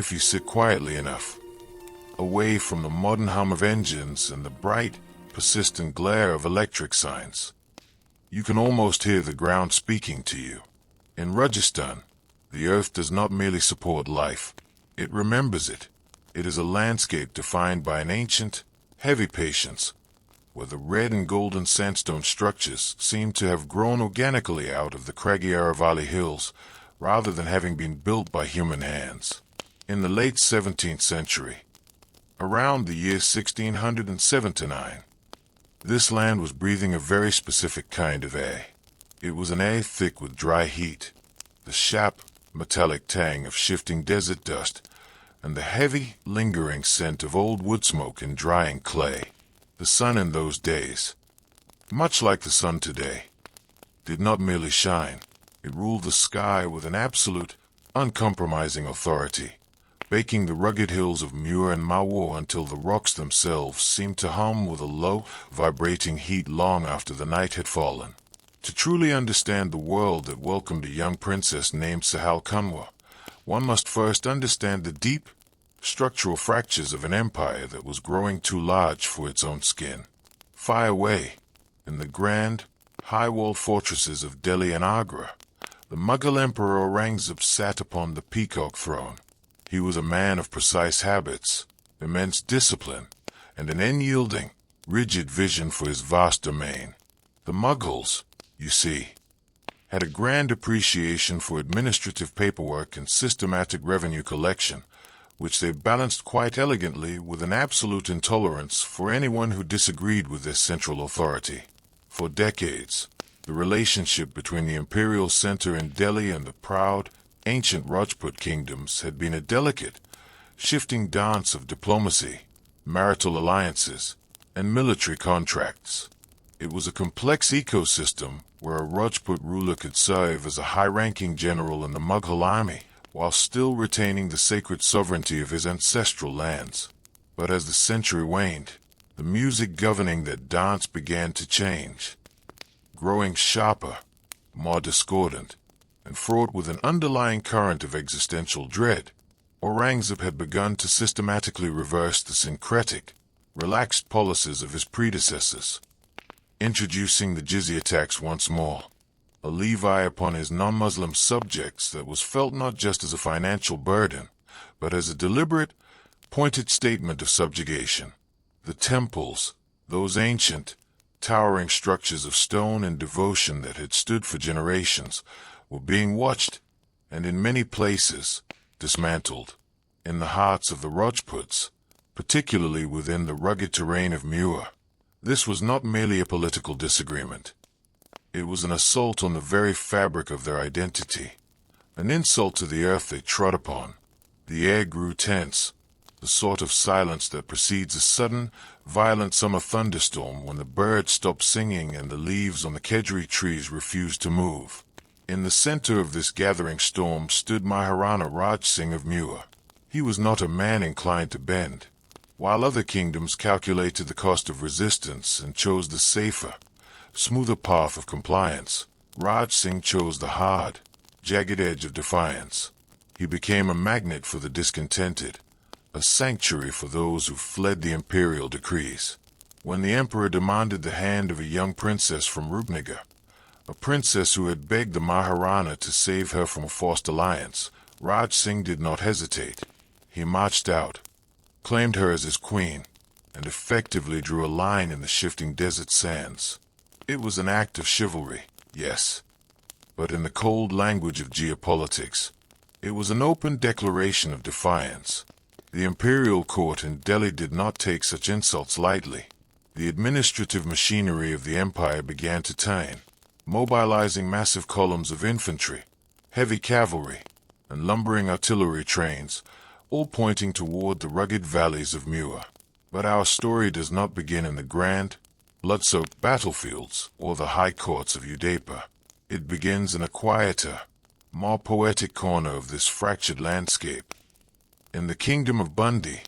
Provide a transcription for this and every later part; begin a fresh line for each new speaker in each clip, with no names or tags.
if you sit quietly enough, away from the modern hum of engines and the bright, persistent glare of electric signs. You can almost hear the ground speaking to you. In Rajasthan, the earth does not merely support life, it remembers it. It is a landscape defined by an ancient, heavy patience, where the red and golden sandstone structures seem to have grown organically out of the craggy Aravalli hills, rather than having been built by human hands. In the late 17th century, around the year 1679, this land was breathing a very specific kind of air. It was an air thick with dry heat, the sharp, metallic tang of shifting desert dust, and the heavy, lingering scent of old wood smoke and drying clay. The sun in those days, much like the sun today, did not merely shine. It ruled the sky with an absolute, uncompromising authority, baking the rugged hills of Mewar and Mewar until the rocks themselves seemed to hum with a low, vibrating heat long after the night had fallen. To truly understand the world that welcomed a young princess named Sahal Kanwar, one must first understand the deep, structural fractures of an empire that was growing too large for its own skin. Far away, in the grand, high-walled fortresses of Delhi and Agra, the Mughal Emperor Aurangzeb sat upon the peacock throne. He was a man of precise habits, immense discipline, and an unyielding, rigid vision for his vast domain. The Mughals, you see, had a grand appreciation for administrative paperwork and systematic revenue collection, which they balanced quite elegantly with an absolute intolerance for anyone who disagreed with their central authority. For decades, the relationship between the imperial center in Delhi and the proud, ancient Rajput kingdoms had been a delicate, shifting dance of diplomacy, marital alliances, and military contracts. It was a complex ecosystem where a Rajput ruler could serve as a high-ranking general in the Mughal army, while still retaining the sacred sovereignty of his ancestral lands. But as the century waned, the music governing that dance began to change. Growing sharper, more discordant, and fraught with an underlying current of existential dread, Aurangzeb had begun to systematically reverse the syncretic, relaxed policies of his predecessors, introducing the jizya tax once more, a levy upon his non-Muslim subjects that was felt not just as a financial burden, but as a deliberate, pointed statement of subjugation. The temples, those ancient, towering structures of stone and devotion that had stood for generations, were being watched, and in many places, dismantled. In the hearts of the Rajputs, particularly within the rugged terrain of Mewar, this was not merely a political disagreement. It was an assault on the very fabric of their identity, an insult to the earth they trod upon. The air grew tense, the sort of silence that precedes a sudden, violent summer thunderstorm when the birds stop singing and the leaves on the kedri trees refuse to move. In the center of this gathering storm stood Maharana Raj Singh of Mewar. He was not a man inclined to bend. While other kingdoms calculated the cost of resistance and chose the safer, smoother path of compliance, Raj Singh chose the hard, jagged edge of defiance. He became a magnet for the discontented, a sanctuary for those who fled the imperial decrees. When the emperor demanded the hand of a young princess from Rupnagar, a princess who had begged the Maharana to save her from a forced alliance, Raj Singh did not hesitate. He marched out, claimed her as his queen, and effectively drew a line in the shifting desert sands. It was an act of chivalry, yes, but in the cold language of geopolitics, it was an open declaration of defiance. The imperial court in Delhi did not take such insults lightly. The administrative machinery of the empire began to turn, mobilizing massive columns of infantry, heavy cavalry, and lumbering artillery trains, all pointing toward the rugged valleys of Mewar. But our story does not begin in the grand, blood-soaked battlefields or the high courts of Udaipur. It begins in a quieter, more poetic corner of this fractured landscape. In the kingdom of Bundi,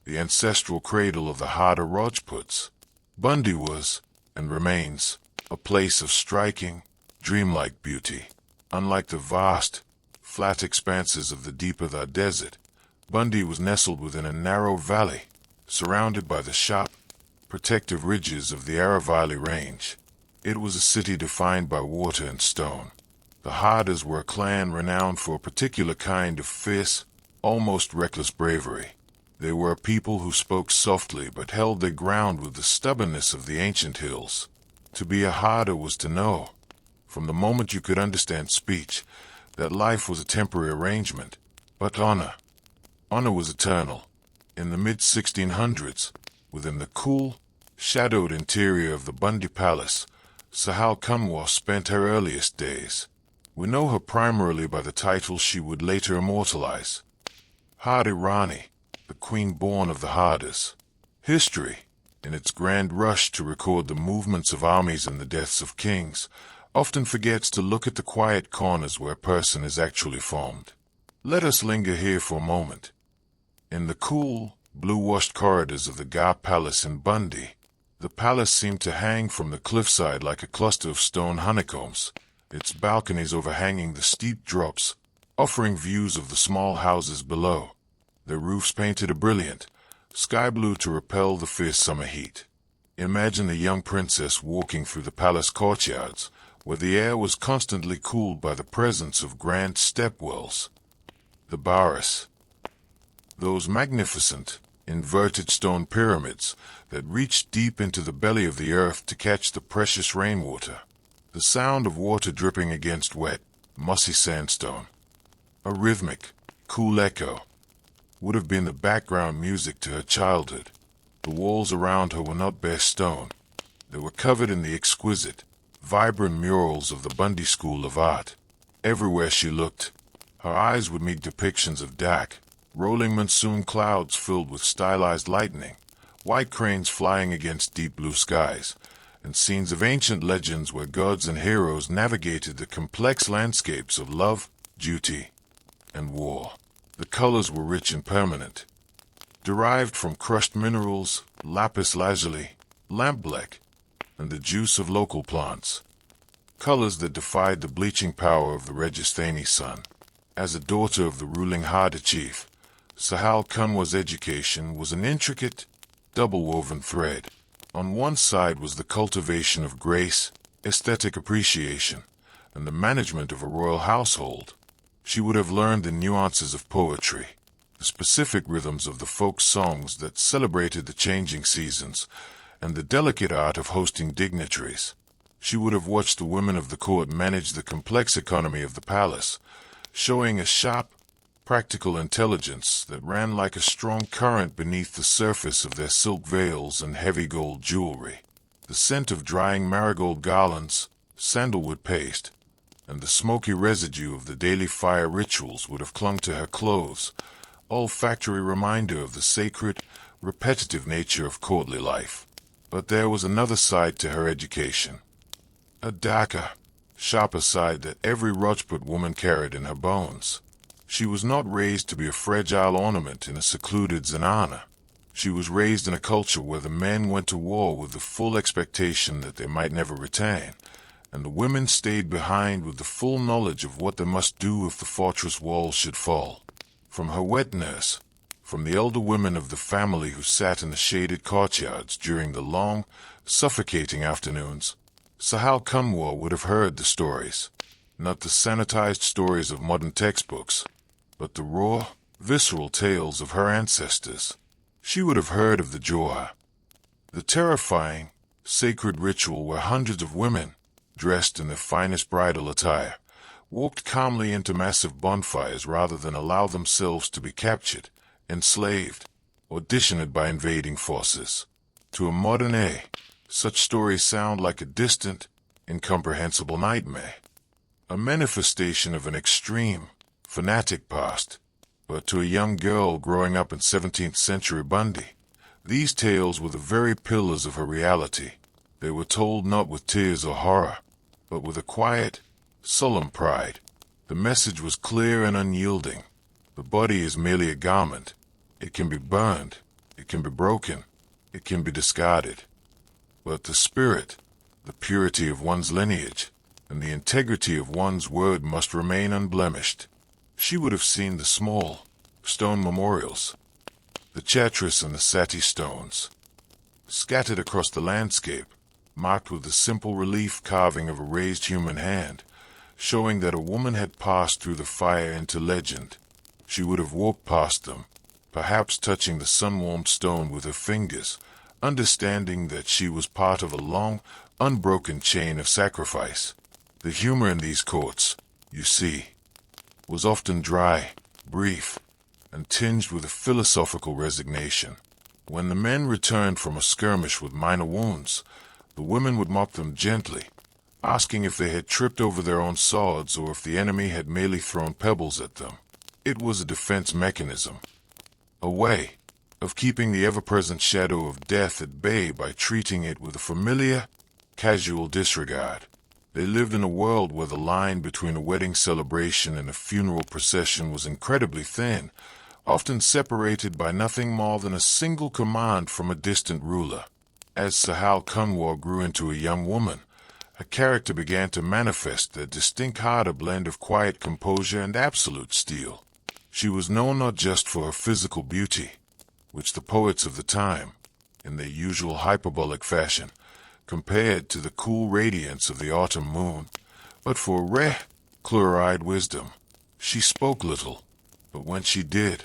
the ancestral cradle of the Hada Rajputs, Bundi was, and remains, a place of striking, dreamlike beauty. Unlike the vast, flat expanses of the deeper desert, Bundi was nestled within a narrow valley, surrounded by the sharp, protective ridges of the Aravalli Range. It was a city defined by water and stone. The Hadas were a clan renowned for a particular kind of fierce, almost reckless bravery. They were a people who spoke softly but held their ground with the stubbornness of the ancient hills. To be a Hada was to know, from the moment you could understand speech, that life was a temporary arrangement, but honor was eternal. In the mid-1600s, within the cool, shadowed interior of the Bundi Palace, Sahal Kanwar spent her earliest days. We know her primarily by the title she would later immortalize, Hadi Rani, the queen born of the Hadas. History, in its grand rush to record the movements of armies and the deaths of kings, often forgets to look at the quiet corners where a person is actually formed. Let us linger here for a moment. In the cool, blue-washed corridors of the Gar Palace in Bundi, the palace seemed to hang from the cliffside like a cluster of stone honeycombs, its balconies overhanging the steep drops, offering views of the small houses below, their roofs painted a brilliant sky blue to repel the fierce summer heat. Imagine a young princess walking through the palace courtyards, where the air was constantly cooled by the presence of grand stepwells, the Baras, those magnificent, inverted stone pyramids that reached deep into the belly of the earth to catch the precious rainwater. The sound of water dripping against wet, mossy sandstone, a rhythmic, cool echo, would have been the background music to her childhood. The walls around her were not bare stone. They were covered in the exquisite, vibrant murals of the Bundi school of art. Everywhere she looked, her eyes would meet depictions of dark, rolling monsoon clouds filled with stylized lightning, white cranes flying against deep blue skies, and scenes of ancient legends where gods and heroes navigated the complex landscapes of love, duty, and war. The colors were rich and permanent, derived from crushed minerals, lapis lazuli, lampblack, and the juice of local plants. Colors that defied the bleaching power of the Rajasthani sun. As a daughter of the ruling Hada chief, Sahal Kanwar's education was an intricate, double-woven thread. On one side was the cultivation of grace, aesthetic appreciation, and the management of a royal household. She would have learned the nuances of poetry, the specific rhythms of the folk songs that celebrated the changing seasons, and the delicate art of hosting dignitaries. She would have watched the women of the court manage the complex economy of the palace, showing a sharp, practical intelligence that ran like a strong current beneath the surface of their silk veils and heavy gold jewelry. The scent of drying marigold garlands, sandalwood paste, and the smoky residue of the daily fire rituals would have clung to her clothes, olfactory reminder of the sacred, repetitive nature of courtly life. But there was another side to her education, a darker, sharper side that every Rajput woman carried in her bones. She was not raised to be a fragile ornament in a secluded zanana. She was raised in a culture where the men went to war with the full expectation that they might never return, and the women stayed behind with the full knowledge of what they must do if the fortress walls should fall. From her wet nurse, from the elder women of the family who sat in the shaded courtyards during the long, suffocating afternoons, Sahal Kanwar would have heard the stories, not the sanitized stories of modern textbooks, but the raw, visceral tales of her ancestors. She would have heard of the Johar, the terrifying, sacred ritual where hundreds of women, dressed in their finest bridal attire, walked calmly into massive bonfires rather than allow themselves to be captured, enslaved, or dishonored by invading forces. To a modern eye, such stories sound like a distant, incomprehensible nightmare, a manifestation of an extreme, fanatic past. But to a young girl growing up in 17th century Bundi, these tales were the very pillars of her reality. They were told not with tears or horror, but with a quiet, solemn pride. The message was clear and unyielding. The body is merely a garment. It can be burned, it can be broken, it can be discarded. But the spirit, the purity of one's lineage, and the integrity of one's word must remain unblemished. She would have seen the small, stone memorials, the Chatris and the Sati stones, scattered across the landscape, marked with the simple relief carving of a raised human hand, showing that a woman had passed through the fire into legend. She would have walked past them, perhaps touching the sun-warmed stone with her fingers, understanding that she was part of a long, unbroken chain of sacrifice. The humor in these courts, you see, was often dry, brief, and tinged with a philosophical resignation. When the men returned from a skirmish with minor wounds, the women would mock them gently, asking if they had tripped over their own swords or if the enemy had merely thrown pebbles at them. It was a defense mechanism, a way of keeping the ever-present shadow of death at bay by treating it with a familiar, casual disregard. They lived in a world where the line between a wedding celebration and a funeral procession was incredibly thin, often separated by nothing more than a single command from a distant ruler. As Sahal Kanwar grew into a young woman, her character began to manifest a distinct Hada blend of quiet composure and absolute steel. She was known not just for her physical beauty, which the poets of the time, in their usual hyperbolic fashion, compared to the cool radiance of the autumn moon, but for rare, clear-eyed wisdom. She spoke little, but when she did,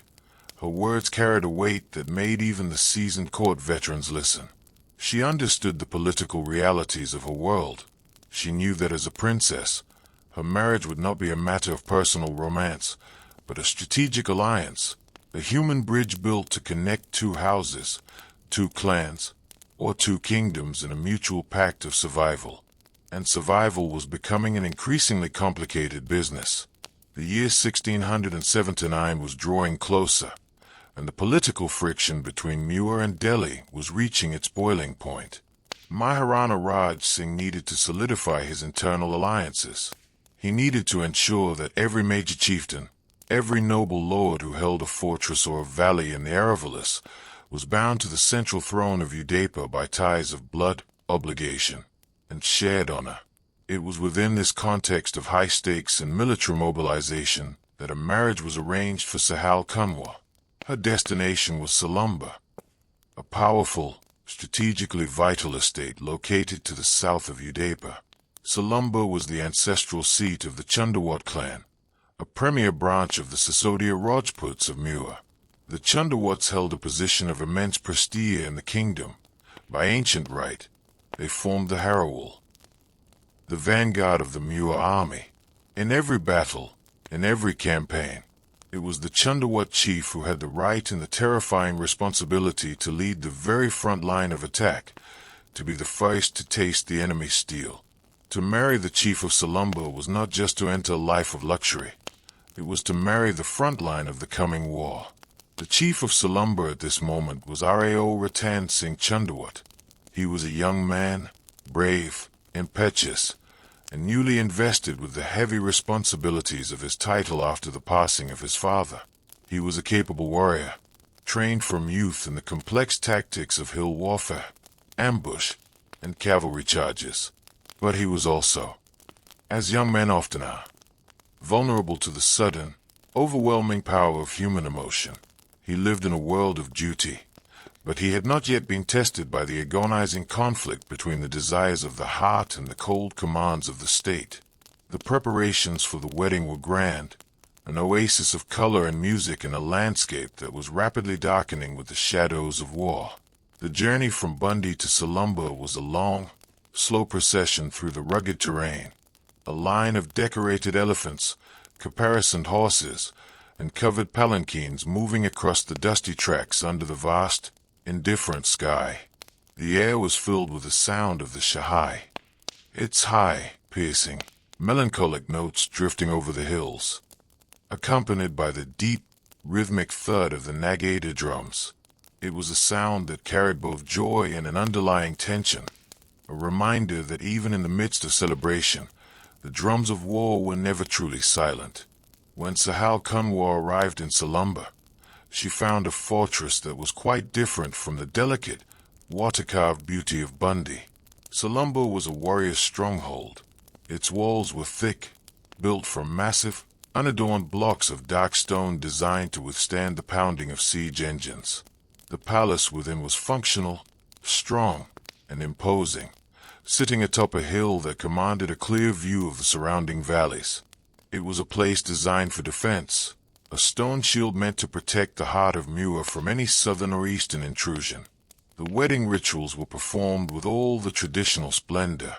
her words carried a weight that made even the seasoned court veterans listen. She understood the political realities of her world. She knew that as a princess, her marriage would not be a matter of personal romance, but a strategic alliance, a human bridge built to connect two houses, two clans, or two kingdoms in a mutual pact of survival. And survival was becoming an increasingly complicated business. The year 1679 was drawing closer, and the political friction between Mewar and Delhi was reaching its boiling point. Maharana Raj Singh needed to solidify his internal alliances. He needed to ensure that every major chieftain, every noble lord who held a fortress or a valley in the Aravallis, was bound to the central throne of Udaipa by ties of blood, obligation, and shared honor. It was within this context of high stakes and military mobilization that a marriage was arranged for Sahal Kanwar. Her destination was Salumbar, a powerful, strategically vital estate located to the south of Udaipa. Salumbar was the ancestral seat of the Chundawat clan, a premier branch of the Hada Rajputs of Mewar. The Chundawats held a position of immense prestige in the kingdom. By ancient right, they formed the Harawal, the vanguard of the Mewar army. In every battle, in every campaign, it was the Chundawat chief who had the right and the terrifying responsibility to lead the very front line of attack, to be the first to taste the enemy's steel. To marry the chief of Salumbar was not just to enter a life of luxury. It was to marry the front line of the coming war. The chief of Salumbar at this moment was Rao Ratan Singh Chundawat. He was a young man, brave, impetuous, and newly invested with the heavy responsibilities of his title after the passing of his father. He was a capable warrior, trained from youth in the complex tactics of hill warfare, ambush, and cavalry charges. But he was also, as young men often are, vulnerable to the sudden, overwhelming power of human emotion. He lived in a world of duty, but he had not yet been tested by the agonizing conflict between the desires of the heart and the cold commands of the state. The preparations for the wedding were grand, an oasis of color and music in a landscape that was rapidly darkening with the shadows of war. The journey from Bundi to Salumbar was a long, slow procession through the rugged terrain. A line of decorated elephants, caparisoned horses, and covered palanquins moving across the dusty tracks under the vast, indifferent sky. The air was filled with the sound of the shahai, its high, piercing, melancholic notes drifting over the hills, accompanied by the deep, rhythmic thud of the Nagada drums. It was a sound that carried both joy and an underlying tension, a reminder that even in the midst of celebration, the drums of war were never truly silent. When Sahal Kanwar arrived in Salumbar, she found a fortress that was quite different from the delicate, water-carved beauty of Bundi. Salumbar was a warrior's stronghold. Its walls were thick, built from massive, unadorned blocks of dark stone designed to withstand the pounding of siege engines. The palace within was functional, strong, and imposing, sitting atop a hill that commanded a clear view of the surrounding valleys. It was a place designed for defense, a stone shield meant to protect the heart of Mewar from any southern or eastern intrusion. The wedding rituals were performed with all the traditional splendor.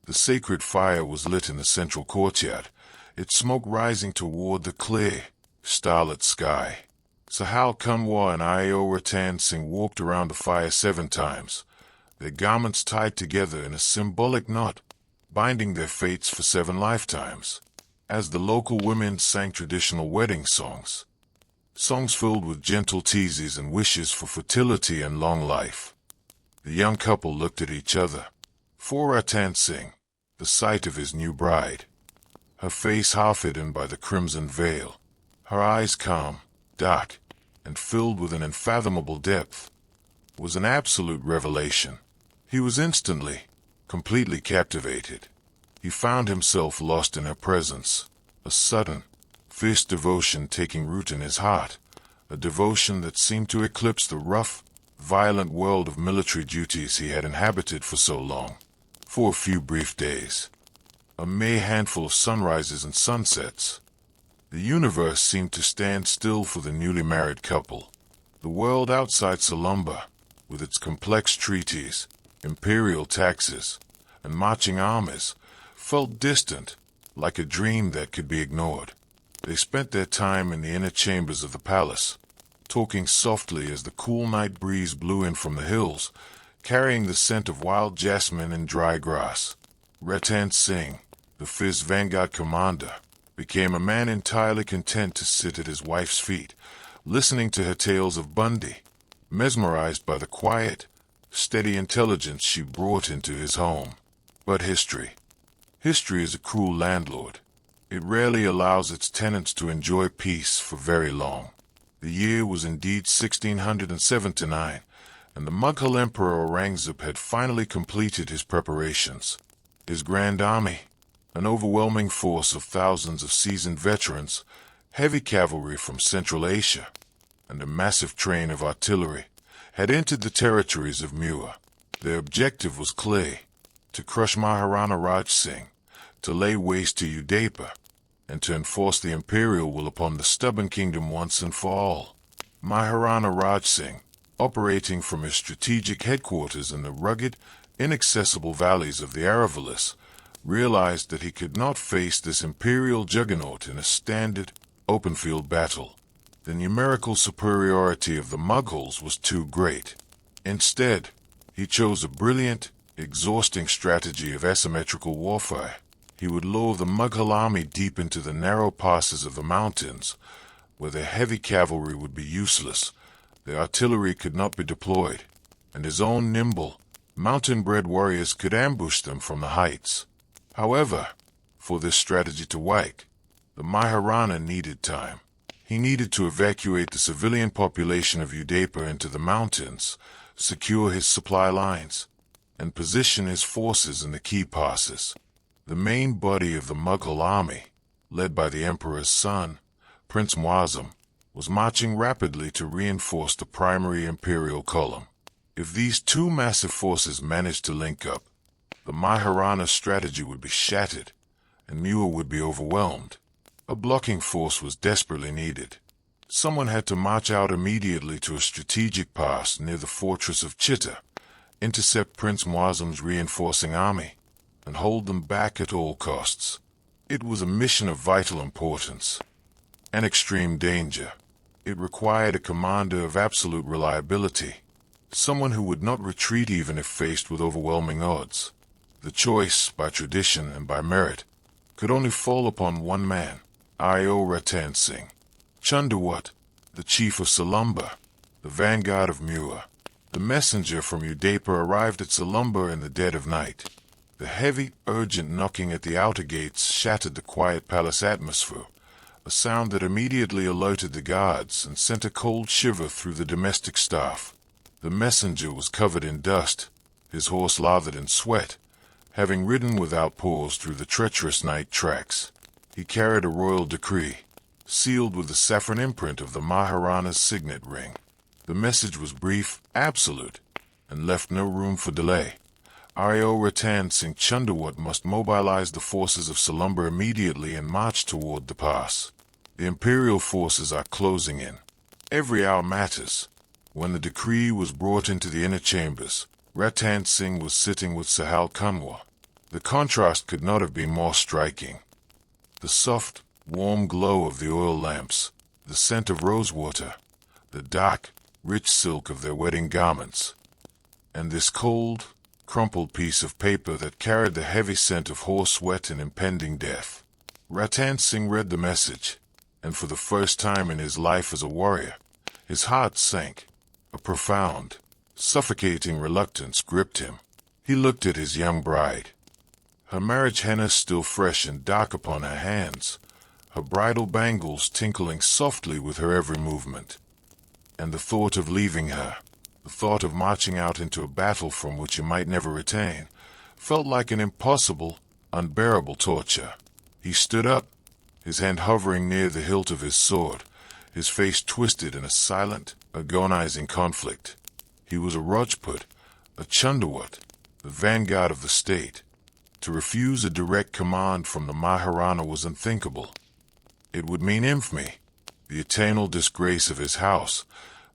The sacred fire was lit in the central courtyard, its smoke rising toward the clear, starlit sky. Sahal Kanwar and Ratan Singh walked around the fire 7 times, their garments tied together in a symbolic knot, binding their fates for 7 lifetimes, as the local women sang traditional wedding songs. Songs filled with gentle teases and wishes for fertility and long life. The young couple looked at each other. For Ratan Singh, the sight of his new bride, her face half hidden by the crimson veil, her eyes calm, dark, and filled with an unfathomable depth, was an absolute revelation. He was instantly, completely captivated. He found himself lost in her presence, a sudden, fierce devotion taking root in his heart, a devotion that seemed to eclipse the rough, violent world of military duties he had inhabited for so long. For a few brief days, a mere handful of sunrises and sunsets, the universe seemed to stand still for the newly married couple. The world outside Salumbar, with its complex treaties, imperial taxes, and marching armies, felt distant, like a dream that could be ignored. They spent their time in the inner chambers of the palace, talking softly as the cool night breeze blew in from the hills, carrying the scent of wild jasmine and dry grass. Ratan Singh, the fierce vanguard commander, became a man entirely content to sit at his wife's feet, listening to her tales of Bundi, mesmerized by the quiet, steady intelligence she brought into his home. But history is a cruel landlord. It rarely allows its tenants to enjoy peace for very long. The year was indeed 1679, and the Mughal Emperor Aurangzeb had finally completed his preparations. His grand army, an overwhelming force of thousands of seasoned veterans, heavy cavalry from Central Asia, and a massive train of artillery, had entered the territories of Mewar. Their objective was clear: to crush Maharana Raj Singh, to lay waste to Udaipur, and to enforce the imperial will upon the stubborn kingdom once and for all. Maharana Raj Singh, operating from his strategic headquarters in the rugged, inaccessible valleys of the Aravallis, realized that he could not face this imperial juggernaut in a standard, open-field battle. The numerical superiority of the Mughals was too great. Instead, he chose a brilliant, exhausting strategy of asymmetrical warfare. He would lure the Mughal army deep into the narrow passes of the mountains, where their heavy cavalry would be useless, their artillery could not be deployed, and his own nimble, mountain-bred warriors could ambush them from the heights. However, for this strategy to work, the Maharana needed time. He needed to evacuate the civilian population of Udaipur into the mountains, secure his supply lines, and position his forces in the key passes. The main body of the Mughal army, led by the emperor's son, Prince Muazzam, was marching rapidly to reinforce the primary imperial column. If these two massive forces managed to link up, the Maharana's strategy would be shattered, and Mewar would be overwhelmed. A blocking force was desperately needed. Someone had to march out immediately to a strategic pass near the fortress of Chitta, intercept Prince Muazzam's reinforcing army, and hold them back at all costs. It was a mission of vital importance, an extreme danger. It required a commander of absolute reliability, someone who would not retreat even if faced with overwhelming odds. The choice, by tradition and by merit, could only fall upon one man, Ratan Singh. Chundawat, the chief of Salumbar, the vanguard of Mewar. The messenger from Udaipur arrived at Salumbar in the dead of night. The heavy, urgent knocking at the outer gates shattered the quiet palace atmosphere, a sound that immediately alerted the guards and sent a cold shiver through the domestic staff. The messenger was covered in dust, his horse lathered in sweat, having ridden without pause through the treacherous night tracks. He carried a royal decree, sealed with the saffron imprint of the Maharana's signet ring. The message was brief, absolute, and left no room for delay. Ratan Singh Chundawat must mobilize the forces of Salumbar immediately and march toward the pass. The imperial forces are closing in. Every hour matters. When the decree was brought into the inner chambers, Ratan Singh was sitting with Sahal Kanwar. The contrast could not have been more striking. The soft, warm glow of the oil lamps, the scent of rosewater, the dark, rich silk of their wedding garments, and this cold, crumpled piece of paper that carried the heavy scent of horse sweat and impending death. Ratan Singh read the message, and for the first time in his life as a warrior, his heart sank. A profound, suffocating reluctance gripped him. He looked at his young bride. Her marriage henna still fresh and dark upon her hands, her bridal bangles tinkling softly with her every movement. And the thought of leaving her, the thought of marching out into a battle from which he might never return, felt like an impossible, unbearable torture. He stood up, his hand hovering near the hilt of his sword, his face twisted in a silent, agonizing conflict. He was a Rajput, a Chundawat, the vanguard of the state. To refuse a direct command from the Maharana was unthinkable. It would mean infamy, the eternal disgrace of his house,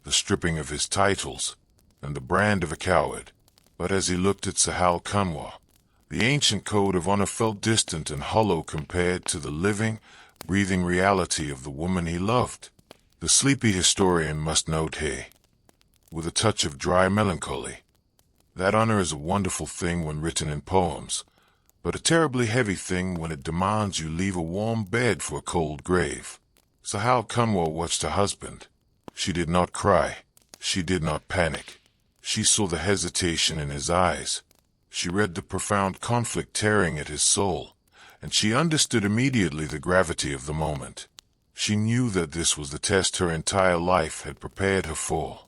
the stripping of his titles, and the brand of a coward. But as he looked at Sahal Kanwar, the ancient code of honor felt distant and hollow compared to the living, breathing reality of the woman he loved. The sleepy historian must note here, with a touch of dry melancholy, that honor is a wonderful thing when written in poems, but a terribly heavy thing when it demands you leave a warm bed for a cold grave. Sahal Kanwar watched her husband. She did not cry. She did not panic. She saw the hesitation in his eyes. She read the profound conflict tearing at his soul, and she understood immediately the gravity of the moment. She knew that this was the test her entire life had prepared her for.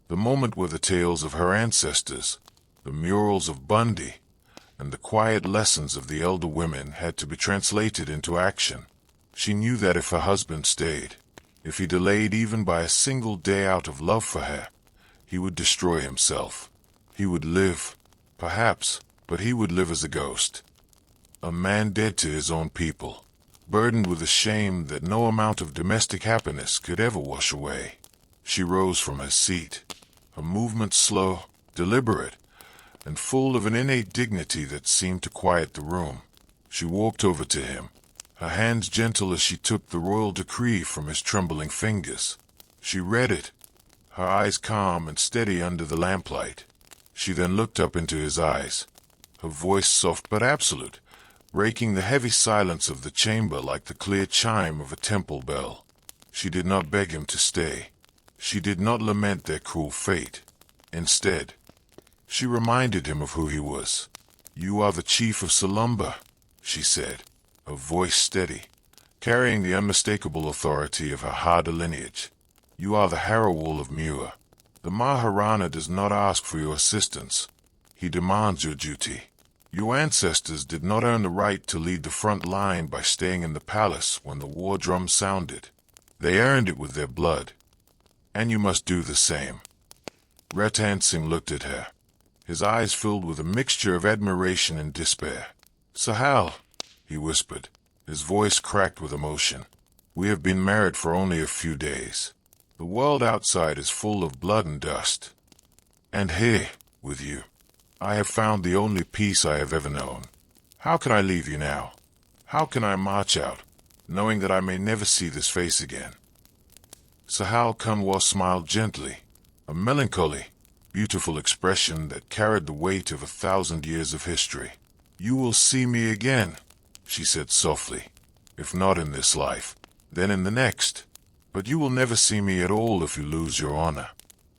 The moment where the tales of her ancestors, the murals of Bundi, and the quiet lessons of the elder women had to be translated into action. She knew that if her husband stayed, if he delayed even by a single day out of love for her, he would destroy himself. He would live, perhaps, but he would live as a ghost. A man dead to his own people, burdened with a shame that no amount of domestic happiness could ever wash away. She rose from her seat, her movements slow, deliberate, and full of an innate dignity that seemed to quiet the room. She walked over to him, her hands gentle as she took the royal decree from his trembling fingers. She read it, her eyes calm and steady under the lamplight. She then looked up into his eyes, her voice soft but absolute, breaking the heavy silence of the chamber like the clear chime of a temple bell. She did not beg him to stay. She did not lament their cruel fate. Instead, she reminded him of who he was. "You are the chief of Salumbar," she said, her voice steady, carrying the unmistakable authority of her Hada lineage. "You are the Harawal of Mewar. The Maharana does not ask for your assistance. He demands your duty. Your ancestors did not earn the right to lead the front line by staying in the palace when the war drum sounded. They earned it with their blood. And you must do the same." Ratan Singh looked at her, his eyes filled with a mixture of admiration and despair. "Sahal," he whispered, his voice cracked with emotion, "we have been married for only a few days. The world outside is full of blood and dust. And here, with you, I have found the only peace I have ever known. How can I leave you now? How can I march out, knowing that I may never see this face again?" Sahal Kanwar smiled gently, a melancholy, beautiful expression that carried the weight of 1,000 years of history. "You will see me again," she said softly. "If not in this life, then in the next. But you will never see me at all if you lose your honor.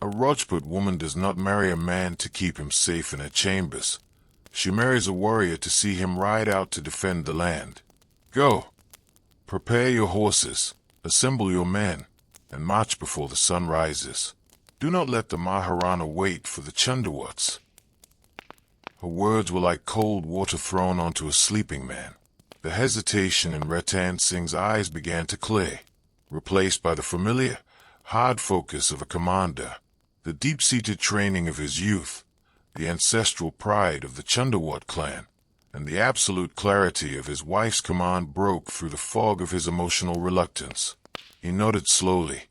A Rajput woman does not marry a man to keep him safe in her chambers. She marries a warrior to see him ride out to defend the land. Go. Prepare your horses, assemble your men, and march before the sun rises. Do not let the Maharana wait for the Chundawats." Her words were like cold water thrown onto a sleeping man. The hesitation in Ratan Singh's eyes began to clear. replaced by the familiar, hard focus of a commander, the deep-seated training of his youth, the ancestral pride of the Chundawat clan, and the absolute clarity of his wife's command broke through the fog of his emotional reluctance. He nodded slowly,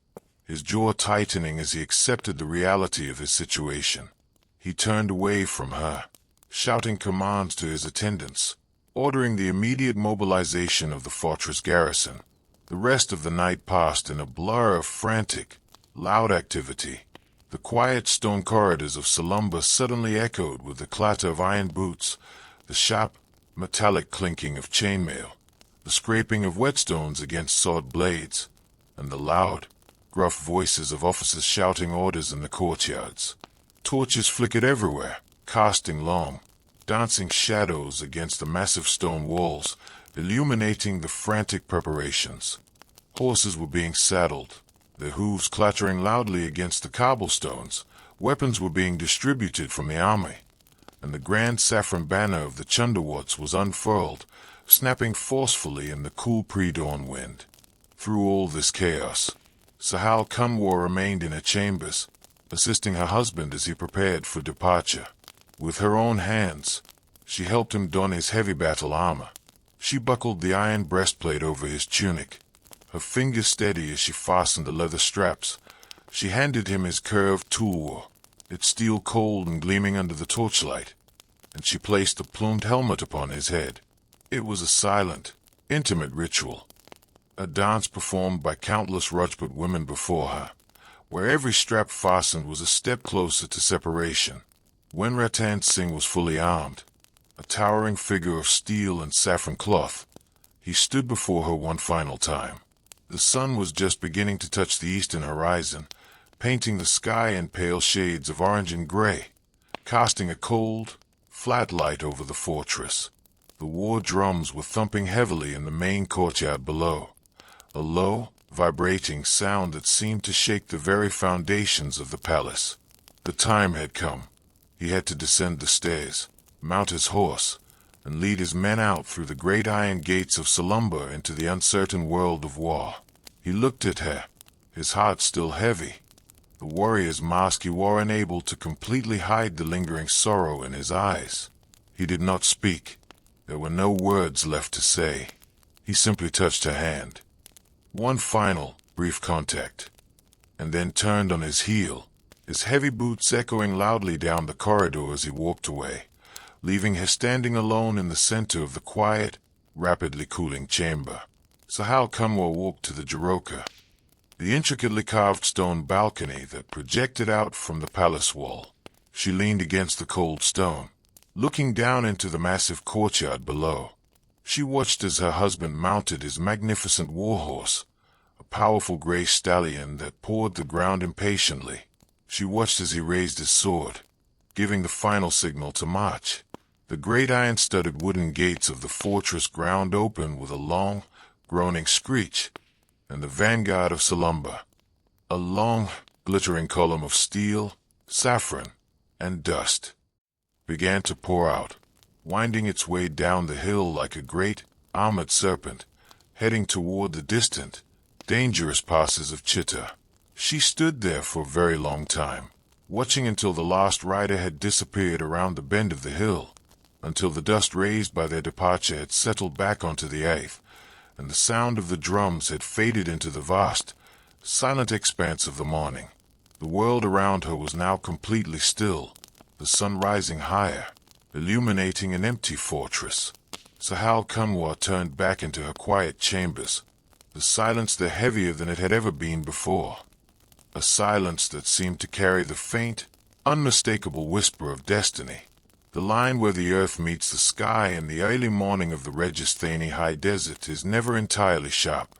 his jaw tightening as he accepted the reality of his situation. He turned away from her, shouting commands to his attendants, ordering the immediate mobilization of the fortress garrison. The rest of the night passed in a blur of frantic, loud activity. The quiet stone corridors of Salumbar suddenly echoed with the clatter of iron boots, the sharp, metallic clinking of chainmail, the scraping of whetstones against sword blades, and the loud, gruff voices of officers shouting orders in the courtyards. Torches flickered everywhere, casting long, dancing shadows against the massive stone walls, illuminating the frantic preparations. Horses were being saddled, their hooves clattering loudly against the cobblestones. Weapons were being distributed from the army, and the grand saffron banner of the Chundawats was unfurled, snapping forcefully in the cool pre-dawn wind. Through all this chaos, Sahal Kanwar remained in her chambers, assisting her husband as he prepared for departure. With her own hands, she helped him don his heavy battle armor. She buckled the iron breastplate over his tunic, her fingers steady as she fastened the leather straps. She handed him his curved tulwar, its steel cold and gleaming under the torchlight, and she placed the plumed helmet upon his head. It was a silent, intimate ritual, a dance performed by countless Rajput women before her, where every strap fastened was a step closer to separation. When Ratan Singh was fully armed, a towering figure of steel and saffron cloth, he stood before her one final time. The sun was just beginning to touch the eastern horizon, painting the sky in pale shades of orange and gray, casting a cold, flat light over the fortress. The war drums were thumping heavily in the main courtyard below, a low, vibrating sound that seemed to shake the very foundations of the palace. The time had come. He had to descend the stairs, mount his horse, and lead his men out through the great iron gates of Salumbar into the uncertain world of war. He looked at her, his heart still heavy. The warrior's mask he wore unable to completely hide the lingering sorrow in his eyes. He did not speak. There were no words left to say. He simply touched her hand. One final, brief contact, and then turned on his heel, his heavy boots echoing loudly down the corridor as he walked away, leaving her standing alone in the center of the quiet, rapidly cooling chamber. Sahal Kanwar walked to the Jaroka, the intricately carved stone balcony that projected out from the palace wall. She leaned against the cold stone, looking down into the massive courtyard below. She watched as her husband mounted his magnificent warhorse, a powerful gray stallion that pawed the ground impatiently. She watched as he raised his sword, giving the final signal to march. The great iron-studded wooden gates of the fortress ground open with a long, groaning screech, and the vanguard of Salumbar, a long, glittering column of steel, saffron, and dust, began to pour out, winding its way down the hill like a great, armored serpent, heading toward the distant, dangerous passes of Chitta. She stood there for a very long time, watching until the last rider had disappeared around the bend of the hill, until the dust raised by their departure had settled back onto the earth, and the sound of the drums had faded into the vast, silent expanse of the morning. The world around her was now completely still, the sun rising higher, illuminating an empty fortress. Sahal Kanwar turned back into her quiet chambers, the silence there heavier than it had ever been before, a silence that seemed to carry the faint, unmistakable whisper of destiny. The line where the earth meets the sky in the early morning of the Rajasthani high desert is never entirely sharp.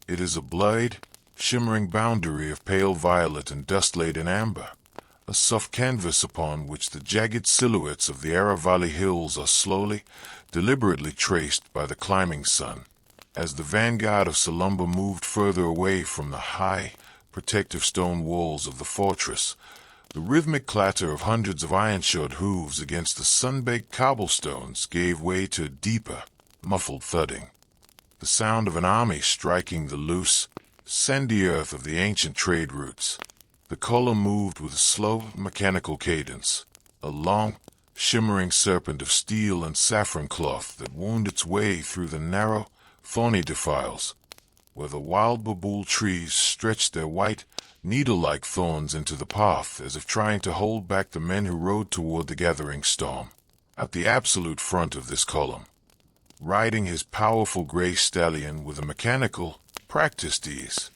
It is a blurred, shimmering boundary of pale violet and dust-laden amber, a soft canvas upon which the jagged silhouettes of the Aravalli hills are slowly, deliberately traced by the climbing sun. As the vanguard of Salumbar moved further away from the high, protective stone walls of the fortress, the rhythmic clatter of hundreds of iron-shod hooves against the sun-baked cobblestones gave way to a deeper, muffled thudding, the sound of an army striking the loose, sandy earth of the ancient trade routes. The column moved with a slow, mechanical cadence, a long, shimmering serpent of steel and saffron cloth that wound its way through the narrow, thorny defiles, where the wild babool trees stretched their white, needle-like thorns into the path as if trying to hold back the men who rode toward the gathering storm. At the absolute front of this column, riding his powerful gray stallion with a mechanical, practiced ease,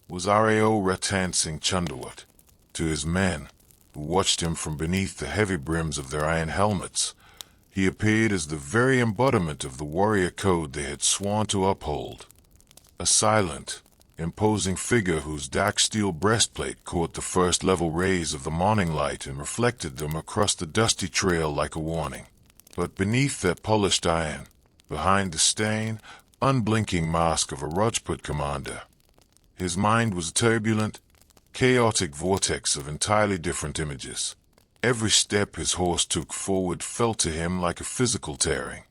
was Rao Ratan Singh Chundawat. To his men, who watched him from beneath the heavy brims of their iron helmets, he appeared as the very embodiment of the warrior code they had sworn to uphold. A silent, imposing figure whose dark steel breastplate caught the first-level rays of the morning light and reflected them across the dusty trail like a warning. But beneath that polished iron, behind the stern, unblinking mask of a Rajput commander, his mind was a turbulent, chaotic vortex of entirely different images. Every step his horse took forward felt to him like a physical tearing,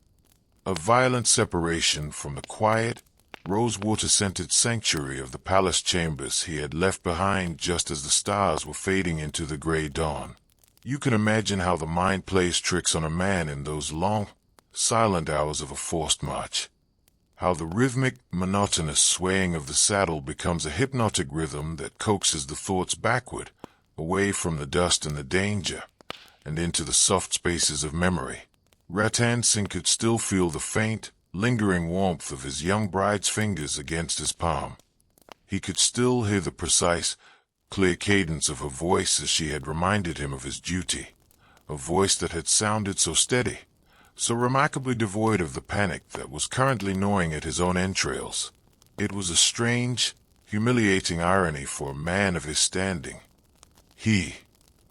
a violent separation from the quiet, rosewater-scented sanctuary of the palace chambers he had left behind just as the stars were fading into the gray dawn. You can imagine how the mind plays tricks on a man in those long, silent hours of a forced march. How the rhythmic, monotonous swaying of the saddle becomes a hypnotic rhythm that coaxes the thoughts backward, away from the dust and the danger, and into the soft spaces of memory. Ratan Singh could still feel the faint, lingering warmth of his young bride's fingers against his palm. He could still hear the precise, clear cadence of her voice as she had reminded him of his duty, a voice that had sounded so steady, so remarkably devoid of the panic that was currently gnawing at his own entrails. It was a strange, humiliating irony for a man of his standing. He,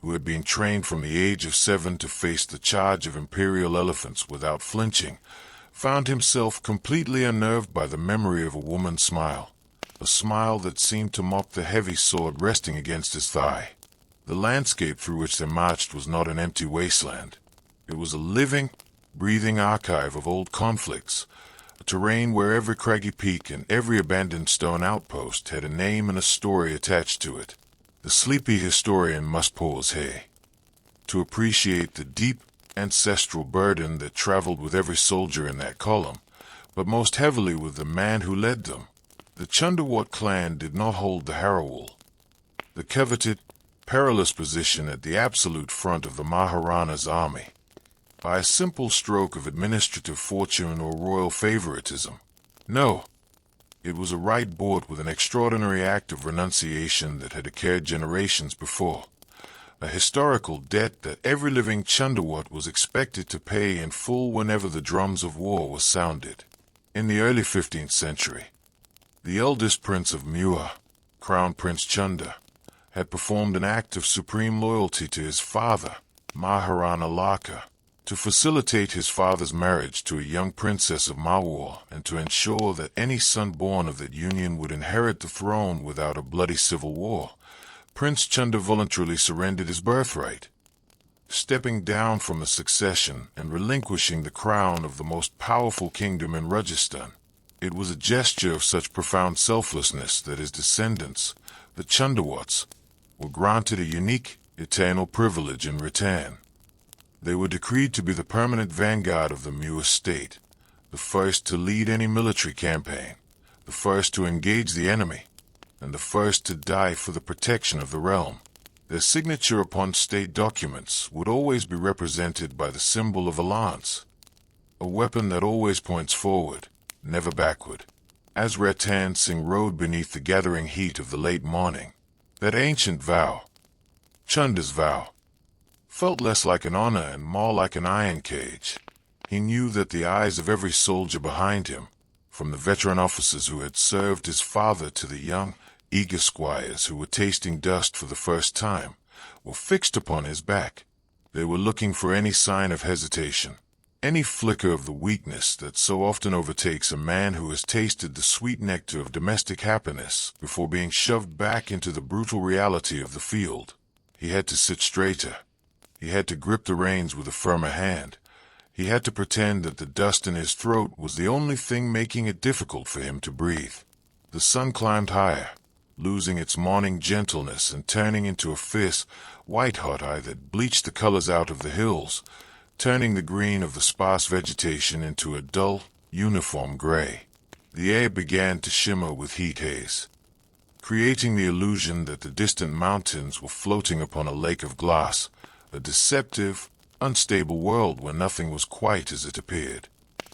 who had been trained from the age of 7 to face the charge of imperial elephants without flinching, found himself completely unnerved by the memory of a woman's smile, a smile that seemed to mop the heavy sword resting against his thigh. The landscape through which they marched was not an empty wasteland. It was a living, breathing archive of old conflicts, a terrain where every craggy peak and every abandoned stone outpost had a name and a story attached to it. The sleepy historian must pause here to appreciate the deep, ancestral burden that traveled with every soldier in that column, but most heavily with the man who led them. The Chundawat clan did not hold the Harawal, the coveted, perilous position at the absolute front of the Maharana's army, by a simple stroke of administrative fortune or royal favoritism. No, it was a right bought with an extraordinary act of renunciation that had occurred generations before. A historical debt that every living Chundawat was expected to pay in full whenever the drums of war were sounded. In the early 15th century, the eldest prince of Mewar, Crown Prince Chunda, had performed an act of supreme loyalty to his father, Maharana Laka, to facilitate his father's marriage to a young princess of Mewar and to ensure that any son born of that union would inherit the throne without a bloody civil war. Prince Chunda voluntarily surrendered his birthright, stepping down from the succession and relinquishing the crown of the most powerful kingdom in Rajasthan. It was a gesture of such profound selflessness that his descendants, the Chundawats, were granted a unique, eternal privilege in return. They were decreed to be the permanent vanguard of the Mewar state, the first to lead any military campaign, the first to engage the enemy, and the first to die for the protection of the realm. Their signature upon state documents would always be represented by the symbol of a lance, a weapon that always points forward, never backward. As Ratan Singh rode beneath the gathering heat of the late morning, that ancient vow, Chunda's vow, felt less like an honor and more like an iron cage. He knew that the eyes of every soldier behind him, from the veteran officers who had served his father to the young, eager squires who were tasting dust for the first time, were fixed upon his back. They were looking for any sign of hesitation, any flicker of the weakness that so often overtakes a man who has tasted the sweet nectar of domestic happiness before being shoved back into the brutal reality of the field. He had to sit straighter. He had to grip the reins with a firmer hand. He had to pretend that the dust in his throat was the only thing making it difficult for him to breathe. The sun climbed higher, losing its morning gentleness and turning into a fierce, white-hot eye that bleached the colors out of the hills, turning the green of the sparse vegetation into a dull, uniform gray. The air began to shimmer with heat haze, creating the illusion that the distant mountains were floating upon a lake of glass, a deceptive, unstable world where nothing was quite as it appeared.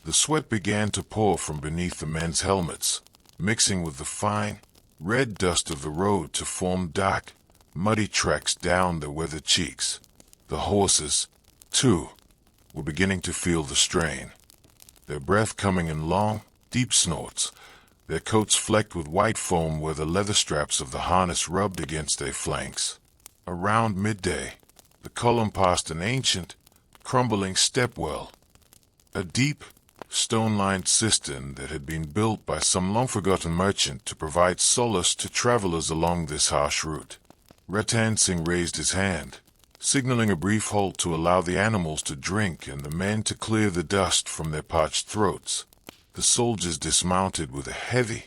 The sweat began to pour from beneath the men's helmets, mixing with the fine, red dust of the road to form dark, muddy tracks down their weathered cheeks. The horses, too, were beginning to feel the strain, their breath coming in long, deep snorts, their coats flecked with white foam where the leather straps of the harness rubbed against their flanks. Around midday, the column passed an ancient, crumbling stepwell, a deep, stone-lined cistern that had been built by some long-forgotten merchant to provide solace to travelers along this harsh route. Ratan Singh raised his hand, signaling a brief halt to allow the animals to drink and the men to clear the dust from their parched throats. The soldiers dismounted with a heavy,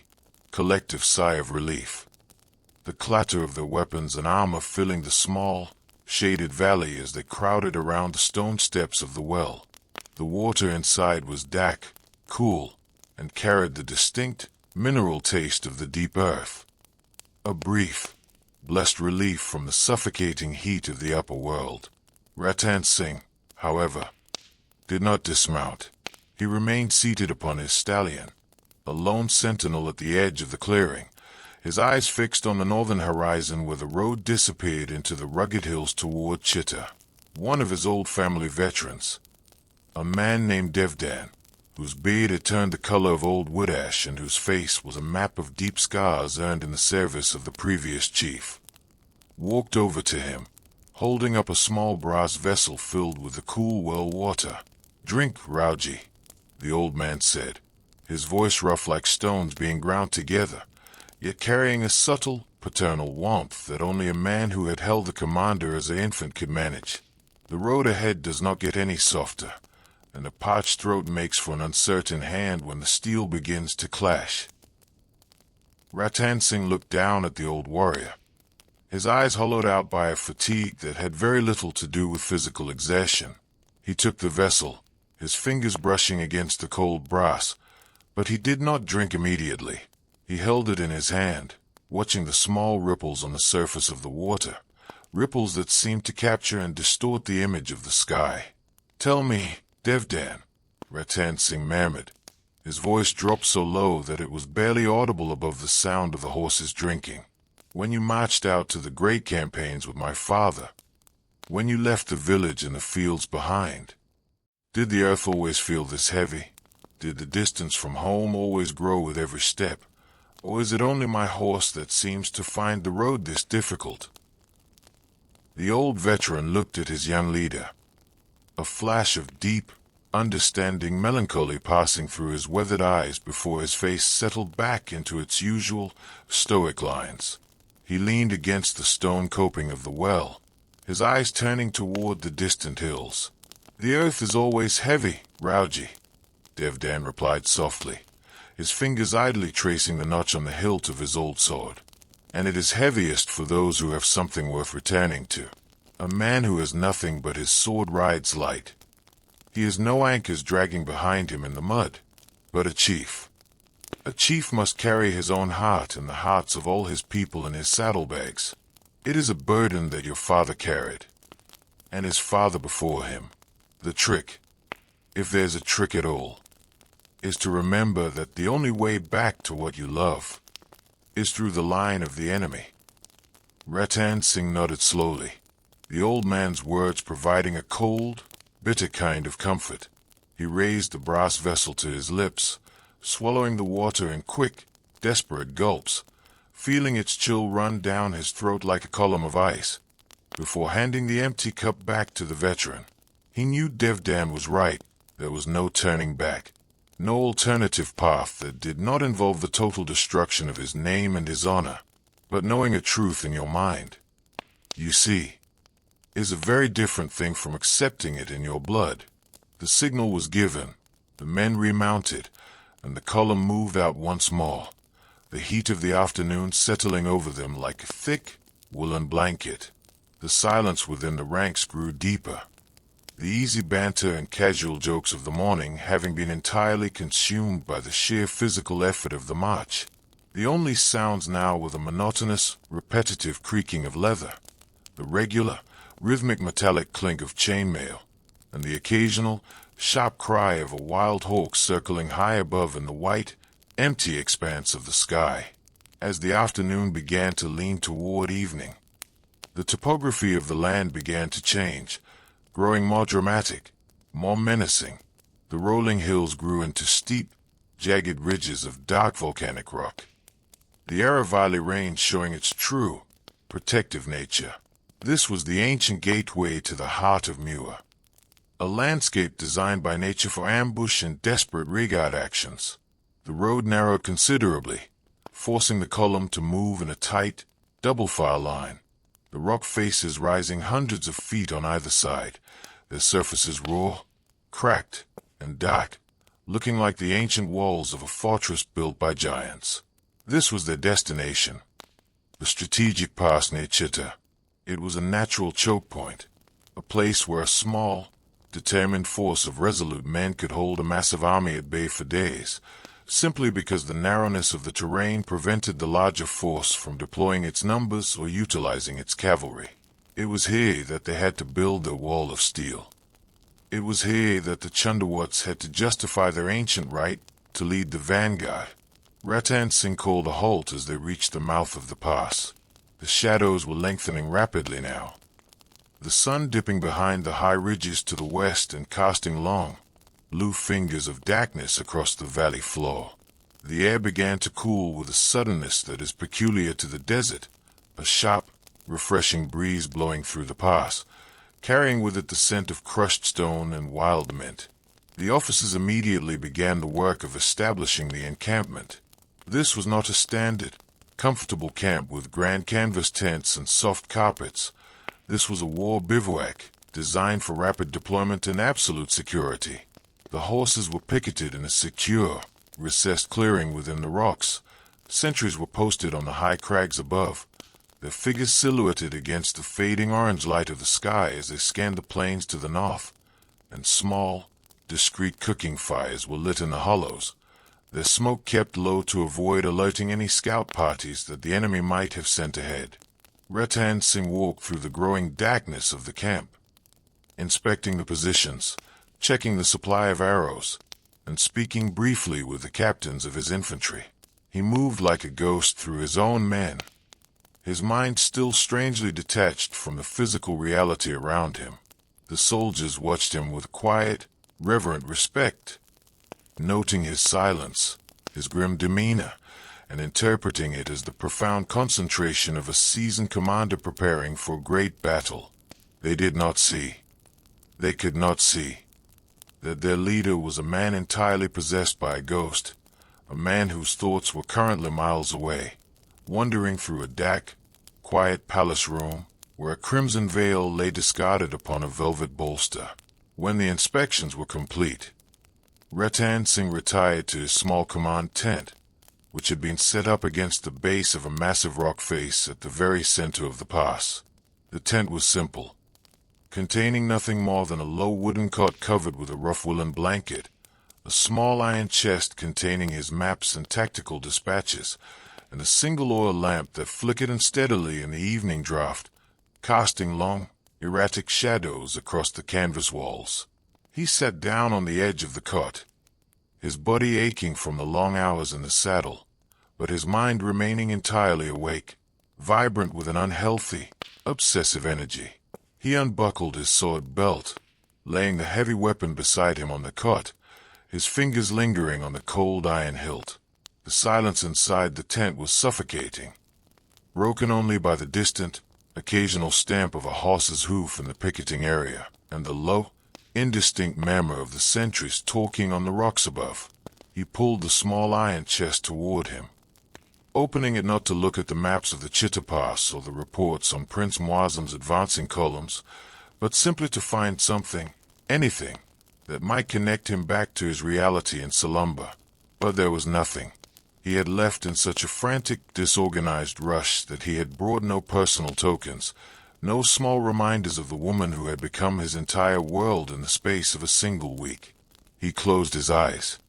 collective sigh of relief, the clatter of their weapons and armor filling the small, shaded valley as they crowded around the stone steps of the well. The water inside was dark, cool, and carried the distinct, mineral taste of the deep earth. A brief, blessed relief from the suffocating heat of the upper world. Ratan Singh, however, did not dismount. He remained seated upon his stallion, a lone sentinel at the edge of the clearing, his eyes fixed on the northern horizon where the road disappeared into the rugged hills toward Chitta. One of his old family veterans, a man named Devdan, whose beard had turned the color of old wood ash and whose face was a map of deep scars earned in the service of the previous chief, walked over to him, holding up a small brass vessel filled with the cool well water. "Drink, Rauji," the old man said, his voice rough like stones being ground together, yet carrying a subtle, paternal warmth that only a man who had held the commander as an infant could manage. The road ahead does not get any softer, and a parched throat makes for an uncertain hand when the steel begins to clash. Ratan Singh looked down at the old warrior, his eyes hollowed out by a fatigue that had very little to do with physical exertion. He took the vessel, his fingers brushing against the cold brass, but he did not drink immediately. He held it in his hand, watching the small ripples on the surface of the water, ripples that seemed to capture and distort the image of the sky. "Tell me, Devdan," Ratan Singh murmured. His voice dropped so low that it was barely audible above the sound of the horses drinking. "When you marched out to the great campaigns with my father, when you left the village and the fields behind, did the earth always feel this heavy? Did the distance from home always grow with every step? Or is it only my horse that seems to find the road this difficult?" The old veteran looked at his young leader, a flash of deep, understanding melancholy passing through his weathered eyes before his face settled back into its usual, stoic lines. He leaned against the stone coping of the well, his eyes turning toward the distant hills. "The earth is always heavy, Rauji," Devdan replied softly, his fingers idly tracing the notch on the hilt of his old sword. "And it is heaviest for those who have something worth returning to. A man who has nothing but his sword rides light. He has no anchors dragging behind him in the mud, but a chief. A chief must carry his own heart and the hearts of all his people in his saddlebags. It is a burden that your father carried, and his father before him. The trick, if there's a trick at all, is to remember that the only way back to what you love is through the line of the enemy." Ratan Singh nodded slowly, the old man's words providing a cold, bitter kind of comfort. He raised the brass vessel to his lips, swallowing the water in quick, desperate gulps, feeling its chill run down his throat like a column of ice, before handing the empty cup back to the veteran. He knew Devdan was right. There was no turning back, no alternative path that did not involve the total destruction of his name and his honor. But knowing a truth in your mind, you see, is a very different thing from accepting it in your blood. The signal was given, the men remounted, and the column moved out once more, the heat of the afternoon settling over them like a thick, woolen blanket. The silence within the ranks grew deeper, the easy banter and casual jokes of the morning having been entirely consumed by the sheer physical effort of the march. The only sounds now were the monotonous, repetitive creaking of leather, the regular, rhythmic metallic clink of chainmail, and the occasional, sharp cry of a wild hawk circling high above in the white, empty expanse of the sky. As the afternoon began to lean toward evening, the topography of the land began to change, growing more dramatic, more menacing. The rolling hills grew into steep, jagged ridges of dark volcanic rock, the Aravalli Range showing its true, protective nature. This was the ancient gateway to the heart of Mewar, a landscape designed by nature for ambush and desperate rearguard actions. The road narrowed considerably, forcing the column to move in a tight, double-file line, the rock faces rising hundreds of feet on either side, their surfaces raw, cracked, and dark, looking like the ancient walls of a fortress built by giants. This was their destination, the strategic pass near Chitta. It was a natural choke point, a place where a small, determined force of resolute men could hold a massive army at bay for days, simply because the narrowness of the terrain prevented the larger force from deploying its numbers or utilizing its cavalry. It was here that they had to build their wall of steel. It was here that the Chundawats had to justify their ancient right to lead the vanguard. Ratan Singh called a halt as they reached the mouth of the pass. The shadows were lengthening rapidly now, the sun dipping behind the high ridges to the west and casting long, blue fingers of darkness across the valley floor. The air began to cool with a suddenness that is peculiar to the desert, a sharp, refreshing breeze blowing through the pass, carrying with it the scent of crushed stone and wild mint. The officers immediately began the work of establishing the encampment. This was not a standard, comfortable camp with grand canvas tents and soft carpets. This was a war bivouac, designed for rapid deployment and absolute security. The horses were picketed in a secure, recessed clearing within the rocks. Sentries were posted on the high crags above, their figures silhouetted against the fading orange light of the sky as they scanned the plains to the north, and small, discreet cooking fires were lit in the hollows, their smoke kept low to avoid alerting any scout parties that the enemy might have sent ahead. Ratan Singh walked through the growing darkness of the camp, inspecting the positions, checking the supply of arrows, and speaking briefly with the captains of his infantry. He moved like a ghost through his own men, his mind still strangely detached from the physical reality around him. The soldiers watched him with quiet, reverent respect, noting his silence, his grim demeanor, and interpreting it as the profound concentration of a seasoned commander preparing for a great battle. They did not see, they could not see, that their leader was a man entirely possessed by a ghost, a man whose thoughts were currently miles away, wandering through a dark, quiet palace room where a crimson veil lay discarded upon a velvet bolster. When the inspections were complete, Ratan Singh retired to his small command tent, which had been set up against the base of a massive rock face at the very center of the pass. The tent was simple, containing nothing more than a low wooden cot covered with a rough woolen blanket, a small iron chest containing his maps and tactical dispatches, and a single oil lamp that flickered unsteadily in the evening draught, casting long, erratic shadows across the canvas walls. He sat down on the edge of the cot, his body aching from the long hours in the saddle, but his mind remaining entirely awake, vibrant with an unhealthy, obsessive energy. He unbuckled his sword belt, laying the heavy weapon beside him on the cot, his fingers lingering on the cold iron hilt. The silence inside the tent was suffocating, broken only by the distant, occasional stamp of a horse's hoof in the picketing area, and the low, indistinct murmur of the sentries talking on the rocks above. He pulled the small iron chest toward him, opening it not to look at the maps of the Chitta Pass or the reports on Prince Muazzam's advancing columns, but simply to find something, anything, that might connect him back to his reality in Salumbar. But there was nothing. He had left in such a frantic, disorganized rush that he had brought no personal tokens, no small reminders of the woman who had become his entire world in the space of a single week. He closed his eyes,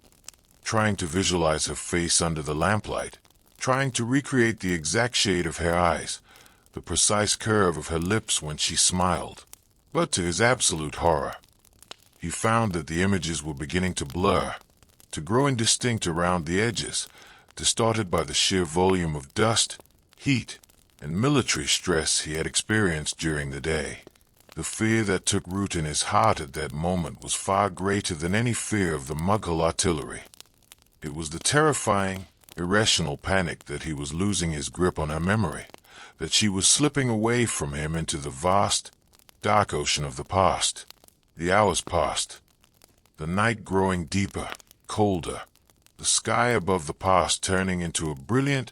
trying to visualize her face under the lamplight, trying to recreate the exact shade of her eyes, the precise curve of her lips when she smiled. But to his absolute horror, he found that the images were beginning to blur, to grow indistinct around the edges, distorted by the sheer volume of dust, heat, and military stress he had experienced during the day. The fear that took root in his heart at that moment was far greater than any fear of the Mughal artillery. It was the terrifying, irrational panic that he was losing his grip on her memory, that she was slipping away from him into the vast, dark ocean of the past. The hours passed, the night growing deeper, colder, the sky above the pass turning into a brilliant,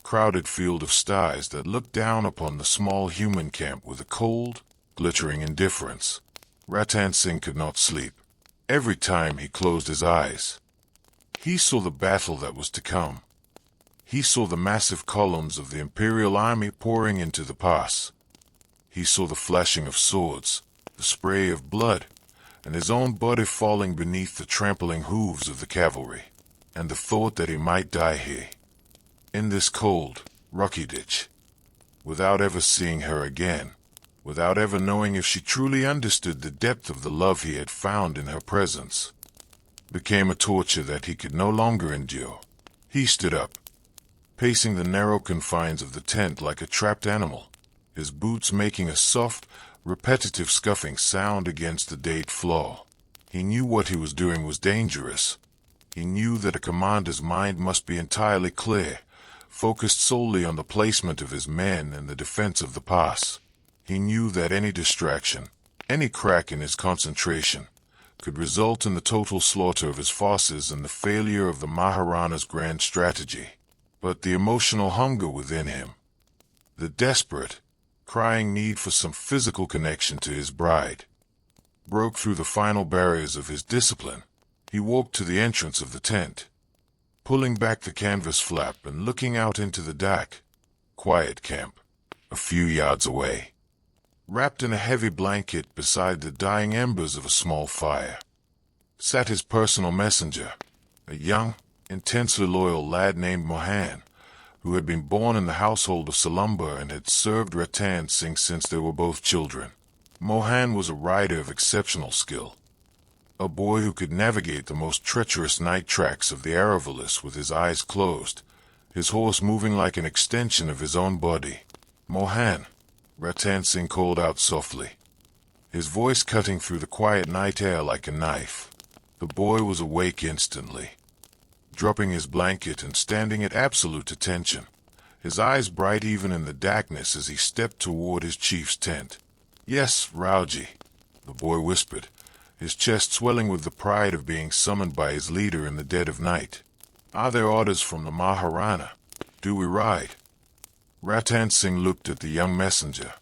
crowded field of stars that looked down upon the small human camp with a cold, glittering indifference. Ratan Singh could not sleep. Every time he closed his eyes, he saw the battle that was to come. He saw the massive columns of the imperial army pouring into the pass. He saw the flashing of swords, the spray of blood, and his own body falling beneath the trampling hooves of the cavalry. And the thought that he might die here, in this cold, rocky ditch, without ever seeing her again, without ever knowing if she truly understood the depth of the love he had found in her presence, became a torture that he could no longer endure. He stood up, pacing the narrow confines of the tent like a trapped animal, his boots making a soft, repetitive scuffing sound against the date floor. He knew what he was doing was dangerous. He knew that a commander's mind must be entirely clear, focused solely on the placement of his men and the defense of the pass. He knew that any distraction, any crack in his concentration, could result in the total slaughter of his forces and the failure of the Maharana's grand strategy. But the emotional hunger within him, the desperate, crying need for some physical connection to his bride, broke through the final barriers of his discipline. He walked to the entrance of the tent, pulling back the canvas flap and looking out into the dark, quiet camp, a few yards away. Wrapped in a heavy blanket beside the dying embers of a small fire, sat his personal messenger, a young, intensely loyal lad named Mohan, who had been born in the household of Salumbar and had served Ratan Singh since they were both children. Mohan was a rider of exceptional skill, a boy who could navigate the most treacherous night tracks of the Aravallis with his eyes closed, his horse moving like an extension of his own body. "Mohan," Ratan Singh called out softly, his voice cutting through the quiet night air like a knife. The boy was awake instantly, dropping his blanket and standing at absolute attention, his eyes bright even in the darkness as he stepped toward his chief's tent. "Yes, Rauji," the boy whispered, his chest swelling with the pride of being summoned by his leader in the dead of night. "Are there orders from the Maharana? Do we ride?" Ratan Singh looked at the young messenger,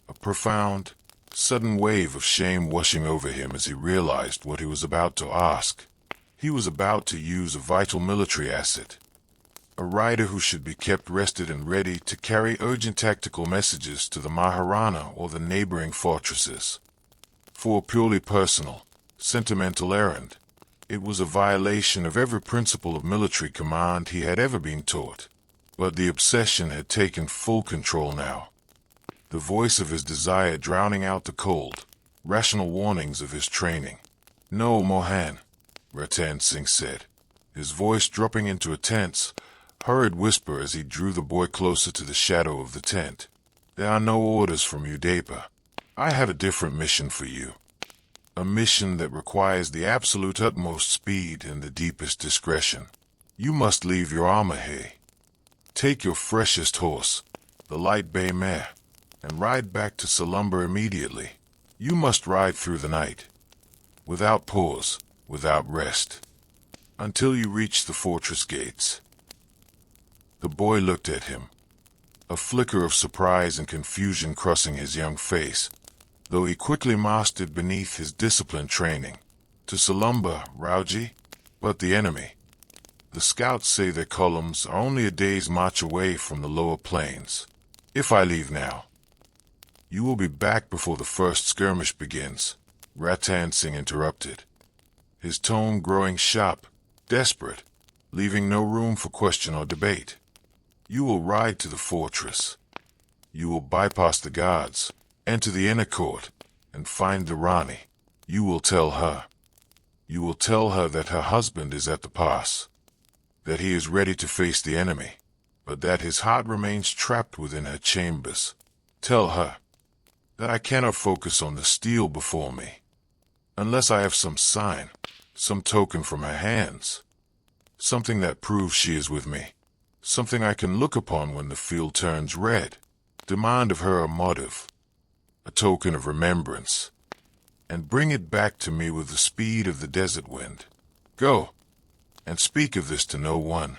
a profound, sudden wave of shame washing over him as he realized what he was about to ask. He was about to use a vital military asset, a rider who should be kept rested and ready to carry urgent tactical messages to the Maharana or the neighboring fortresses. For a purely personal, sentimental errand, it was a violation of every principle of military command he had ever been taught. But the obsession had taken full control now, the voice of his desire drowning out the cold, rational warnings of his training. "No, Mohan," Ratan Singh said, his voice dropping into a tense, hurried whisper as he drew the boy closer to the shadow of the tent. "There are no orders from Udaipa. I have a different mission for you. A mission that requires the absolute utmost speed and the deepest discretion. You must leave your armor here. Take your freshest horse, the light bay mare, and ride back to Salumbar immediately. You must ride through the night, without pause, without rest, until you reach the fortress gates." The boy looked at him, a flicker of surprise and confusion crossing his young face, though he quickly mastered beneath his disciplined training. "To Salumbar, Rauji? But the enemy?" The scouts say their columns are only a day's march away from the lower plains. If I leave now, you will be back before the first skirmish begins, Ratan Singh interrupted, his tone growing sharp, desperate, leaving no room for question or debate. You will ride to the fortress. You will bypass the guards, enter the inner court, and find the Rani. You will tell her. You will tell her that her husband is at the pass, that he is ready to face the enemy, but that his heart remains trapped within her chambers. Tell her that I cannot focus on the steel before me, unless I have some sign, some token from her hands, something that proves she is with me, something I can look upon when the field turns red. Demand of her a motive, a token of remembrance, and bring it back to me with the speed of the desert wind. Go, and speak of this to no one.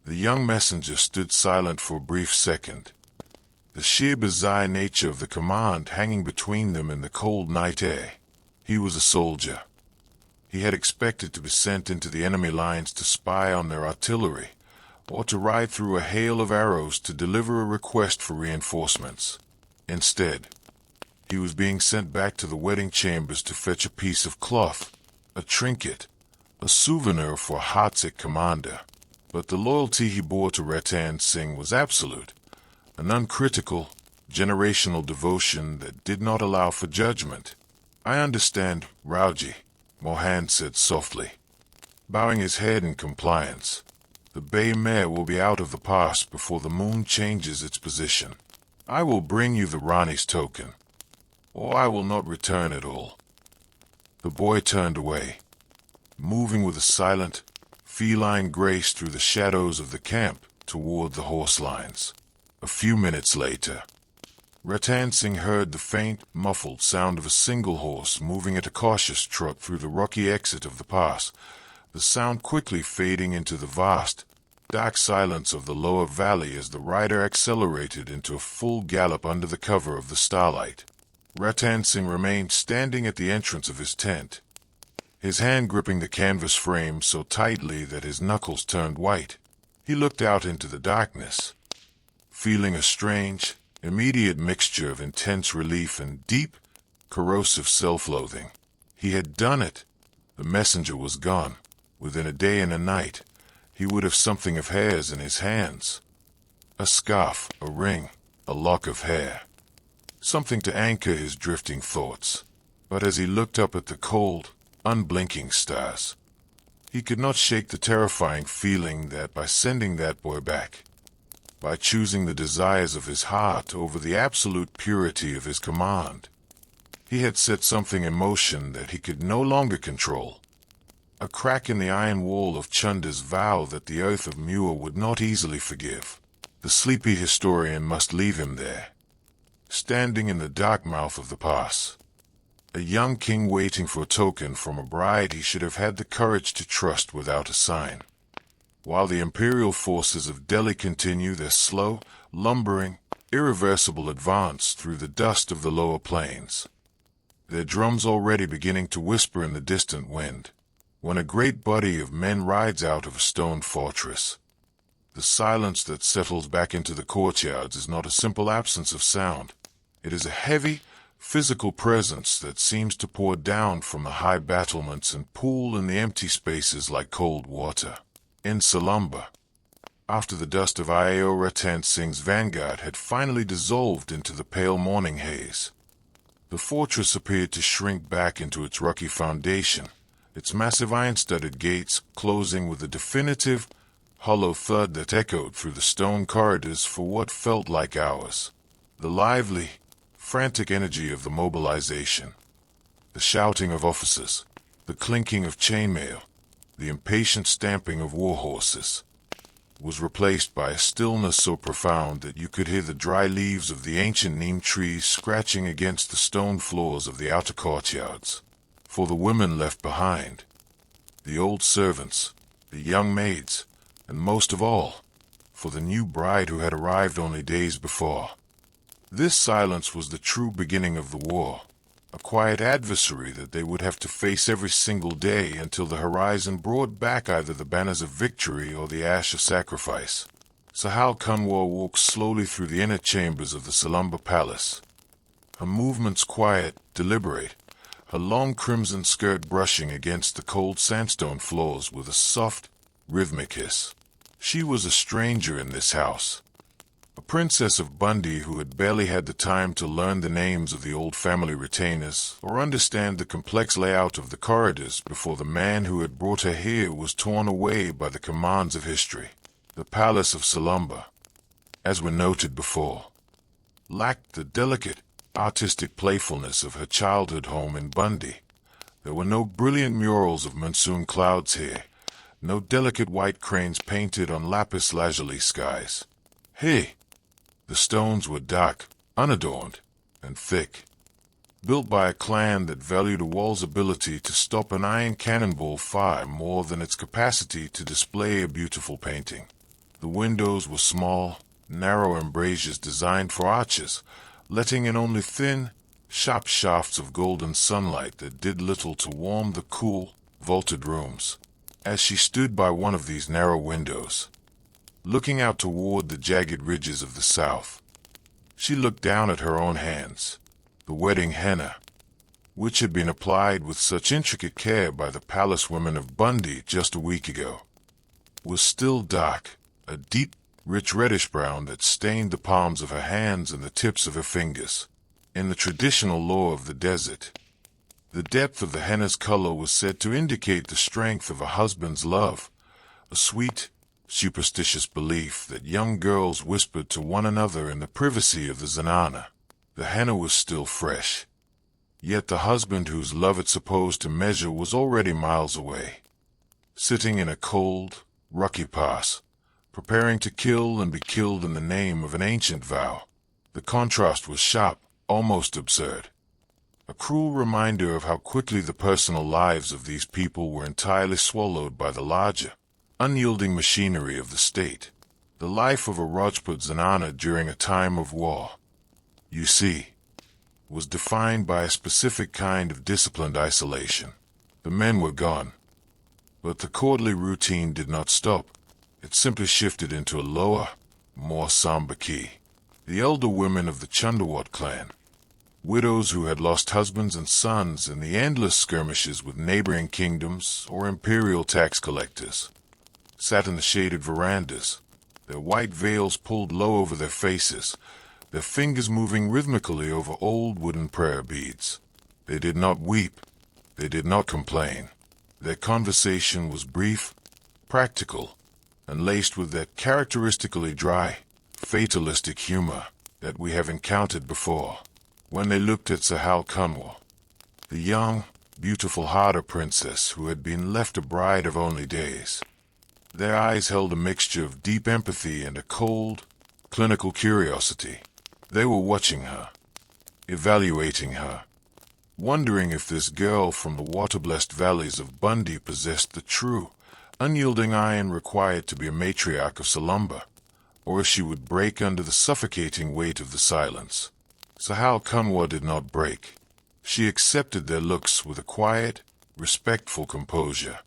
The young messenger stood silent for a brief second, the sheer bizarre nature of the command hanging between them in the cold night air. He was a soldier. He had expected to be sent into the enemy lines to spy on their artillery, or to ride through a hail of arrows to deliver a request for reinforcements. Instead, he was being sent back to the wedding chambers to fetch a piece of cloth, a trinket, a souvenir for a heartsick commander. But the loyalty he bore to Ratan Singh was absolute, an uncritical, generational devotion that did not allow for judgment. I understand, Rauji, Mohan said softly, bowing his head in compliance. The bay mare will be out of the pass before the moon changes its position. I will bring you the Rani's token, or I will not return at all. The boy turned away, moving with a silent, feline grace through the shadows of the camp toward the horse lines. A few minutes later, Ratan Singh heard the faint, muffled sound of a single horse moving at a cautious trot through the rocky exit of the pass, the sound quickly fading into the vast, dark silence of the lower valley as the rider accelerated into a full gallop under the cover of the starlight. Ratan Singh remained standing at the entrance of his tent, his hand gripping the canvas frame so tightly that his knuckles turned white. He looked out into the darkness, feeling a strange, immediate mixture of intense relief and deep, corrosive self-loathing. He had done it. The messenger was gone. Within a day and a night, he would have something of hairs in his hands. A scarf, a ring, a lock of hair. Something to anchor his drifting thoughts. But as he looked up at the cold, unblinking stars, he could not shake the terrifying feeling that by sending that boy back, by choosing the desires of his heart over the absolute purity of his command, he had set something in motion that he could no longer control. A crack in the iron wall of Chunda's vow that the earth of Mewar would not easily forgive. The sleepy historian must leave him there, standing in the dark mouth of the pass. A young king waiting for a token from a bride he should have had the courage to trust without a sign. While the imperial forces of Delhi continue their slow, lumbering, irreversible advance through the dust of the lower plains, their drums already beginning to whisper in the distant wind, when a great body of men rides out of a stone fortress. The silence that settles back into the courtyards is not a simple absence of sound. It is a heavy, physical presence that seems to pour down from the high battlements and pool in the empty spaces like cold water. In Salumbar, after the dust of Io Ratan Singh's vanguard had finally dissolved into the pale morning haze, the fortress appeared to shrink back into its rocky foundation, its massive iron-studded gates closing with a definitive, hollow thud that echoed through the stone corridors for what felt like hours. The lively, frantic energy of the mobilization, the shouting of officers, the clinking of chainmail, the impatient stamping of war horses, was replaced by a stillness so profound that you could hear the dry leaves of the ancient neem trees scratching against the stone floors of the outer courtyards. For the women left behind, the old servants, the young maids, and most of all, for the new bride who had arrived only days before. This silence was the true beginning of the war, a quiet adversary that they would have to face every single day until the horizon brought back either the banners of victory or the ash of sacrifice. Sahal Kanwar walked slowly through the inner chambers of the Salumbar palace. Her movements quiet, deliberate, her long crimson skirt brushing against the cold sandstone floors with a soft, rhythmic hiss. She was a stranger in this house. A princess of Bundi who had barely had the time to learn the names of the old family retainers or understand the complex layout of the corridors before the man who had brought her here was torn away by the commands of history. The palace of Salumbar, as we noted before, lacked the delicate, artistic playfulness of her childhood home in Bundi. There were no brilliant murals of monsoon clouds here, no delicate white cranes painted on lapis lazuli skies. Hey! The stones were dark, unadorned, and thick, built by a clan that valued a wall's ability to stop an iron cannonball far more than its capacity to display a beautiful painting. The windows were small, narrow embrasures designed for arches, letting in only thin, sharp shafts of golden sunlight that did little to warm the cool, vaulted rooms. As she stood by one of these narrow windows, looking out toward the jagged ridges of the south, she looked down at her own hands. The wedding henna, which had been applied with such intricate care by the palace women of Bundi just a week ago, was still dark, a deep, rich reddish-brown that stained the palms of her hands and the tips of her fingers. In the traditional lore of the desert, the depth of the henna's color was said to indicate the strength of a husband's love, a sweet, superstitious belief that young girls whispered to one another in the privacy of the zanana. The henna was still fresh, yet the husband whose love it supposed to measure was already miles away, sitting in a cold, rocky pass, preparing to kill and be killed in the name of an ancient vow. The contrast was sharp, almost absurd. A cruel reminder of how quickly the personal lives of these people were entirely swallowed by the larger, unyielding machinery of the state. The life of a Rajput zanana during a time of war, you see, was defined by a specific kind of disciplined isolation. The men were gone, but the courtly routine did not stop. It simply shifted into a lower, more somber key. The elder women of the Chundawat clan, widows who had lost husbands and sons in the endless skirmishes with neighboring kingdoms or imperial tax collectors, sat in the shaded verandas, their white veils pulled low over their faces, their fingers moving rhythmically over old wooden prayer beads. They did not weep, they did not complain. Their conversation was brief, practical, and laced with that characteristically dry, fatalistic humor that we have encountered before. When they looked at Sahal Kanwar, the young, beautiful Hada princess who had been left a bride of only days, their eyes held a mixture of deep empathy and a cold, clinical curiosity. They were watching her, evaluating her, wondering if this girl from the water-blessed valleys of Bundi possessed the true, unyielding iron required to be a matriarch of Salumbar, or if she would break under the suffocating weight of the silence. Sahal Kanwar did not break. She accepted their looks with a quiet, respectful composure,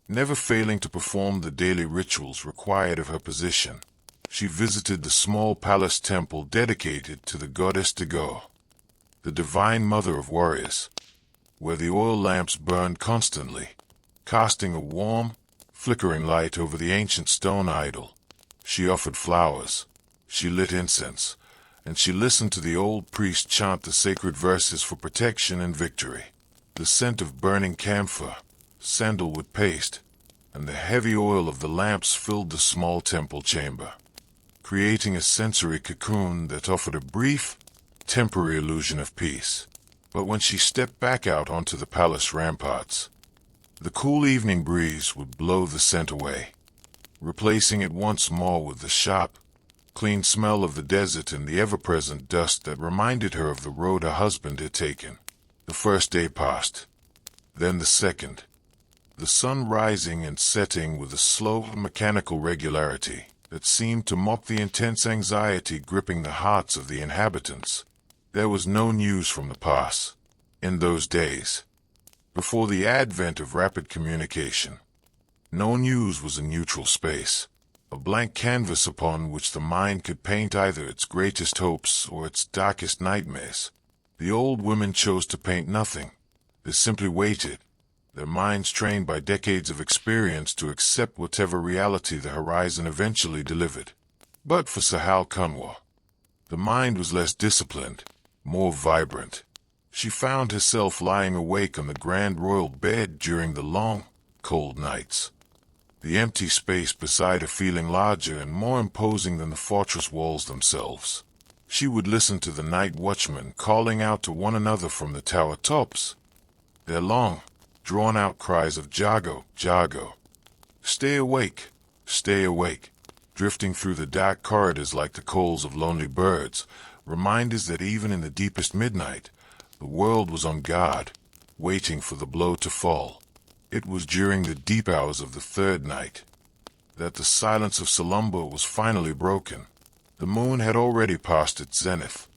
never failing to perform the daily rituals required of her position. She visited the small palace temple dedicated to the goddess Dago, the divine mother of warriors, where the oil lamps burned constantly, casting a warm, flickering light over the ancient stone idol. She offered flowers, she lit incense, and she listened to the old priest chant the sacred verses for protection and victory. The scent of burning camphor, sandalwood paste, and the heavy oil of the lamps filled the small temple chamber, creating a sensory cocoon that offered a brief, temporary illusion of peace. But when she stepped back out onto the palace ramparts, the cool evening breeze would blow the scent away, replacing it once more with the sharp, clean smell of the desert and the ever-present dust that reminded her of the road her husband had taken. The first day passed, then the second, the sun rising and setting with a slow, mechanical regularity that seemed to mock the intense anxiety gripping the hearts of the inhabitants. There was no news from the pass. In those days, before the advent of rapid communication, no news was a neutral space, a blank canvas upon which the mind could paint either its greatest hopes or its darkest nightmares. The old women chose to paint nothing. They simply waited, their minds trained by decades of experience to accept whatever reality the horizon eventually delivered. But for Sahal Kanwar, the mind was less disciplined, more vibrant. She found herself lying awake on the grand royal bed during the long, cold nights, the empty space beside her feeling larger and more imposing than the fortress walls themselves. She would listen to the night watchmen calling out to one another from the tower tops, their long, drawn-out cries of "Jago, Jago! Stay awake, stay awake!" drifting through the dark corridors like the calls of lonely birds, reminders that even in the deepest midnight, the world was on guard, waiting for the blow to fall. It was during the deep hours of the third night that the silence of Salumbar was finally broken. The moon had already passed its zenith,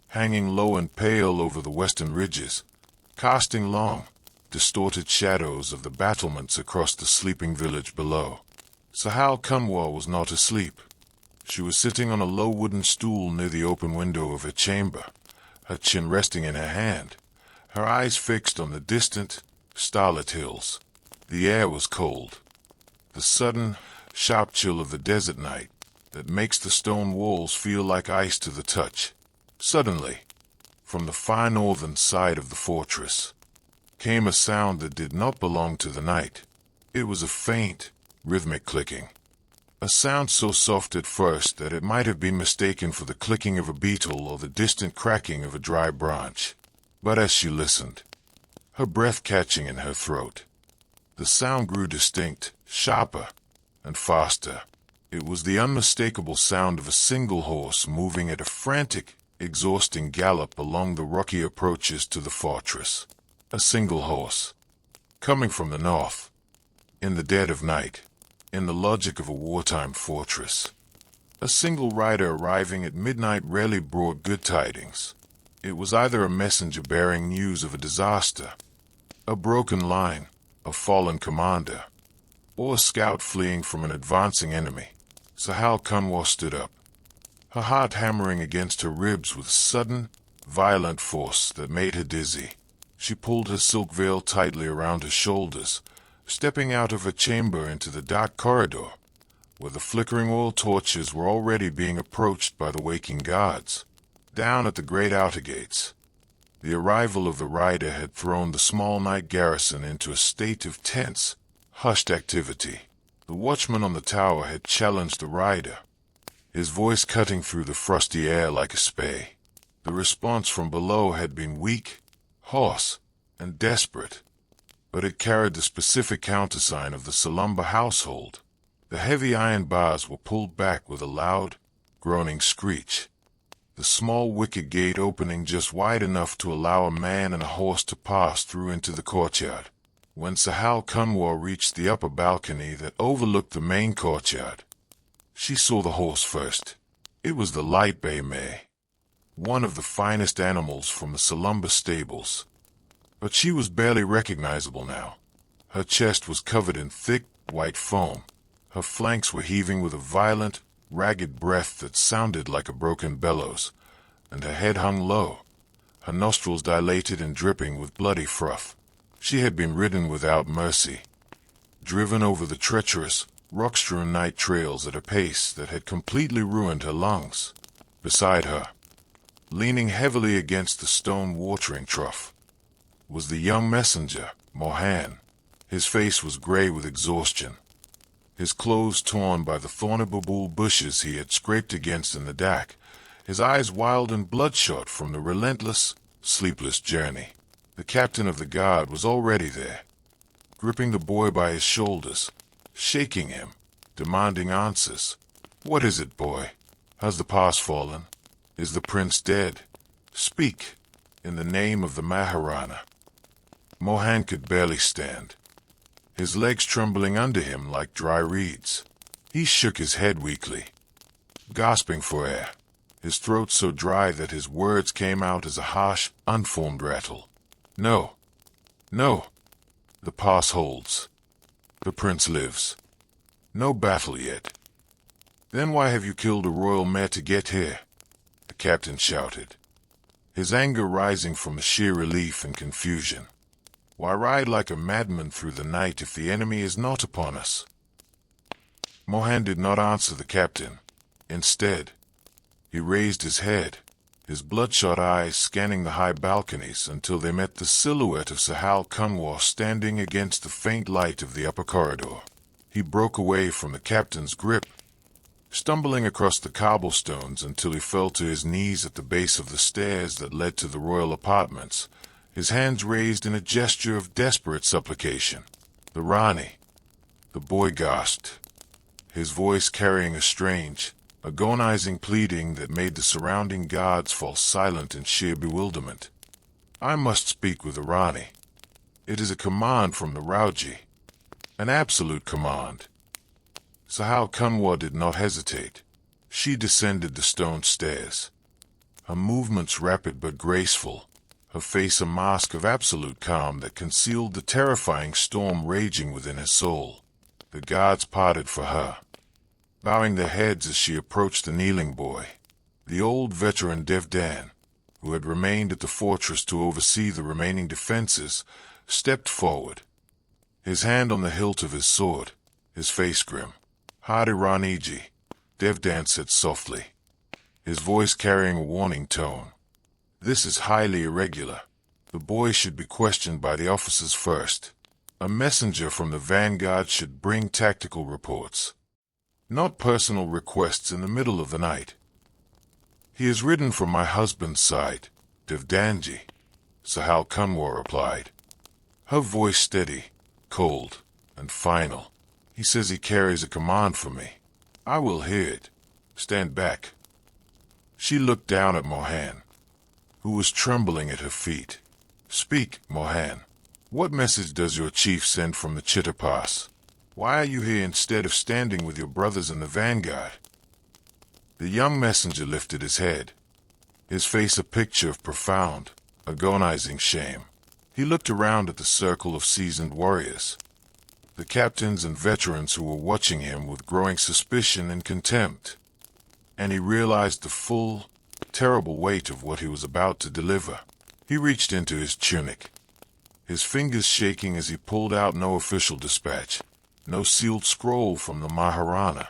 hanging low and pale over the western ridges, casting long, distorted shadows of the battlements across the sleeping village below. Sahal Kanwar was not asleep. She was sitting on a low wooden stool near the open window of her chamber, her chin resting in her hand, her eyes fixed on the distant, starlit hills. The air was cold. The sudden, sharp chill of the desert night that makes the stone walls feel like ice to the touch. Suddenly, from the far northern side of the fortress, came a sound that did not belong to the night. It was a faint, rhythmic clicking. A sound so soft at first that it might have been mistaken for the clicking of a beetle or the distant cracking of a dry branch. But as she listened, her breath catching in her throat, the sound grew distinct, sharper, and faster. It was the unmistakable sound of a single horse moving at a frantic, exhausting gallop along the rocky approaches to the fortress. A single horse, coming from the north, in the dead of night, in the logic of a wartime fortress. A single rider arriving at midnight rarely brought good tidings. It was either a messenger bearing news of a disaster, a broken line, a fallen commander, or a scout fleeing from an advancing enemy. Sahal Kanwar stood up, her heart hammering against her ribs with sudden, violent force that made her dizzy. She pulled her silk veil tightly around her shoulders, stepping out of her chamber into the dark corridor, where the flickering oil torches were already being approached by the waking guards. Down at the great outer gates, the arrival of the rider had thrown the small night garrison into a state of tense, hushed activity. The watchman on the tower had challenged the rider, his voice cutting through the frosty air like a spay. The response from below had been weak, hoarse, and desperate, but it carried the specific countersign of the Salumbar household. The heavy iron bars were pulled back with a loud, groaning screech, the small wicket gate opening just wide enough to allow a man and a horse to pass through into the courtyard. When Sahal Kanwar reached the upper balcony that overlooked the main courtyard, she saw the horse first. It was the light bay mare, one of the finest animals from the Salumbar stables. But she was barely recognizable now. Her chest was covered in thick, white foam. Her flanks were heaving with a violent, ragged breath that sounded like a broken bellows, and her head hung low, her nostrils dilated and dripping with bloody froth. She had been ridden without mercy, driven over the treacherous, rock-strewn night trails at a pace that had completely ruined her lungs. Beside her, leaning heavily against the stone watering trough, was the young messenger, Mohan. His face was gray with exhaustion, his clothes torn by the thorny babool bushes he had scraped against in the dark, his eyes wild and bloodshot from the relentless, sleepless journey. The captain of the guard was already there, gripping the boy by his shoulders, shaking him, demanding answers. "What is it, boy? Has the pass fallen? Is the prince dead? Speak, in the name of the Maharana." Mohan could barely stand, his legs trembling under him like dry reeds. He shook his head weakly, gasping for air, his throat so dry that his words came out as a harsh, unformed rattle. No, no. The pass holds. The prince lives. No battle yet. Then why have you killed a royal mare to get here? The captain shouted, his anger rising from the sheer relief and confusion. Why ride like a madman through the night if the enemy is not upon us? Mohan did not answer the captain. Instead, he raised his head, his bloodshot eyes scanning the high balconies until they met the silhouette of Sahal Kanwar standing against the faint light of the upper corridor. He broke away from the captain's grip, stumbling across the cobblestones until he fell to his knees at the base of the stairs that led to the royal apartments, his hands raised in a gesture of desperate supplication. "The Rani," the boy gasped, his voice carrying a strange, agonizing pleading that made the surrounding guards fall silent in sheer bewilderment. "I must speak with the Rani. It is a command from the Rauji. An absolute command." Sahal Kanwar did not hesitate. She descended the stone stairs, her movements rapid but graceful, her face a mask of absolute calm that concealed the terrifying storm raging within her soul. The guards parted for her, bowing their heads as she approached the kneeling boy. The old veteran Devdan, who had remained at the fortress to oversee the remaining defenses, stepped forward, his hand on the hilt of his sword, his face grim. "Hadi Rani, Devdan said softly, his voice carrying a warning tone. "This is highly irregular. The boy should be questioned by the officers first. A messenger from the vanguard should bring tactical reports, not personal requests in the middle of the night." "He is ridden from my husband's side, Devdanji," Sahal Kanwar replied, her voice steady, cold, and final. "He says he carries a command for me. I will hear it. Stand back." She looked down at Mohan, who was trembling at her feet. "Speak, Mohan. What message does your chief send from the Chitta Pass? Why are you here instead of standing with your brothers in the vanguard?" The young messenger lifted his head, his face a picture of profound, agonizing shame. He looked around at the circle of seasoned warriors, the captains and veterans who were watching him with growing suspicion and contempt, and he realized the full, terrible weight of what he was about to deliver. He reached into his tunic, his fingers shaking as he pulled out no official dispatch, no sealed scroll from the Maharana,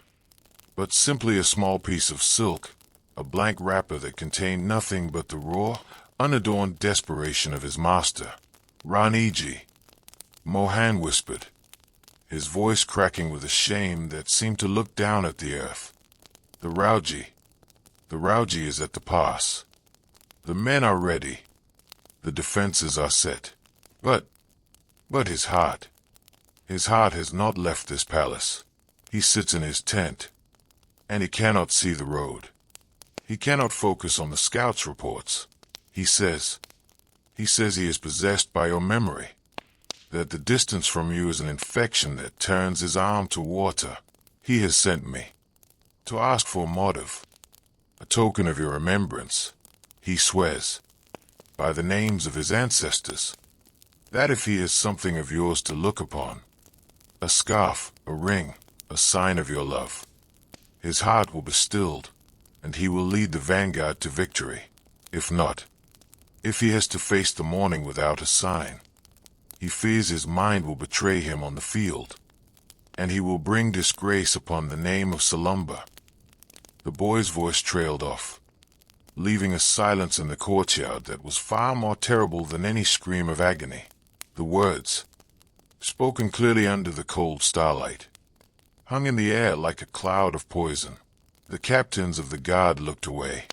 but simply a small piece of silk, a blank wrapper that contained nothing but the raw, unadorned desperation of his master. "Raniji," Mohan whispered, his voice cracking with a shame that seemed to look down at the earth. The Rauji is at the pass. The men are ready. The defenses are set. But his heart has not left this palace. He sits in his tent, and he cannot see the road. He cannot focus on the scouts' reports. He says he is possessed by your memory, that the distance from you is an infection that turns his arm to water. He has sent me to ask for a motive, a token of your remembrance. He swears, by the names of his ancestors, that if he is something of yours to look upon, a scarf, a ring, a sign of your love, his heart will be stilled, and he will lead the vanguard to victory. If not, if he has to face the morning without a sign, he fears his mind will betray him on the field, and he will bring disgrace upon the name of Salumbar." The boy's voice trailed off, leaving a silence in the courtyard that was far more terrible than any scream of agony. The words, spoken clearly under the cold starlight, hung in the air like a cloud of poison. The captains of the guard looked away,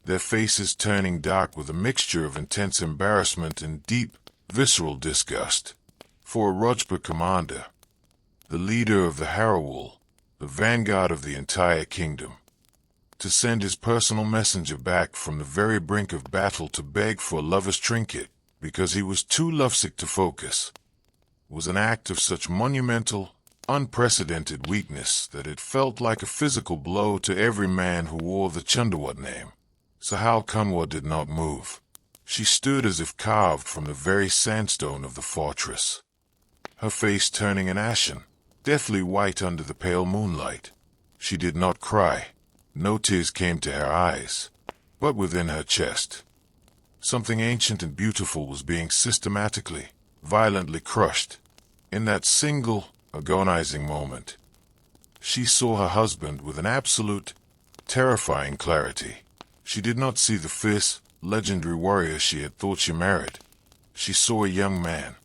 their faces turning dark with a mixture of intense embarrassment and deep, visceral disgust. For a Rajput commander, the leader of the Harawal, the vanguard of the entire kingdom, to send his personal messenger back from the very brink of battle to beg for a lover's trinket because he was too lovesick to focus, was an act of such monumental, unprecedented weakness that it felt like a physical blow to every man who wore the Chundawat name. Sahal Kanwar did not move. She stood as if carved from the very sandstone of the fortress, her face turning an ashen, deathly white under the pale moonlight. She did not cry. No tears came to her eyes, but within her chest, something ancient and beautiful was being systematically, violently crushed. In that single, agonizing moment, she saw her husband with an absolute, terrifying clarity. She did not see the fierce, legendary warrior she had thought she married. She saw a young man,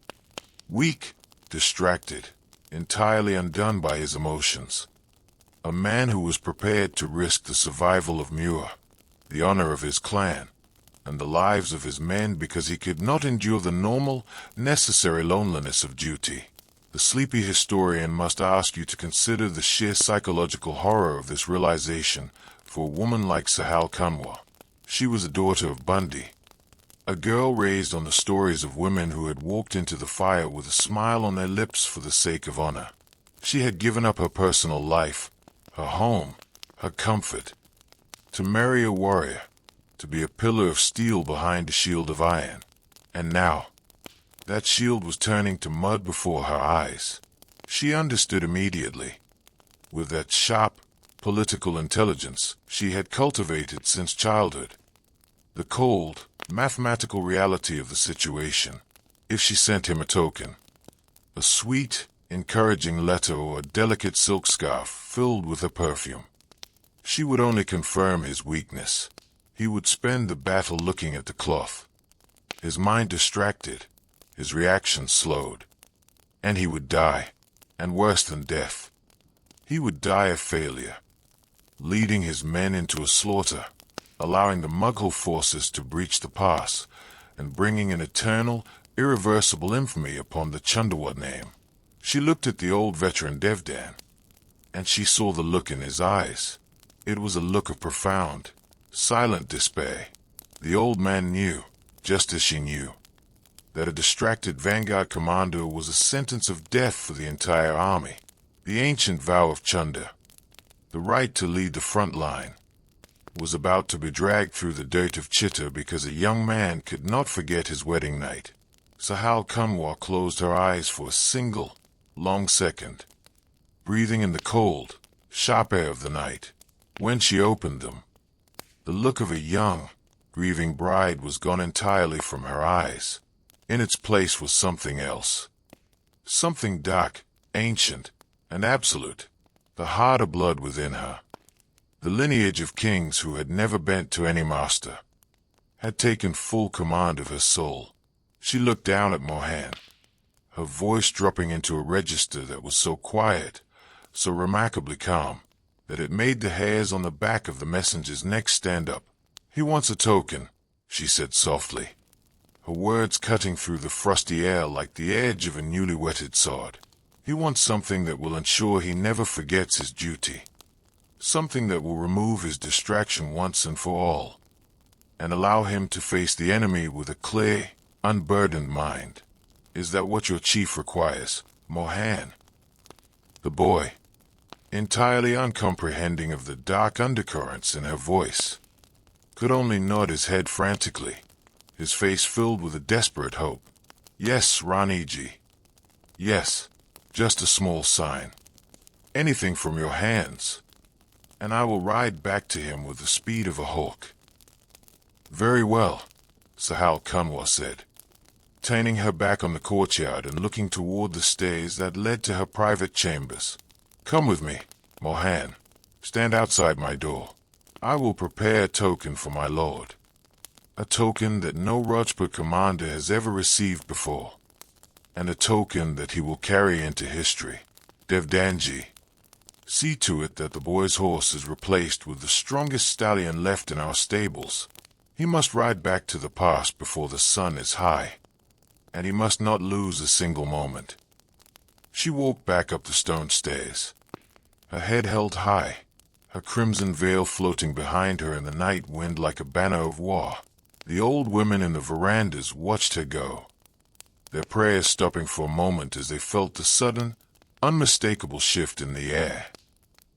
weak, distracted, entirely undone by his emotions. A man who was prepared to risk the survival of Mewar, the honor of his clan, and the lives of his men because he could not endure the normal, necessary loneliness of duty. The sleepy historian must ask you to consider the sheer psychological horror of this realization for a woman like Sahal Kanwar. She was a daughter of Bundi, a girl raised on the stories of women who had walked into the fire with a smile on their lips for the sake of honor. She had given up her personal life, her home, her comfort, to marry a warrior, to be a pillar of steel behind a shield of iron. And now, that shield was turning to mud before her eyes. She understood immediately. With that sharp, political intelligence she had cultivated since childhood, the cold, mathematical reality of the situation. If she sent him a token, a sweet, encouraging letter or a delicate silk scarf filled with her perfume, she would only confirm his weakness. He would spend the battle looking at the cloth, his mind distracted, his reaction slowed, and he would die, and worse than death, he would die a failure, leading his men into a slaughter, allowing the Mughal forces to breach the pass, and bringing an eternal, irreversible infamy upon the Chundawat name. She looked at the old veteran Devdan, and she saw the look in his eyes. It was a look of profound, silent despair. The old man knew, just as she knew, that a distracted vanguard commander was a sentence of death for the entire army. The ancient vow of Chunda, the right to lead the front line, was about to be dragged through the dirt of Chitta because a young man could not forget his wedding night. Sahal Kanwar closed her eyes for a single, long second, breathing in the cold, sharp air of the night. When she opened them, the look of a young, grieving bride was gone entirely from her eyes. In its place was something else. Something dark, ancient, and absolute. The Hada blood within her, the lineage of kings who had never bent to any master, had taken full command of her soul. She looked down at Mohan, her voice dropping into a register that was so quiet, so remarkably calm, that it made the hairs on the back of the messenger's neck stand up. "He wants a token," she said softly, her words cutting through the frosty air like the edge of a newly whetted sword. "He wants something that will ensure he never forgets his duty, something that will remove his distraction once and for all, and allow him to face the enemy with a clear, unburdened mind. Is that what your chief requires, Mohan?" The boy, entirely uncomprehending of the dark undercurrents in her voice, could only nod his head frantically, his face filled with a desperate hope. "Yes, Raniji. Yes, just a small sign. Anything from your hands, and I will ride back to him with the speed of a hawk." "Very well," Sahal Kanwar said, turning her back on the courtyard and looking toward the stairs that led to her private chambers. "Come with me, Mohan. Stand outside my door. I will prepare a token for my lord. A token that no Rajput commander has ever received before, and a token that he will carry into history. Devdanji, see to it that the boy's horse is replaced with the strongest stallion left in our stables. He must ride back to the pass before the sun is high, and he must not lose a single moment." She walked back up the stone stairs, her head held high, her crimson veil floating behind her in the night wind like a banner of war. The old women in the verandas watched her go, their prayers stopping for a moment as they felt the sudden, unmistakable shift in the air.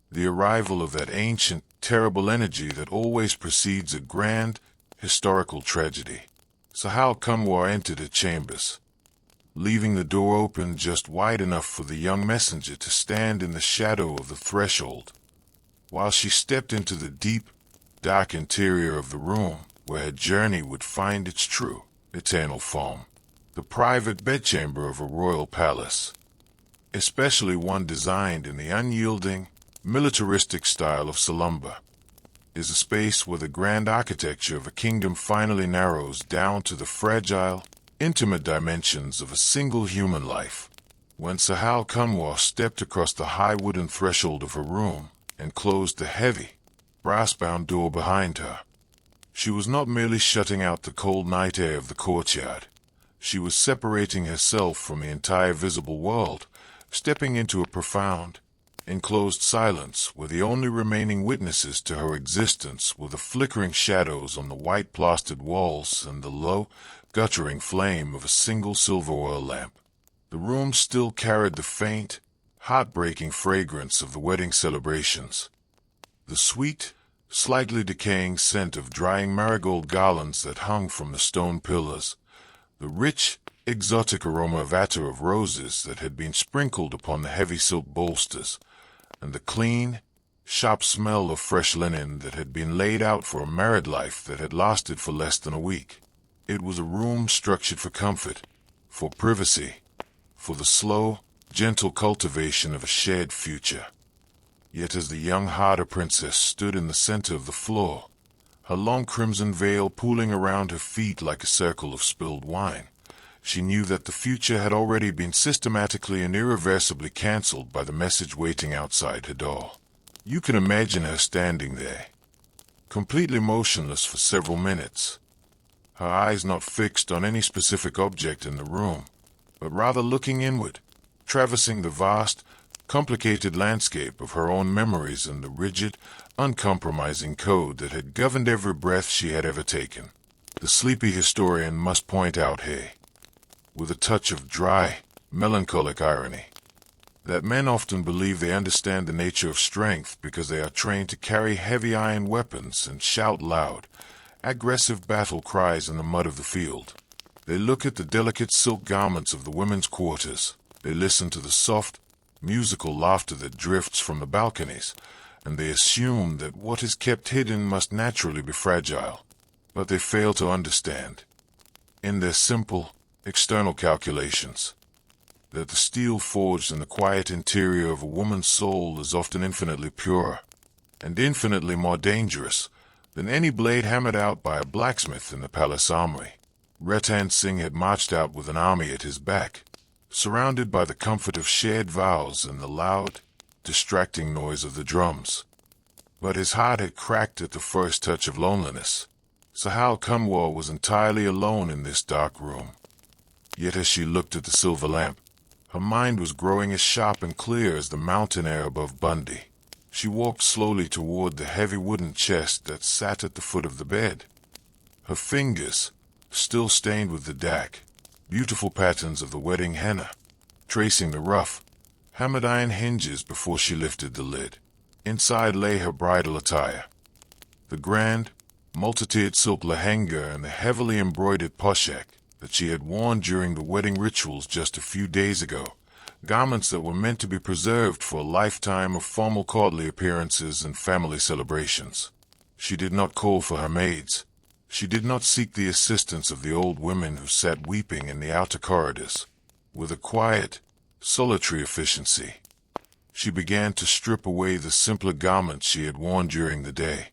The arrival of that ancient, terrible energy that always precedes a grand, historical tragedy. Sahal Kanwar entered her chambers, leaving the door open just wide enough for the young messenger to stand in the shadow of the threshold. While she stepped into the deep, dark interior of the room where her journey would find its true, eternal form, the private bedchamber of a royal palace, especially one designed in the unyielding, militaristic style of Salumbar, is a space where the grand architecture of a kingdom finally narrows down to the fragile, intimate dimensions of a single human life. When Sahal Kanwar stepped across the high wooden threshold of her room and closed the heavy, brass-bound door behind her, she was not merely shutting out the cold night air of the courtyard. She was separating herself from the entire visible world, stepping into a profound, enclosed silence where the only remaining witnesses to her existence were the flickering shadows on the white plastered walls and the low, guttering flame of a single silver oil lamp. The room still carried the faint, heartbreaking fragrance of the wedding celebrations. The sweet, slightly decaying scent of drying marigold garlands that hung from the stone pillars, the rich, exotic aroma of attar of roses that had been sprinkled upon the heavy silk bolsters, and the clean, sharp smell of fresh linen that had been laid out for a married life that had lasted for less than a week. It was a room structured for comfort, for privacy, for the slow, gentle cultivation of a shared future. Yet as the young Hada princess stood in the center of the floor, her long crimson veil pooling around her feet like a circle of spilled wine, she knew that the future had already been systematically and irreversibly cancelled by the message waiting outside her door. You can imagine her standing there, completely motionless for several minutes, her eyes not fixed on any specific object in the room, but rather looking inward, traversing the vast, complicated landscape of her own memories and the rigid, uncompromising code that had governed every breath she had ever taken. The sleepy historian must point out here, with a touch of dry, melancholic irony, that men often believe they understand the nature of strength because they are trained to carry heavy iron weapons and shout loud, aggressive battle cries in the mud of the field. They look at the delicate silk garments of the women's quarters, they listen to the soft, musical laughter that drifts from the balconies, and they assume that what is kept hidden must naturally be fragile. But they fail to understand, in their simple, external calculations, that the steel forged in the quiet interior of a woman's soul is often infinitely purer, and infinitely more dangerous than any blade hammered out by a blacksmith in the palace armory. Ratan Singh had marched out with an army at his back, surrounded by the comfort of shared vows and the loud, distracting noise of the drums. But his heart had cracked at the first touch of loneliness. Sahal Kanwar was entirely alone in this dark room. Yet as she looked at the silver lamp, her mind was growing as sharp and clear as the mountain air above Bundi. She walked slowly toward the heavy wooden chest that sat at the foot of the bed. Her fingers, still stained with the dark, beautiful patterns of the wedding henna, tracing the rough, hammered iron hinges before she lifted the lid. Inside lay her bridal attire, the grand, multi-tiered silk lehenga and the heavily embroidered poshak that she had worn during the wedding rituals just a few days ago, garments that were meant to be preserved for a lifetime of formal courtly appearances and family celebrations. She did not call for her maids. She did not seek the assistance of the old women who sat weeping in the outer corridors. With a quiet, solitary efficiency, she began to strip away the simpler garments she had worn during the day,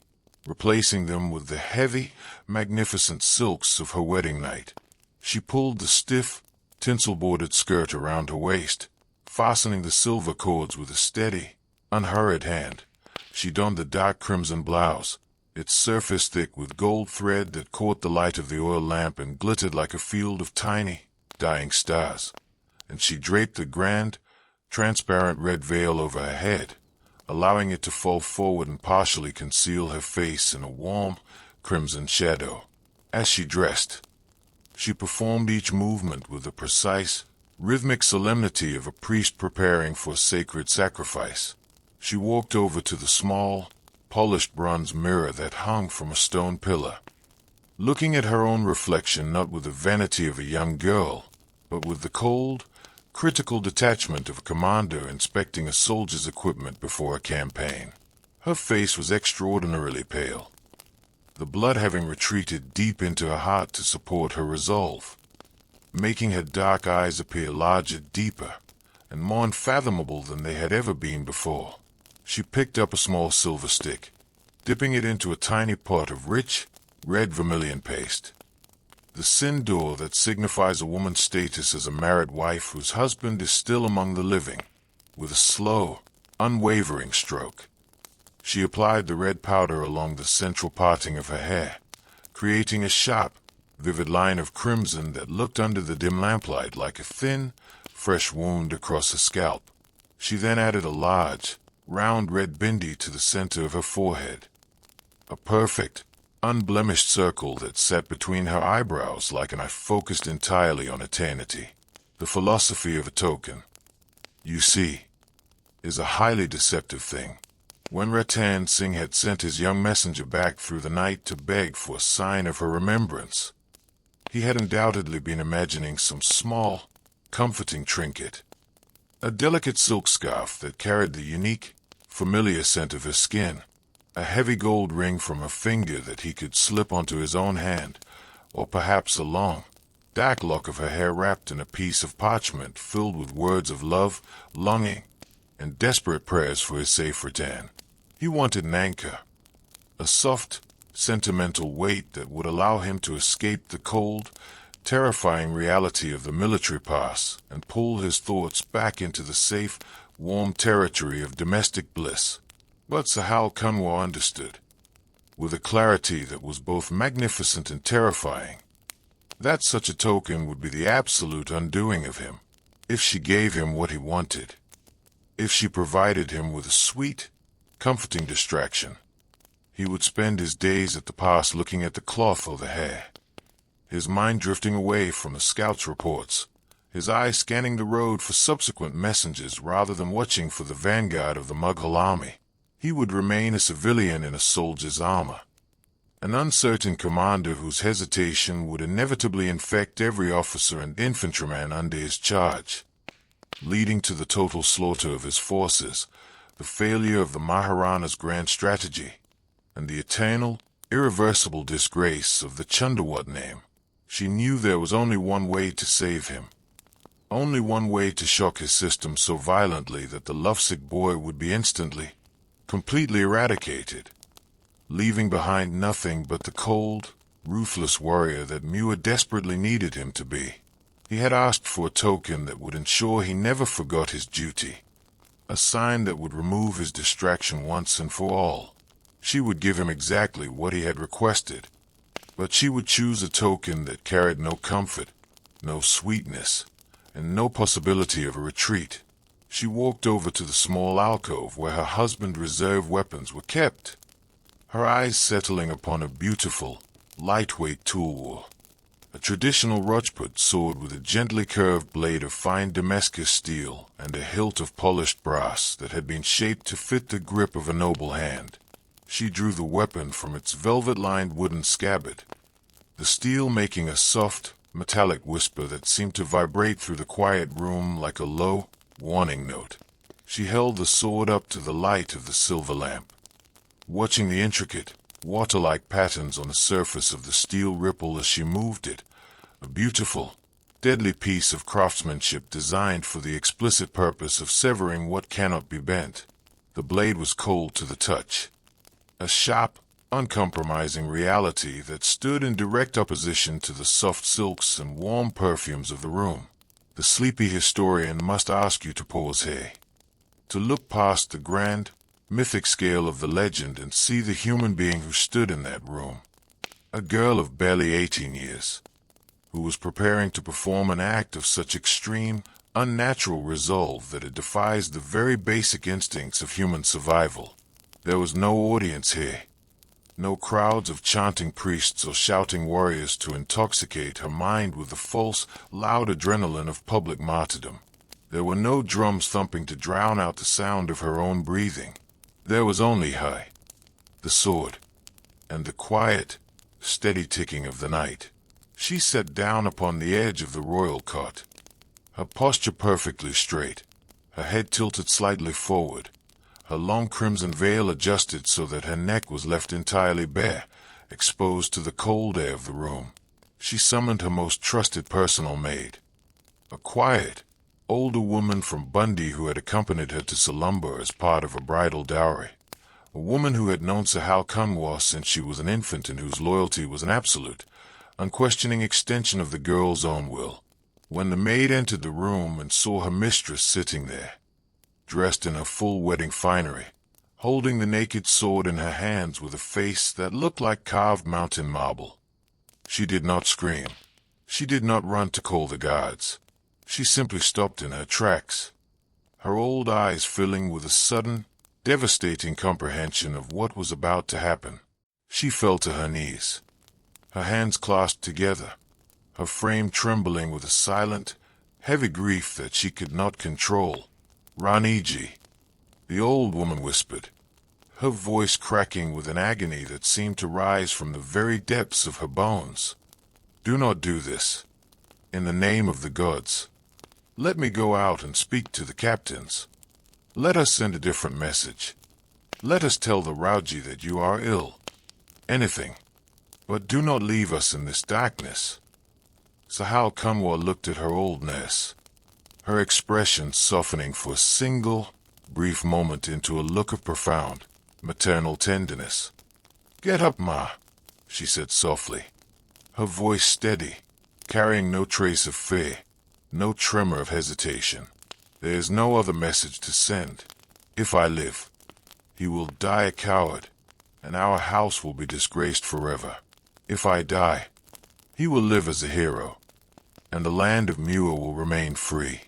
replacing them with the heavy, magnificent silks of her wedding night. She pulled the stiff, tinsel-bordered skirt around her waist, fastening the silver cords with a steady, unhurried hand. She donned the dark crimson blouse, its surface thick with gold thread that caught the light of the oil lamp and glittered like a field of tiny, dying stars. And she draped the grand, transparent red veil over her head, allowing it to fall forward and partially conceal her face in a warm, crimson shadow. As she dressed, she performed each movement with the precise, rhythmic solemnity of a priest preparing for a sacred sacrifice. She walked over to the small, polished bronze mirror that hung from a stone pillar, looking at her own reflection not with the vanity of a young girl, but with the cold, critical detachment of a commander inspecting a soldier's equipment before a campaign. Her face was extraordinarily pale, the blood having retreated deep into her heart to support her resolve, making her dark eyes appear larger, deeper, and more unfathomable than they had ever been before. She picked up a small silver stick, dipping it into a tiny pot of rich, red vermilion paste. The sindoor that signifies a woman's status as a married wife whose husband is still among the living. With a slow, unwavering stroke, she applied the red powder along the central parting of her hair, creating a sharp, vivid line of crimson that looked under the dim lamplight like a thin, fresh wound across her scalp. She then added a large, round red bindi to the center of her forehead, a perfect, unblemished circle that sat between her eyebrows like an eye focused entirely on eternity. The philosophy of a token, you see, is a highly deceptive thing. When Ratan Singh had sent his young messenger back through the night to beg for a sign of her remembrance, he had undoubtedly been imagining some small, comforting trinket, a delicate silk scarf that carried the unique, familiar scent of her skin, a heavy gold ring from her finger that he could slip onto his own hand, or perhaps a long, dark lock of her hair wrapped in a piece of parchment filled with words of love, longing, and desperate prayers for his safe return. He wanted an anchor, a soft, sentimental weight that would allow him to escape the cold, terrifying reality of the military pass and pull his thoughts back into the safe, warm territory of domestic bliss. But Sahal Kanwar understood, with a clarity that was both magnificent and terrifying, that such a token would be the absolute undoing of him. If she gave him what he wanted, if she provided him with a sweet, comforting distraction, he would spend his days at the pass looking at the cloth or the hair, his mind drifting away from the scout's reports, his eyes scanning the road for subsequent messengers rather than watching for the vanguard of the Mughal army. He would remain a civilian in a soldier's armor, an uncertain commander whose hesitation would inevitably infect every officer and infantryman under his charge, leading to the total slaughter of his forces, the failure of the Maharana's grand strategy, and the eternal, irreversible disgrace of the Chundawat name. She knew there was only one way to save him, only one way to shock his system so violently that the lovesick boy would be instantly, completely eradicated, leaving behind nothing but the cold, ruthless warrior that Mewar desperately needed him to be. He had asked for a token that would ensure he never forgot his duty, a sign that would remove his distraction once and for all. She would give him exactly what he had requested, but she would choose a token that carried no comfort, no sweetness, and no possibility of a retreat. She walked over to the small alcove where her husband's reserve weapons were kept, her eyes settling upon a beautiful, lightweight tulwar, a traditional Rajput sword with a gently curved blade of fine Damascus steel and a hilt of polished brass that had been shaped to fit the grip of a noble hand. She drew the weapon from its velvet-lined wooden scabbard, the steel making a soft, metallic whisper that seemed to vibrate through the quiet room like a low, warning note. She held the sword up to the light of the silver lamp, watching the intricate, water-like patterns on the surface of the steel ripple as she moved it, a beautiful, deadly piece of craftsmanship designed for the explicit purpose of severing what cannot be bent. The blade was cold to the touch, a sharp, uncompromising reality that stood in direct opposition to the soft silks and warm perfumes of the room. The sleepy historian must ask you to pause here, to look past the grand, mythic scale of the legend and see the human being who stood in that room. A girl of barely 18 years, who was preparing to perform an act of such extreme, unnatural resolve that it defies the very basic instincts of human survival. There was no audience here, no crowds of chanting priests or shouting warriors to intoxicate her mind with the false, loud adrenaline of public martyrdom. There were no drums thumping to drown out the sound of her own breathing. There was only her, the sword, and the quiet, steady ticking of the night. She sat down upon the edge of the royal cot, her posture perfectly straight, her head tilted slightly forward, her long crimson veil adjusted so that her neck was left entirely bare, exposed to the cold air of the room. She summoned her most trusted personal maid, a quiet, older woman from Bundi who had accompanied her to Salumbar as part of a bridal dowry, a woman who had known Sahal Kanwar since she was an infant and whose loyalty was an absolute, unquestioning extension of the girl's own will. When the maid entered the room and saw her mistress sitting there, dressed in her full wedding finery, holding the naked sword in her hands with a face that looked like carved mountain marble, she did not scream. She did not run to call the guards. She simply stopped in her tracks, her old eyes filling with a sudden, devastating comprehension of what was about to happen. She fell to her knees, her hands clasped together, her frame trembling with a silent, heavy grief that she could not control. "Raniji," the old woman whispered, her voice cracking with an agony that seemed to rise from the very depths of her bones. "Do not do this. In the name of the gods, let me go out and speak to the captains. Let us send a different message. Let us tell the Rauji that you are ill. Anything. But do not leave us in this darkness." Sahal Kanwar looked at her old nurse, her expression softening for a single, brief moment into a look of profound, maternal tenderness. "Get up, Ma," she said softly, her voice steady, carrying no trace of fear, no tremor of hesitation. "There is no other message to send. If I live, he will die a coward, and our house will be disgraced forever. If I die, he will live as a hero, and the land of Mewar will remain free.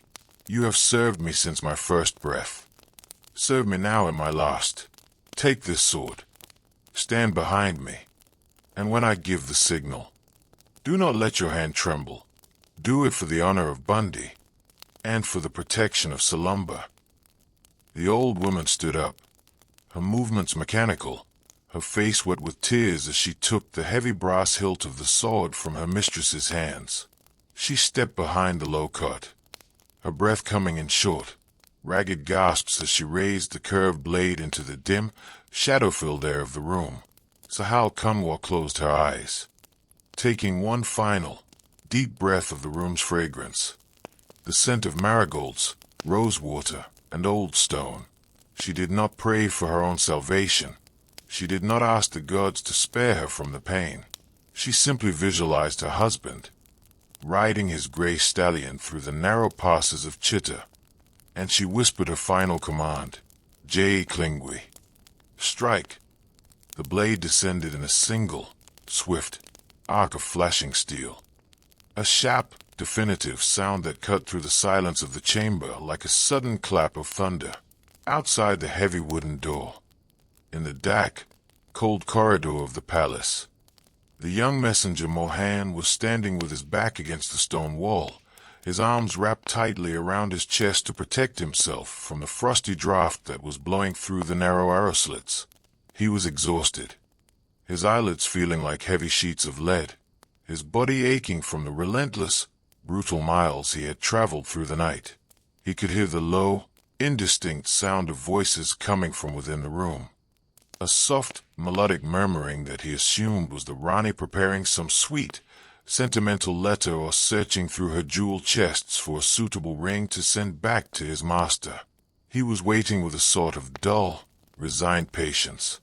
You have served me since my first breath. Serve me now in my last. Take this sword. Stand behind me, and when I give the signal, do not let your hand tremble. Do it for the honor of Bundi, and for the protection of Salumbar." The old woman stood up, her movements mechanical, her face wet with tears as she took the heavy brass hilt of the sword from her mistress's hands. She stepped behind the low cot, her breath coming in short, ragged gasps as she raised the curved blade into the dim, shadow-filled air of the room. Sahal Kanwar closed her eyes, taking one final, deep breath of the room's fragrance, the scent of marigolds, rosewater, and old stone. She did not pray for her own salvation. She did not ask the gods to spare her from the pain. She simply visualized her husband, riding his gray stallion through the narrow passes of Chitta, and she whispered her final command, "Jai Klingwi." Strike. The blade descended in a single, swift arc of flashing steel. A sharp, definitive sound that cut through the silence of the chamber like a sudden clap of thunder. Outside the heavy wooden door, in the dark, cold corridor of the palace, the young messenger Mohan was standing with his back against the stone wall, his arms wrapped tightly around his chest to protect himself from the frosty draft that was blowing through the narrow arrow slits. He was exhausted, his eyelids feeling like heavy sheets of lead, his body aching from the relentless, brutal miles he had traveled through the night. He could hear the low, indistinct sound of voices coming from within the room, a soft, melodic murmuring that he assumed was the Rani preparing some sweet, sentimental letter or searching through her jewel chests for a suitable ring to send back to his master. He was waiting with a sort of dull, resigned patience,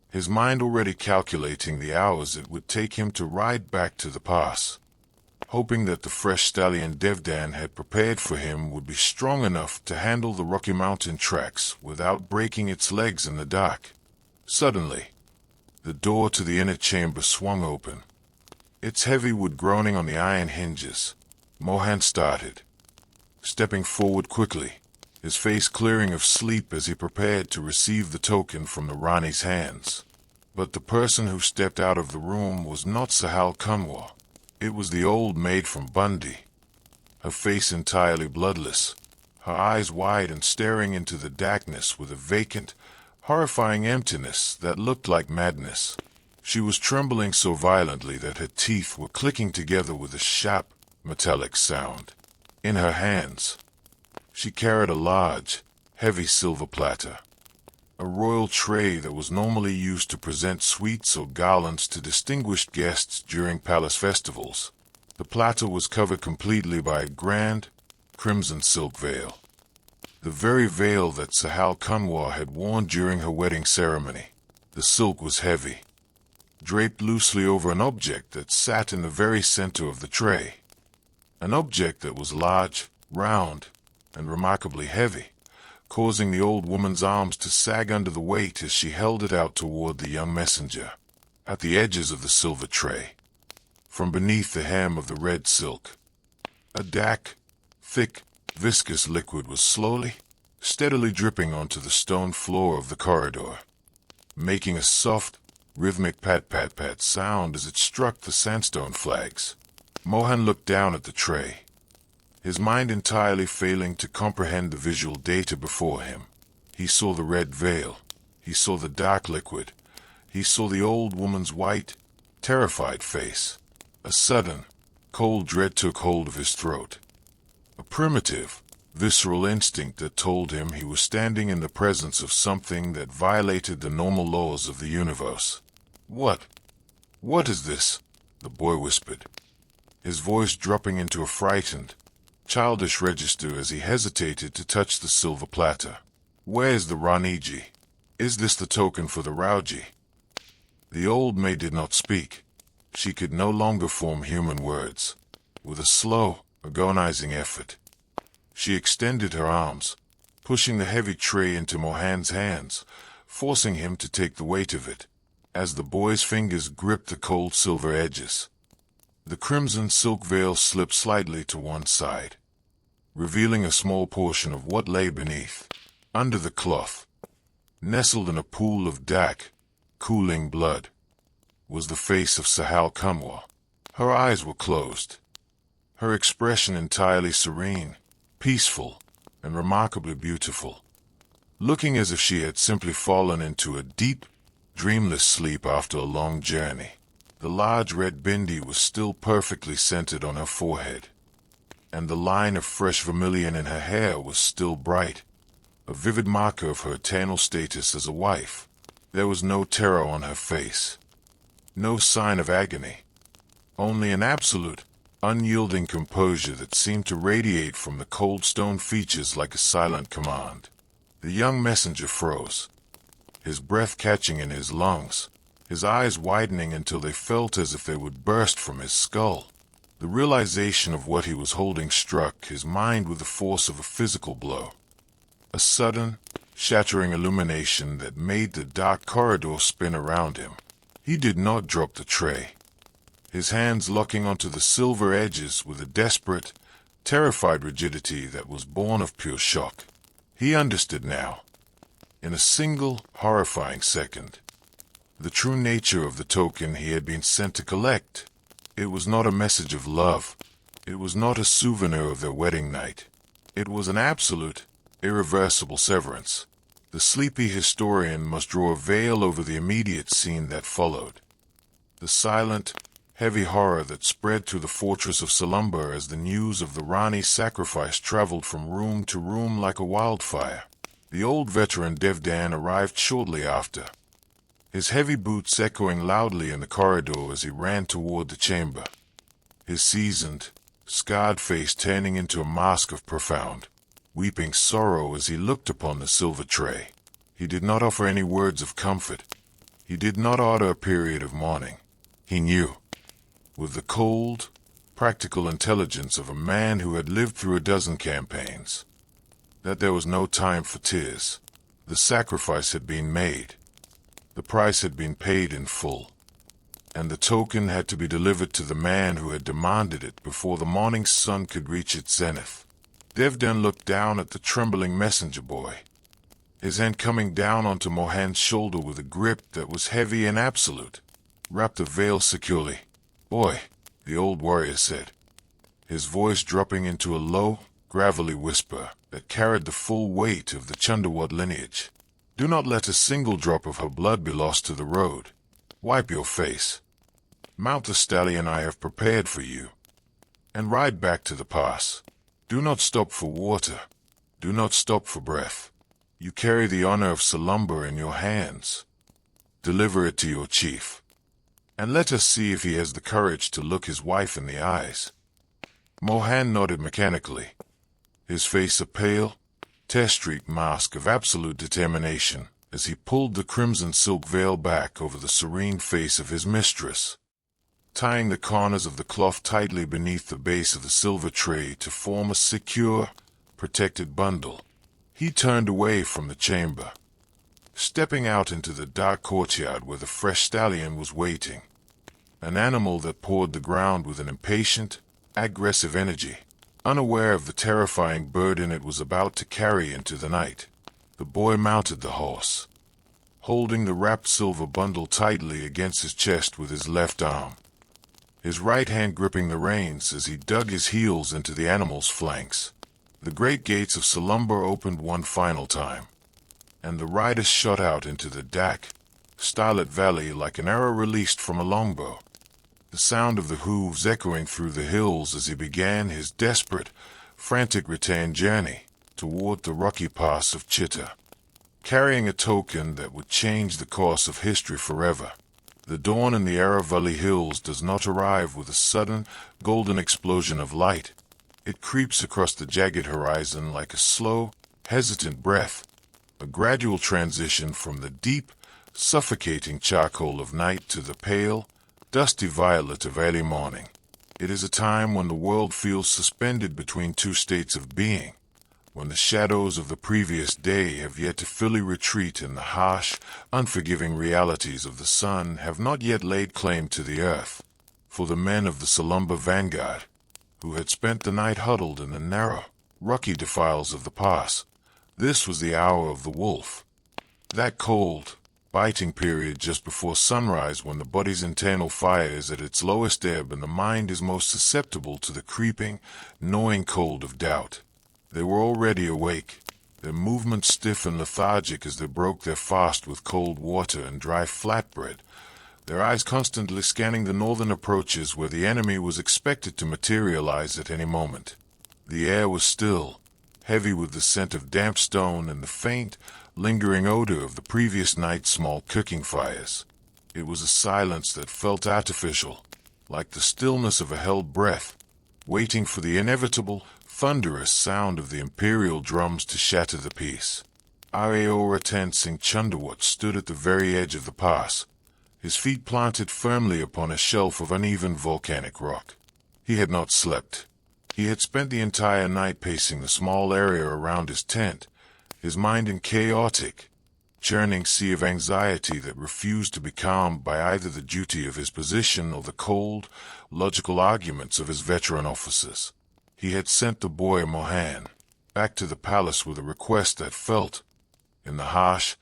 his mind already calculating the hours it would take him to ride back to the pass, hoping that the fresh stallion Devdan had prepared for him would be strong enough to handle the Rocky Mountain tracks without breaking its legs in the dark. Suddenly, the door to the inner chamber swung open, its heavy wood groaning on the iron hinges. Mohan started, stepping forward quickly, his face clearing of sleep as he prepared to receive the token from the Rani's hands. But the person who stepped out of the room was not Sahal Kanwar. It was the old maid from Bundi, her face entirely bloodless, her eyes wide and staring into the darkness with a vacant, horrifying emptiness that looked like madness. She was trembling so violently that her teeth were clicking together with a sharp, metallic sound. In her hands, she carried a large, heavy silver platter, a royal tray that was normally used to present sweets or garlands to distinguished guests during palace festivals. The platter was covered completely by a grand, crimson silk veil, the very veil that Sahal Kanwar had worn during her wedding ceremony. The silk was heavy, draped loosely over an object that sat in the very center of the tray, an object that was large, round, and remarkably heavy, causing the old woman's arms to sag under the weight as she held it out toward the young messenger. At the edges of the silver tray, from beneath the hem of the red silk, a dark, thick, viscous liquid was slowly, steadily dripping onto the stone floor of the corridor, making a soft, rhythmic pat-pat-pat sound as it struck the sandstone flags. Mohan looked down at the tray, his mind entirely failing to comprehend the visual data before him. He saw the red veil, he saw the dark liquid, he saw the old woman's white, terrified face. A sudden, cold dread took hold of his throat. A primitive, visceral instinct that told him he was standing in the presence of something that violated the normal laws of the universe. What is this?" the boy whispered, his voice dropping into a frightened, childish register as he hesitated to touch the silver platter. "Where is the Raniji? Is this the token for the Rauji?" The old maid did not speak. She could no longer form human words. With a slow, agonizing effort, she extended her arms, pushing the heavy tray into Mohan's hands, forcing him to take the weight of it, as the boy's fingers gripped the cold silver edges. The crimson silk veil slipped slightly to one side, revealing a small portion of what lay beneath. Under the cloth, nestled in a pool of dark, cooling blood, was the face of Sahal Kanwar. Her eyes were closed, her expression entirely serene, peaceful, and remarkably beautiful, looking as if she had simply fallen into a deep, dreamless sleep after a long journey. The large red bindi was still perfectly centered on her forehead, and the line of fresh vermilion in her hair was still bright, a vivid marker of her eternal status as a wife. There was no terror on her face, no sign of agony, only an absolute, unyielding composure that seemed to radiate from the cold stone features like a silent command. The young messenger froze, his breath catching in his lungs, his eyes widening until they felt as if they would burst from his skull. The realization of what he was holding struck his mind with the force of a physical blow. A sudden, shattering illumination that made the dark corridor spin around him. He did not drop the tray, his hands locking onto the silver edges with a desperate, terrified rigidity that was born of pure shock. He understood now, in a single, horrifying second, the true nature of the token he had been sent to collect. It was not a message of love. It was not a souvenir of their wedding night. It was an absolute, irreversible severance. The sleepy historian must draw a veil over the immediate scene that followed. The silent, heavy horror that spread through the fortress of Salumbar as the news of the Rani's sacrifice traveled from room to room like a wildfire. The old veteran Devdan arrived shortly after, his heavy boots echoing loudly in the corridor as he ran toward the chamber, his seasoned, scarred face turning into a mask of profound, weeping sorrow as he looked upon the silver tray. He did not offer any words of comfort. He did not order a period of mourning. He knew, with the cold, practical intelligence of a man who had lived through a dozen campaigns, that there was no time for tears. The sacrifice had been made. The price had been paid in full, and the token had to be delivered to the man who had demanded it before the morning sun could reach its zenith. Devdan looked down at the trembling messenger boy, his hand coming down onto Mohan's shoulder with a grip that was heavy and absolute. "Wrap the veil securely, boy," the old warrior said, his voice dropping into a low, gravelly whisper that carried the full weight of the Chundawat lineage. "Do not let a single drop of her blood be lost to the road." Wipe your face. Mount the stallion I have prepared for you, and ride back to the pass. Do not stop for water. Do not stop for breath. You carry the honor of Salumbar in your hands. Deliver it to your chief, and let us see if he has the courage to look his wife in the eyes." Mohan nodded mechanically, his face a pale, tear-streaked mask of absolute determination as he pulled the crimson silk veil back over the serene face of his mistress. Tying the corners of the cloth tightly beneath the base of the silver tray to form a secure, protected bundle, he turned away from the chamber, stepping out into the dark courtyard where the fresh stallion was waiting, an animal that pawed the ground with an impatient, aggressive energy. Unaware of the terrifying burden it was about to carry into the night, the boy mounted the horse, holding the wrapped silver bundle tightly against his chest with his left arm, his right hand gripping the reins as he dug his heels into the animal's flanks. The great gates of Salumbar opened one final time, and the riders shot out into the dark, starlit valley like an arrow released from a longbow, the sound of the hooves echoing through the hills as he began his desperate, frantic return journey toward the rocky pass of Chitta, carrying a token that would change the course of history forever. The dawn in the Aravalli Hills does not arrive with a sudden, golden explosion of light. It creeps across the jagged horizon like a slow, hesitant breath, a gradual transition from the deep, suffocating charcoal of night to the pale, dusty violet of early morning. It is a time when the world feels suspended between two states of being, when the shadows of the previous day have yet to fully retreat and the harsh, unforgiving realities of the sun have not yet laid claim to the earth. For the men of the Salumbar vanguard, who had spent the night huddled in the narrow, rocky defiles of the pass, this was the hour of the wolf. That cold, biting period just before sunrise when the body's internal fire is at its lowest ebb and the mind is most susceptible to the creeping, gnawing cold of doubt. They were already awake, their movements stiff and lethargic as they broke their fast with cold water and dry flatbread, their eyes constantly scanning the northern approaches where the enemy was expected to materialize at any moment. The air was still, heavy with the scent of damp stone and the faint, lingering odor of the previous night's small cooking fires. It was a silence that felt artificial, like the stillness of a held breath, waiting for the inevitable, thunderous sound of the imperial drums to shatter the peace. Ratan Singh Chundawat stood at the very edge of the pass, his feet planted firmly upon a shelf of uneven volcanic rock. He had not slept. He had spent the entire night pacing the small area around his tent, his mind in chaotic, churning sea of anxiety that refused to be calmed by either the duty of his position or the cold, logical arguments of his veteran officers. He had sent the boy Mohan back to the palace with a request that felt, in the harsh,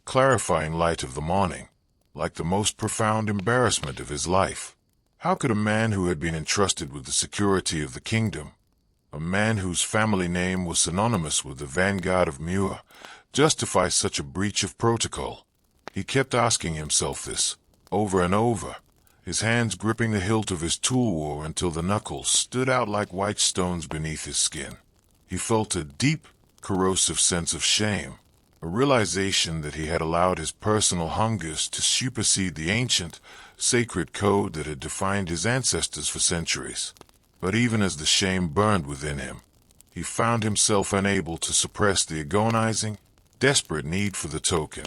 clarifying light of the morning, like the most profound embarrassment of his life. How could a man who had been entrusted with the security of the kingdom, a man whose family name was synonymous with the vanguard of Mewar, justify such a breach of protocol? He kept asking himself this, over and over, his hands gripping the hilt of his tulwar until the knuckles stood out like white stones beneath his skin. He felt a deep, corrosive sense of shame, a realization that he had allowed his personal hungers to supersede the ancient, sacred code that had defined his ancestors for centuries. But even as the shame burned within him, he found himself unable to suppress the agonizing, desperate need for the token.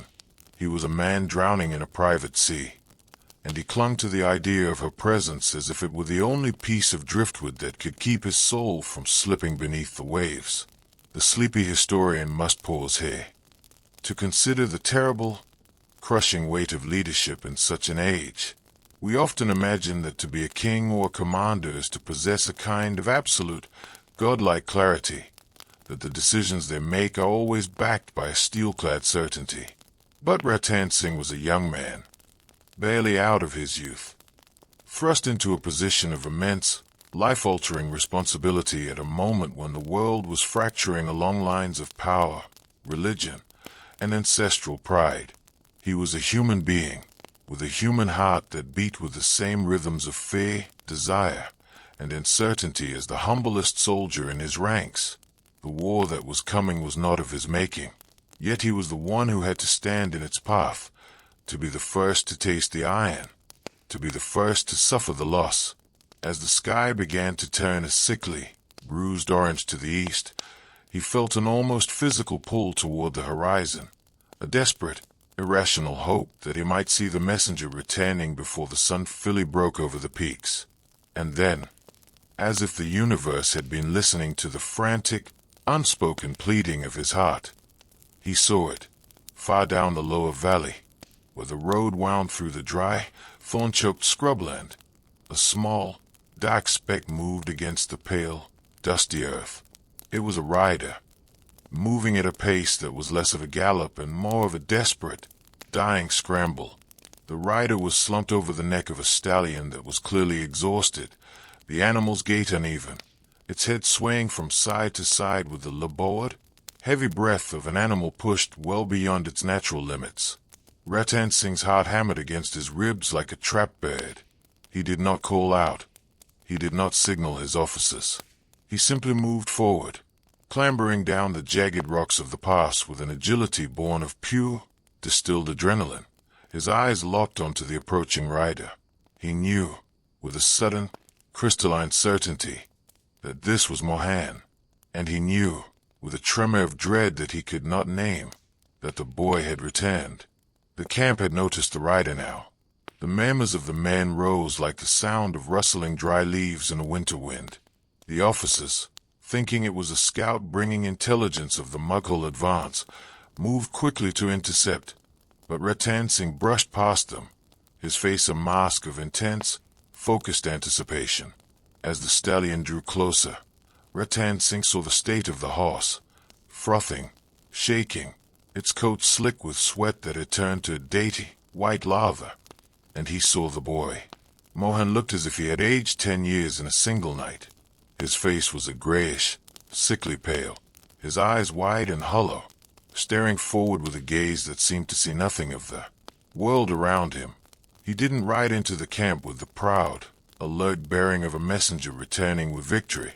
He was a man drowning in a private sea, and he clung to the idea of her presence as if it were the only piece of driftwood that could keep his soul from slipping beneath the waves. The sleepy historian must pause here, to consider the terrible, crushing weight of leadership in such an age. We often imagine that to be a king or a commander is to possess a kind of absolute, godlike clarity, that the decisions they make are always backed by a steel-clad certainty. But Ratan Singh was a young man, barely out of his youth, thrust into a position of immense, life-altering responsibility at a moment when the world was fracturing along lines of power, religion, and ancestral pride. He was a human being, with a human heart that beat with the same rhythms of fear, desire, and uncertainty as the humblest soldier in his ranks. The war that was coming was not of his making, yet he was the one who had to stand in its path, to be the first to taste the iron, to be the first to suffer the loss. As the sky began to turn a sickly, bruised orange to the east, he felt an almost physical pull toward the horizon, a desperate, irrational hope that he might see the messenger returning before the sun fully broke over the peaks. And then, as if the universe had been listening to the frantic, unspoken pleading of his heart, he saw it, far down the lower valley, where the road wound through the dry, thorn-choked scrubland. A small, dark speck moved against the pale, dusty earth. It was a rider, moving at a pace that was less of a gallop and more of a desperate, dying scramble. The rider was slumped over the neck of a stallion that was clearly exhausted, the animal's gait uneven, its head swaying from side to side with the labored, heavy breath of an animal pushed well beyond its natural limits. Ratan Singh's heart hammered against his ribs like a trapped bird. He did not call out. He did not signal his officers. He simply moved forward, clambering down the jagged rocks of the pass with an agility born of pure, distilled adrenaline. His eyes locked onto the approaching rider. He knew, with a sudden, crystalline certainty, that this was Mohan, and he knew, with a tremor of dread that he could not name, that the boy had returned. The camp had noticed the rider now. The murmurs of the men rose like the sound of rustling dry leaves in a winter wind. The officers, thinking it was a scout bringing intelligence of the Mughal advance, moved quickly to intercept, but Ratan Singh brushed past them, his face a mask of intense, focused anticipation. As the stallion drew closer, Ratan Singh saw the state of the horse, frothing, shaking, its coat slick with sweat that had turned to dainty, white lava. And he saw the boy. Mohan looked as if he had aged 10 years in a single night. His face was a grayish, sickly pale, his eyes wide and hollow, staring forward with a gaze that seemed to see nothing of the world around him. He didn't ride into the camp with the proud, alert bearing of a messenger returning with victory.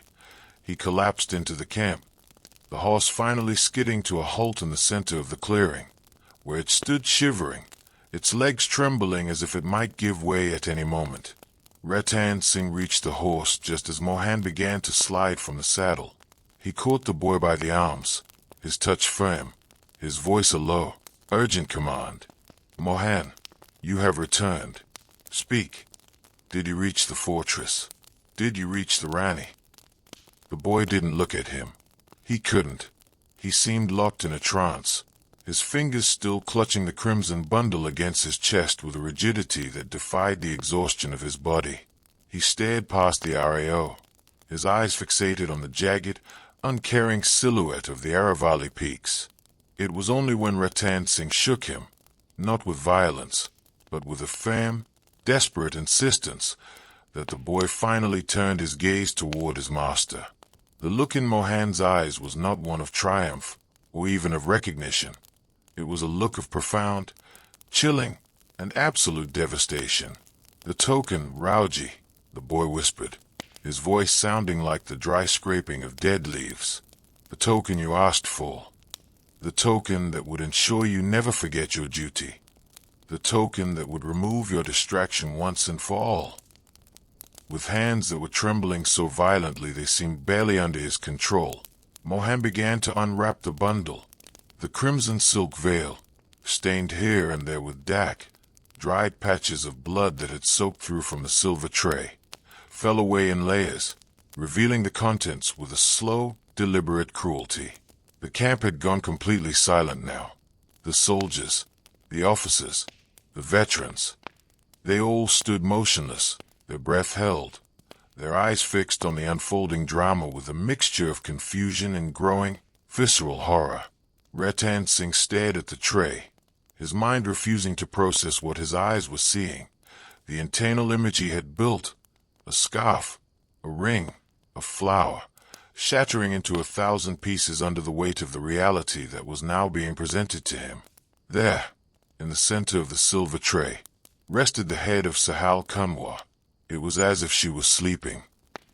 He collapsed into the camp, the horse finally skidding to a halt in the center of the clearing, where it stood shivering, its legs trembling as if it might give way at any moment. Ratan Singh reached the horse just as Mohan began to slide from the saddle. He caught the boy by the arms, his touch firm, his voice a low, urgent command. "Mohan, you have returned. Speak. Did you reach the fortress? Did you reach the Rani?" The boy didn't look at him. He couldn't. He seemed locked in a trance, his fingers still clutching the crimson bundle against his chest with a rigidity that defied the exhaustion of his body. He stared past the RAO, his eyes fixated on the jagged, uncaring silhouette of the Aravalli peaks. It was only when Ratan Singh shook him, not with violence, but with a firm, desperate insistence, that the boy finally turned his gaze toward his master. The look in Mohan's eyes was not one of triumph, or even of recognition. It was a look of profound, chilling, and absolute devastation. "The token, Rauji," the boy whispered, his voice sounding like the dry scraping of dead leaves. "The token you asked for. The token that would ensure you never forget your duty. The token that would remove your distraction once and for all." With hands that were trembling so violently they seemed barely under his control, Mohan began to unwrap the bundle. The crimson silk veil, stained here and there with dark, dried patches of blood that had soaked through from the silver tray, fell away in layers, revealing the contents with a slow, deliberate cruelty. The camp had gone completely silent now. The soldiers, the officers, the veterans, they all stood motionless, their breath held, their eyes fixed on the unfolding drama with a mixture of confusion and growing, visceral horror. Ratan Singh stared at the tray, his mind refusing to process what his eyes were seeing. The internal image he had built, a scarf, a ring, a flower, shattering into 1,000 pieces under the weight of the reality that was now being presented to him. There, in the center of the silver tray, rested the head of Sahal Kanwar. It was as if she was sleeping,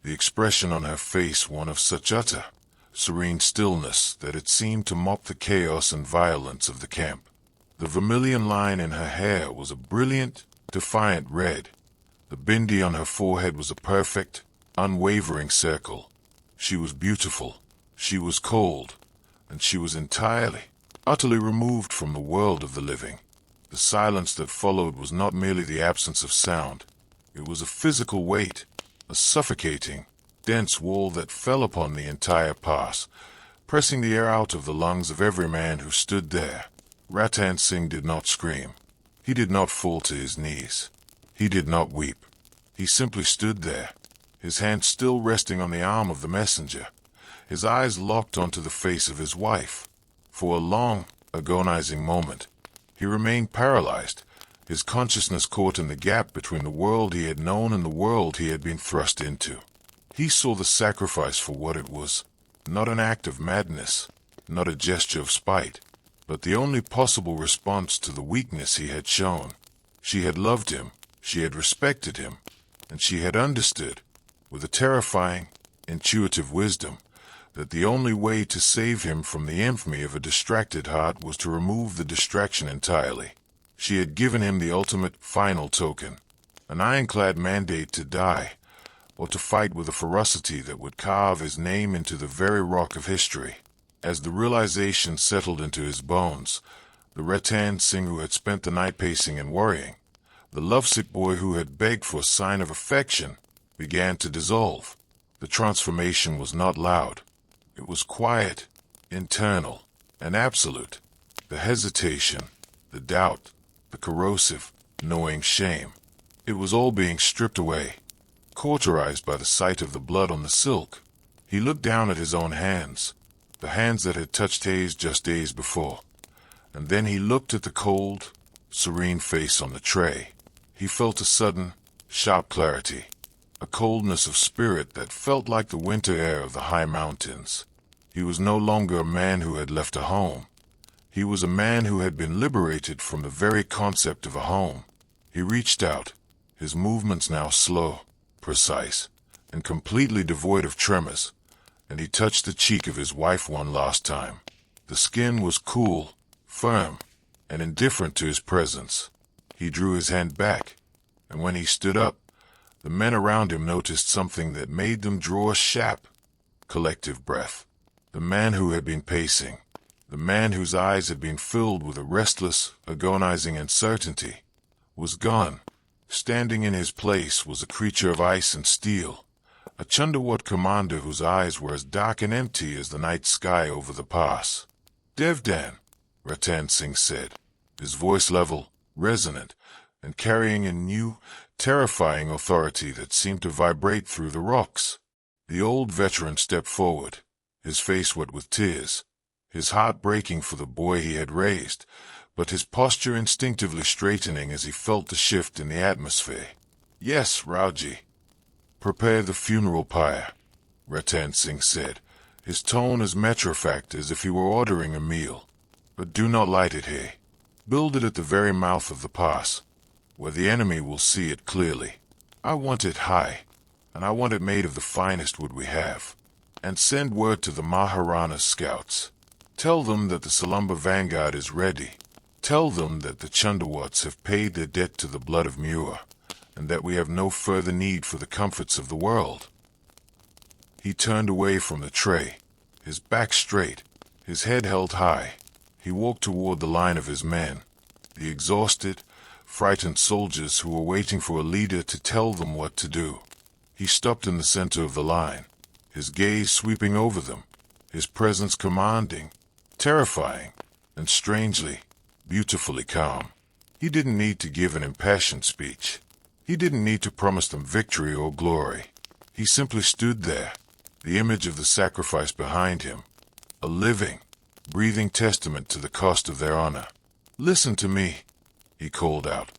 the expression on her face one of such utter, serene stillness that it seemed to mop the chaos and violence of the camp. The vermilion line in her hair was a brilliant, defiant red. The bindi on her forehead was a perfect, unwavering circle. She was beautiful, she was cold, and she was entirely, utterly removed from the world of the living. The silence that followed was not merely the absence of sound. It was a physical weight, a suffocating, dense wall that fell upon the entire pass, pressing the air out of the lungs of every man who stood there. Ratan Singh did not scream. He did not fall to his knees. He did not weep. He simply stood there, his hand still resting on the arm of the messenger, his eyes locked onto the face of his wife. For a long, agonizing moment, he remained paralyzed, his consciousness caught in the gap between the world he had known and the world he had been thrust into. He saw the sacrifice for what it was, not an act of madness, not a gesture of spite, but the only possible response to the weakness he had shown. She had loved him, she had respected him, and she had understood, with a terrifying, intuitive wisdom, that the only way to save him from the infamy of a distracted heart was to remove the distraction entirely. She had given him the ultimate, final token, an ironclad mandate to die, or to fight with a ferocity that would carve his name into the very rock of history. As the realization settled into his bones, the Ratan Singh who had spent the night pacing and worrying, the lovesick boy who had begged for a sign of affection, began to dissolve. The transformation was not loud. It was quiet, internal, and absolute. The hesitation, the doubt, the corrosive, knowing shame. It was all being stripped away, cauterized by the sight of the blood on the silk. He looked down at his own hands, the hands that had touched his just days before, and then he looked at the cold, serene face on the tray. He felt a sudden, sharp clarity, a coldness of spirit that felt like the winter air of the high mountains. He was no longer a man who had left a home. He was a man who had been liberated from the very concept of a home. He reached out, his movements now slow, precise, and completely devoid of tremors, and he touched the cheek of his wife one last time. The skin was cool, firm, and indifferent to his presence. He drew his hand back, and when he stood up, the men around him noticed something that made them draw a sharp, collective breath. The man who had been pacing, the man whose eyes had been filled with a restless, agonizing uncertainty, was gone. Standing in his place was a creature of ice and steel, a Chundawat commander whose eyes were as dark and empty as the night sky over the pass. "Devdan," Ratan Singh said, his voice level, resonant, and carrying a new, terrifying authority that seemed to vibrate through the rocks. The old veteran stepped forward, his face wet with tears, his heart breaking for the boy he had raised, but his posture instinctively straightening as he felt the shift in the atmosphere. "Yes, Rauji. Prepare the funeral pyre," Ratan Singh said, his tone as matter-of-fact as if he were ordering a meal. "But do not light it here. Build it at the very mouth of the pass, where the enemy will see it clearly. I want it high, and I want it made of the finest wood we have. And send word to the Maharana's scouts. Tell them that the Salumbar vanguard is ready. Tell them that the Chundawats have paid their debt to the blood of Mewar, and that we have no further need for the comforts of the world." He turned away from the tray, his back straight, his head held high. He walked toward the line of his men, the exhausted, frightened soldiers who were waiting for a leader to tell them what to do. He stopped in the center of the line, his gaze sweeping over them, his presence commanding, terrifying, and strangely, beautifully calm. He didn't need to give an impassioned speech. He didn't need to promise them victory or glory. He simply stood there, the image of the sacrifice behind him, a living, breathing testament to the cost of their honor. "Listen to me," he called out,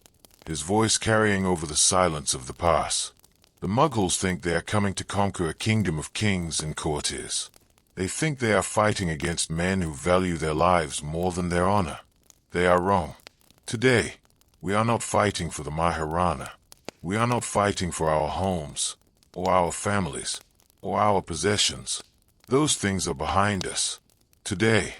his voice carrying over the silence of the pass. "The Mughals think they are coming to conquer a kingdom of kings and courtiers. They think they are fighting against men who value their lives more than their honor. They are wrong. Today, We are not fighting for the Maharana. We are not fighting for our homes, or our families, or our possessions. Those things are behind us. Today,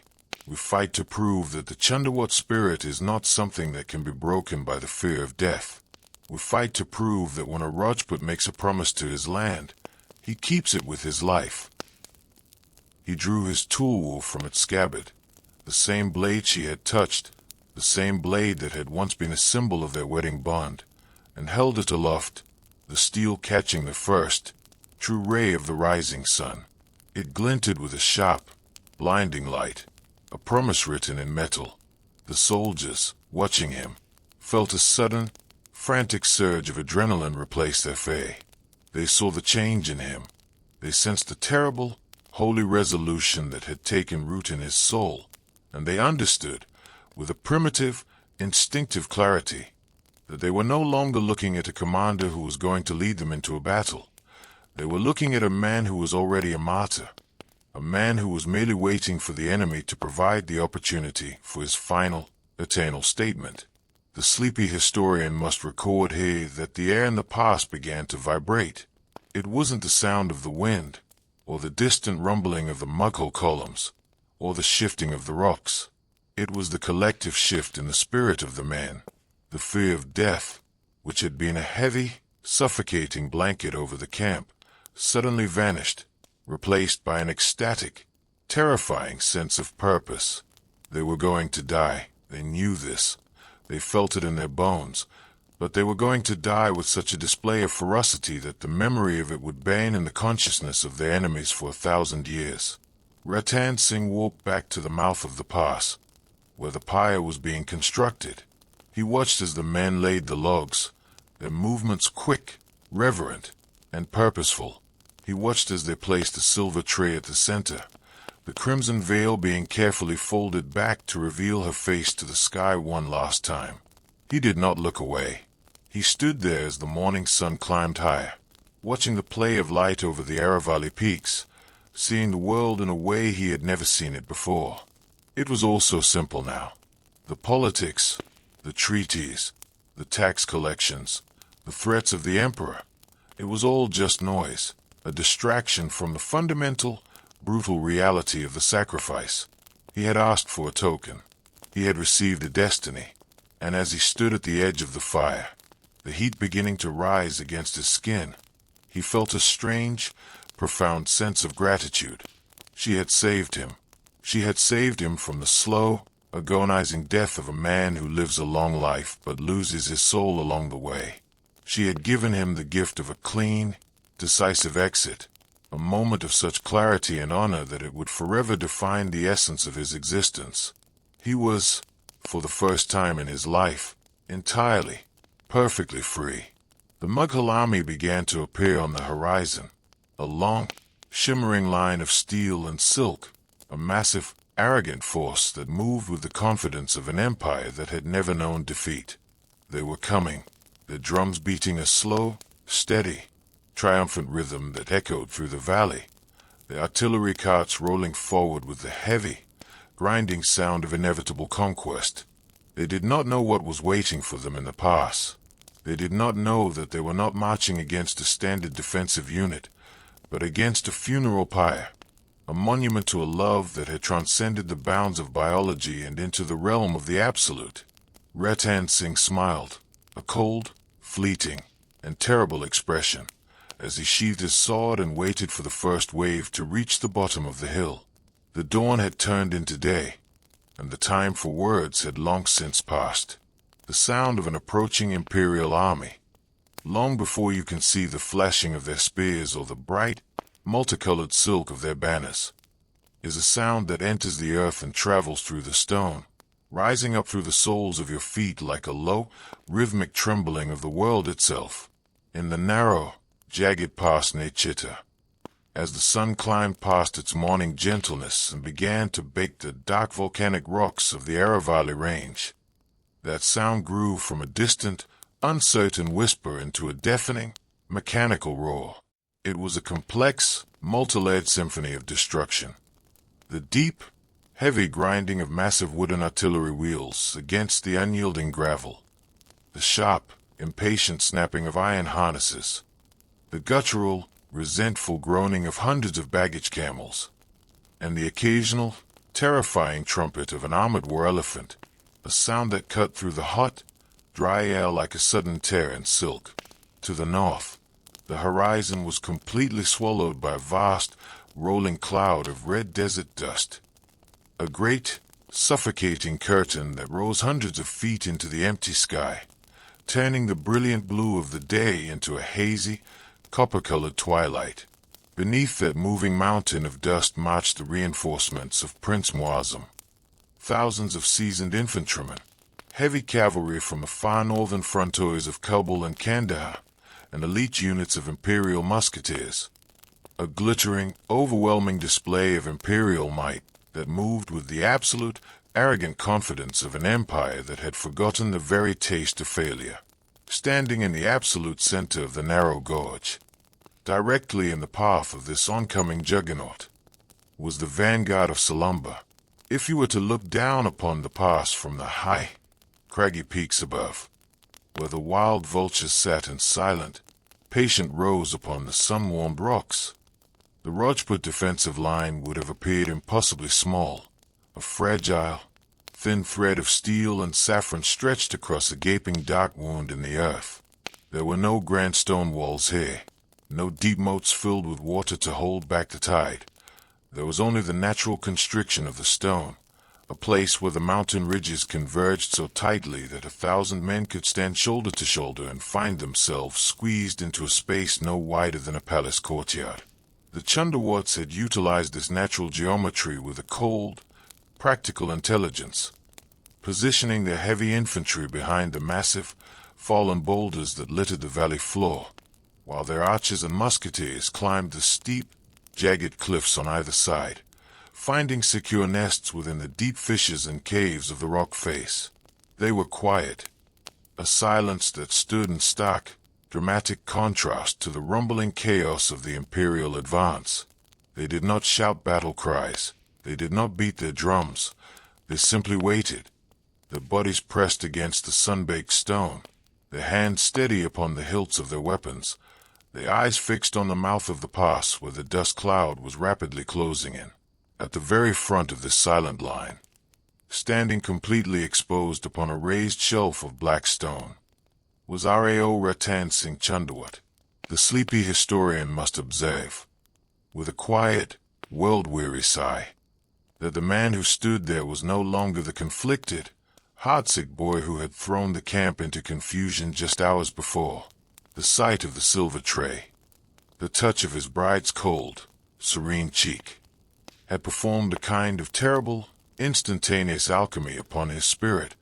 we fight to prove that the Chundawat spirit is not something that can be broken by the fear of death. We fight to prove that when a Rajput makes a promise to his land, he keeps it with his life. He drew his tool from its scabbard, the same blade she had touched, the same blade that had once been a symbol of their wedding bond, and held it aloft, the steel catching the first, true ray of the rising sun. It glinted with a sharp, blinding light, a promise written in metal. The soldiers, watching him, felt a sudden, frantic surge of adrenaline replace their fear. They saw the change in him. They sensed the terrible, holy resolution that had taken root in his soul, and they understood, with a primitive, instinctive clarity, that they were no longer looking at a commander who was going to lead them into a battle. They were looking at a man who was already a martyr, a man who was merely waiting for the enemy to provide the opportunity for his final, eternal statement. The sleepy historian must record here that the air in the past began to vibrate. It wasn't the sound of the wind, or the distant rumbling of the Mughal columns, or the shifting of the rocks. It was the collective shift in the spirit of the man. The fear of death, which had been a heavy, suffocating blanket over the camp, suddenly vanished, replaced by an ecstatic, terrifying sense of purpose. They were going to die. They knew this. They felt it in their bones, but they were going to die with such a display of ferocity that the memory of it would burn in the consciousness of their enemies for 1,000 years. Ratan Singh walked back to the mouth of the pass, where the pyre was being constructed. He watched as the men laid the logs, their movements quick, reverent, and purposeful. He watched as they placed a silver tray at the center, the crimson veil being carefully folded back to reveal her face to the sky one last time. He did not look away. He stood there as the morning sun climbed higher, watching the play of light over the Aravalli peaks, seeing the world in a way he had never seen it before. It was all so simple now. The politics, the treaties, the tax collections, the threats of the emperor. It was all just noise, a distraction from the fundamental, brutal reality of the sacrifice. He had asked for a token. He had received a destiny. And as he stood at the edge of the fire, the heat beginning to rise against his skin, he felt a strange, profound sense of gratitude. She had saved him. She had saved him from the slow, agonizing death of a man who lives a long life but loses his soul along the way. She had given him the gift of a clean, decisive exit, a moment of such clarity and honor that it would forever define the essence of his existence. He was, for the first time in his life, entirely, perfectly free. The Mughal army began to appear on the horizon, a long, shimmering line of steel and silk, a massive, arrogant force that moved with the confidence of an empire that had never known defeat. They were coming, their drums beating a slow, steady, triumphant rhythm that echoed through the valley, the artillery carts rolling forward with the heavy, grinding sound of inevitable conquest. They did not know what was waiting for them in the pass. They did not know that they were not marching against a standard defensive unit, but against a funeral pyre, a monument to a love that had transcended the bounds of biology and into the realm of the absolute. Ratan Singh smiled, a cold, fleeting, and terrible expression, as he sheathed his sword and waited for the first wave to reach the bottom of the hill. The dawn had turned into day, and the time for words had long since passed. The sound of an approaching imperial army, long before you can see the flashing of their spears or the bright, multicolored silk of their banners, is a sound that enters the earth and travels through the stone, rising up through the soles of your feet like a low, rhythmic trembling of the world itself. In the narrow, jagged pass near Chitta, as the sun climbed past its morning gentleness and began to bake the dark volcanic rocks of the Aravalli range, that sound grew from a distant, uncertain whisper into a deafening, mechanical roar. It was a complex, multi-layered symphony of destruction. The deep, heavy grinding of massive wooden artillery wheels against the unyielding gravel, the sharp, impatient snapping of iron harnesses, the guttural, resentful groaning of hundreds of baggage camels, and the occasional, terrifying trumpet of an armored war elephant, a sound that cut through the hot, dry air like a sudden tear in silk. To the north, the horizon was completely swallowed by a vast, rolling cloud of red desert dust. A great, suffocating curtain that rose hundreds of feet into the empty sky, turning the brilliant blue of the day into a hazy, copper-colored twilight. Beneath that moving mountain of dust marched the reinforcements of Prince Muazzam. Thousands of seasoned infantrymen, heavy cavalry from the far northern frontiers of Kabul and Kandahar, and elite units of imperial musketeers. A glittering, overwhelming display of imperial might that moved with the absolute, arrogant confidence of an empire that had forgotten the very taste of failure. Standing in the absolute center of the narrow gorge, directly in the path of this oncoming juggernaut, was the vanguard of Salumbar. If you were to look down upon the pass from the high, craggy peaks above, where the wild vultures sat in silent, patient rows upon the sun-warmed rocks, the Rajput defensive line would have appeared impossibly small, a fragile, thin thread of steel and saffron stretched across a gaping dark wound in the earth. There were no grand stone walls here, no deep moats filled with water to hold back the tide. There was only the natural constriction of the stone, a place where the mountain ridges converged so tightly that 1,000 men could stand shoulder to shoulder and find themselves squeezed into a space no wider than a palace courtyard. The Chundawats had utilized this natural geometry with a cold, practical intelligence, positioning their heavy infantry behind the massive, fallen boulders that littered the valley floor, while their archers and musketeers climbed the steep, jagged cliffs on either side, finding secure nests within the deep fissures and caves of the rock face. They were quiet, a silence that stood in stark, dramatic contrast to the rumbling chaos of the imperial advance. They did not shout battle cries, they did not beat their drums, they simply waited, their bodies pressed against the sun-baked stone, their hands steady upon the hilts of their weapons, their eyes fixed on the mouth of the pass where the dust cloud was rapidly closing in. At the very front of this silent line, standing completely exposed upon a raised shelf of black stone, was Rao Ratan Singh Chundawat. The sleepy historian must observe, with a quiet, world-weary sigh, that the man who stood there was no longer the conflicted, heartsick boy who had thrown the camp into confusion just hours before. The sight of the silver tray, the touch of his bride's cold, serene cheek, had performed a kind of terrible, instantaneous alchemy upon his spirit,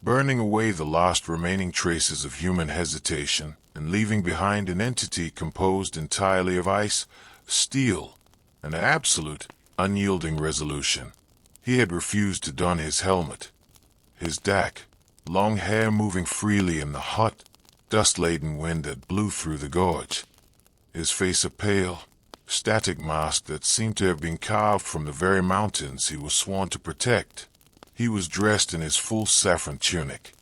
burning away the last remaining traces of human hesitation and leaving behind an entity composed entirely of ice, steel, and an absolute, unyielding resolution. He had refused to don his helmet. His dak, long hair moving freely in the hot, dust-laden wind that blew through the gorge. His face a pale, static mask that seemed to have been carved from the very mountains he was sworn to protect. He was dressed in his full saffron tunic,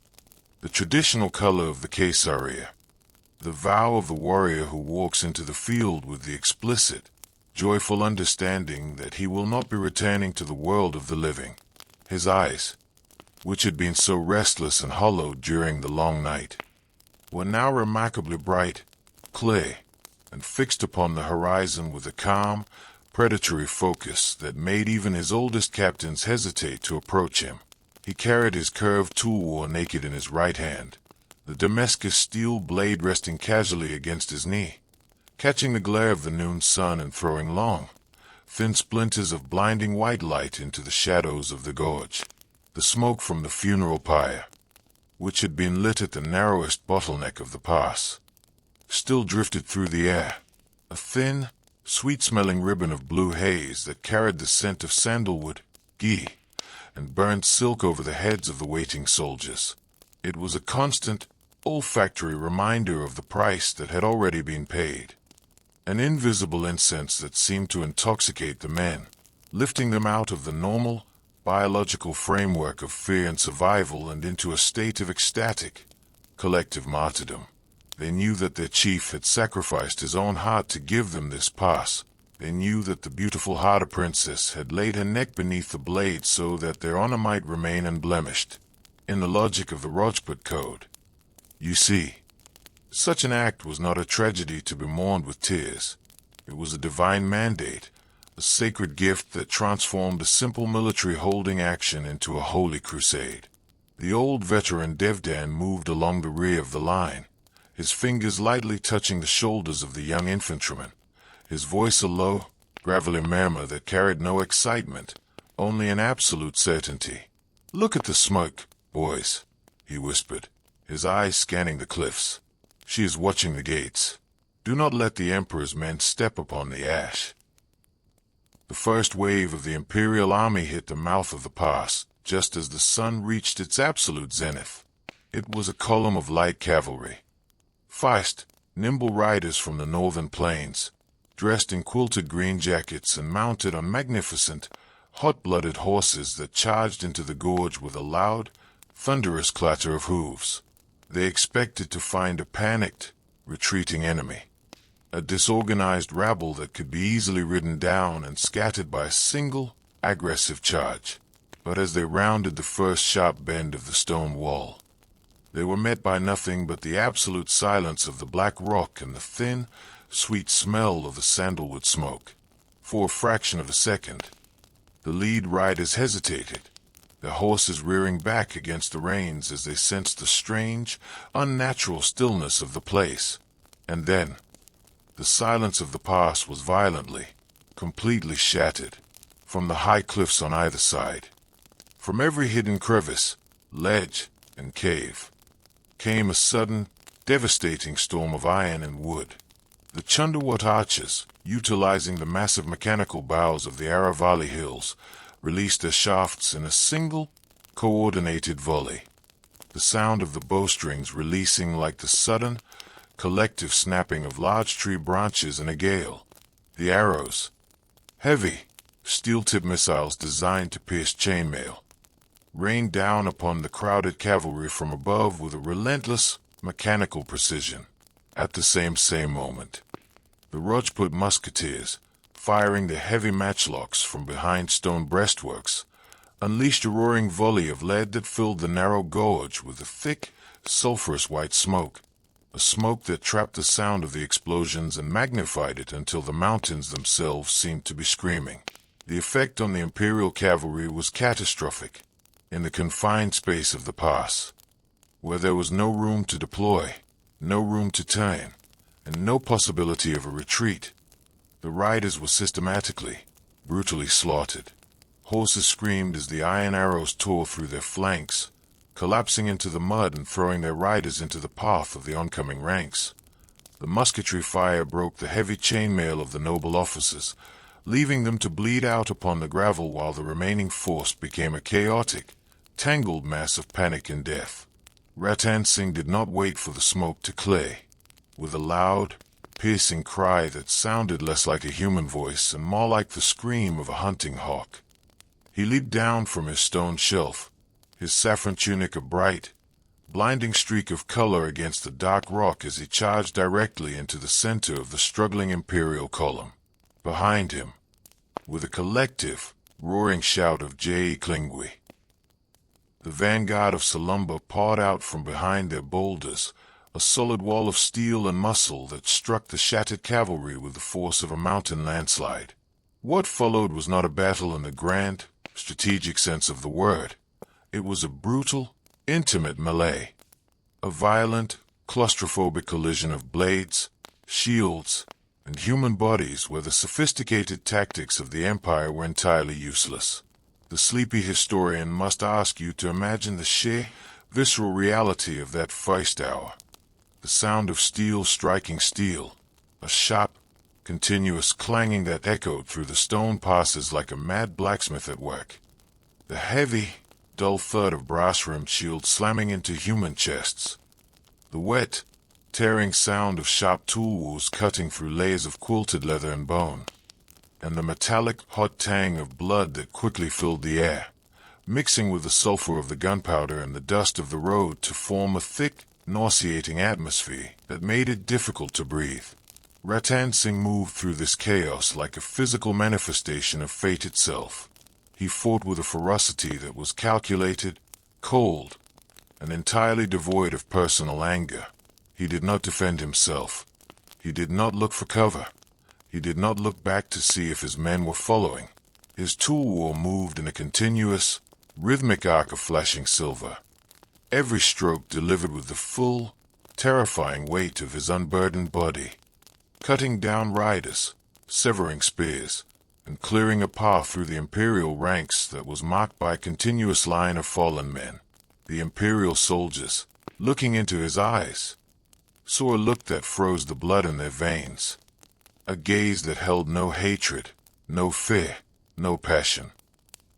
the traditional color of the Caesarea, the vow of the warrior who walks into the field with the explicit, joyful understanding that he will not be returning to the world of the living. His eyes, which had been so restless and hollowed during the long night, were now remarkably bright, clear, and fixed upon the horizon with a calm, predatory focus that made even his oldest captains hesitate to approach him. He carried his curved tool naked in his right hand, the Damascus steel blade resting casually against his knee, catching the glare of the noon sun and throwing long, thin splinters of blinding white light into the shadows of the gorge. The smoke from the funeral pyre, which had been lit at the narrowest bottleneck of the pass, still drifted through the air, a thin, sweet-smelling ribbon of blue haze that carried the scent of sandalwood, ghee, and burned silk over the heads of the waiting soldiers. It was a constant, olfactory reminder of the price that had already been paid, an invisible incense that seemed to intoxicate the men, lifting them out of the normal, biological framework of fear and survival and into a state of ecstatic, collective martyrdom. They knew that their chief had sacrificed his own heart to give them this pass. They knew that the beautiful Hada princess had laid her neck beneath the blade so that their honor might remain unblemished. In the logic of the Rajput code, you see, such an act was not a tragedy to be mourned with tears. It was a divine mandate, a sacred gift that transformed a simple military holding action into a holy crusade. The old veteran Devdan moved along the rear of the line, his fingers lightly touching the shoulders of the young infantryman, his voice a low, gravelly murmur that carried no excitement, only an absolute certainty. "Look at the smoke, boys," he whispered, his eyes scanning the cliffs. "She is watching the gates. Do not let the Emperor's men step upon the ash." The first wave of the Imperial army hit the mouth of the pass, just as the sun reached its absolute zenith. It was a column of light cavalry. Fast, nimble riders from the northern plains, dressed in quilted green jackets and mounted on magnificent, hot-blooded horses that charged into the gorge with a loud, thunderous clatter of hooves. They expected to find a panicked, retreating enemy, a disorganized rabble that could be easily ridden down and scattered by a single, aggressive charge. But as they rounded the first sharp bend of the stone wall, they were met by nothing but the absolute silence of the black rock and the thin, sweet smell of the sandalwood smoke. For a fraction of a second, the lead riders hesitated, their horses rearing back against the reins as they sensed the strange, unnatural stillness of the place. And then, the silence of the pass was violently, completely shattered. From the high cliffs on either side, from every hidden crevice, ledge, and cave, came a sudden, devastating storm of iron and wood. The Chundawat archers, utilizing the massive mechanical bows of the Aravalli hills, released their shafts in a single, coordinated volley, the sound of the bowstrings releasing like the sudden, collective snapping of large tree branches in a gale. The arrows, heavy, steel-tipped missiles designed to pierce chainmail, rained down upon the crowded cavalry from above with a relentless, mechanical precision. At the same moment, the Rajput musketeers, firing their heavy matchlocks from behind stone breastworks, unleashed a roaring volley of lead that filled the narrow gorge with a thick, sulphurous white smoke, a smoke that trapped the sound of the explosions and magnified it until the mountains themselves seemed to be screaming. The effect on the Imperial cavalry was catastrophic. In the confined space of the pass, where there was no room to deploy, no room to turn, and no possibility of a retreat, the riders were systematically, brutally slaughtered. Horses screamed as the iron arrows tore through their flanks, collapsing into the mud and throwing their riders into the path of the oncoming ranks. The musketry fire broke the heavy chainmail of the noble officers, leaving them to bleed out upon the gravel while the remaining force became a chaotic, tangled mass of panic and death. Ratan Singh did not wait for the smoke to clear. With a loud, piercing cry that sounded less like a human voice and more like the scream of a hunting hawk, he leaped down from his stone shelf, his saffron tunic a bright, blinding streak of color against the dark rock as he charged directly into the center of the struggling Imperial column. Behind him, with a collective, roaring shout of Jai Klingwi, the vanguard of Salumbar poured out from behind their boulders, a solid wall of steel and muscle that struck the shattered cavalry with the force of a mountain landslide. What followed was not a battle in the grand, strategic sense of the word. It was a brutal, intimate melee, a violent, claustrophobic collision of blades, shields, and human bodies where the sophisticated tactics of the Empire were entirely useless. The sleepy historian must ask you to imagine the sheer, visceral reality of that first hour. The sound of steel striking steel, a sharp, continuous clanging that echoed through the stone passes like a mad blacksmith at work. The heavy, dull thud of brass-rimmed shields slamming into human chests. The wet, tearing sound of sharp tool wounds cutting through layers of quilted leather and bone. And the metallic, hot tang of blood that quickly filled the air, mixing with the sulfur of the gunpowder and the dust of the road to form a thick, nauseating atmosphere that made it difficult to breathe. Ratan Singh moved through this chaos like a physical manifestation of fate itself. He fought with a ferocity that was calculated, cold, and entirely devoid of personal anger. He did not defend himself. He did not look for cover. He did not look back to see if his men were following. His tool moved in a continuous, rhythmic arc of flashing silver. Every stroke delivered with the full, terrifying weight of his unburdened body, cutting down riders, severing spears, and clearing a path through the imperial ranks that was marked by a continuous line of fallen men. The imperial soldiers, looking into his eyes, saw a look that froze the blood in their veins, a gaze that held no hatred, no fear, no passion,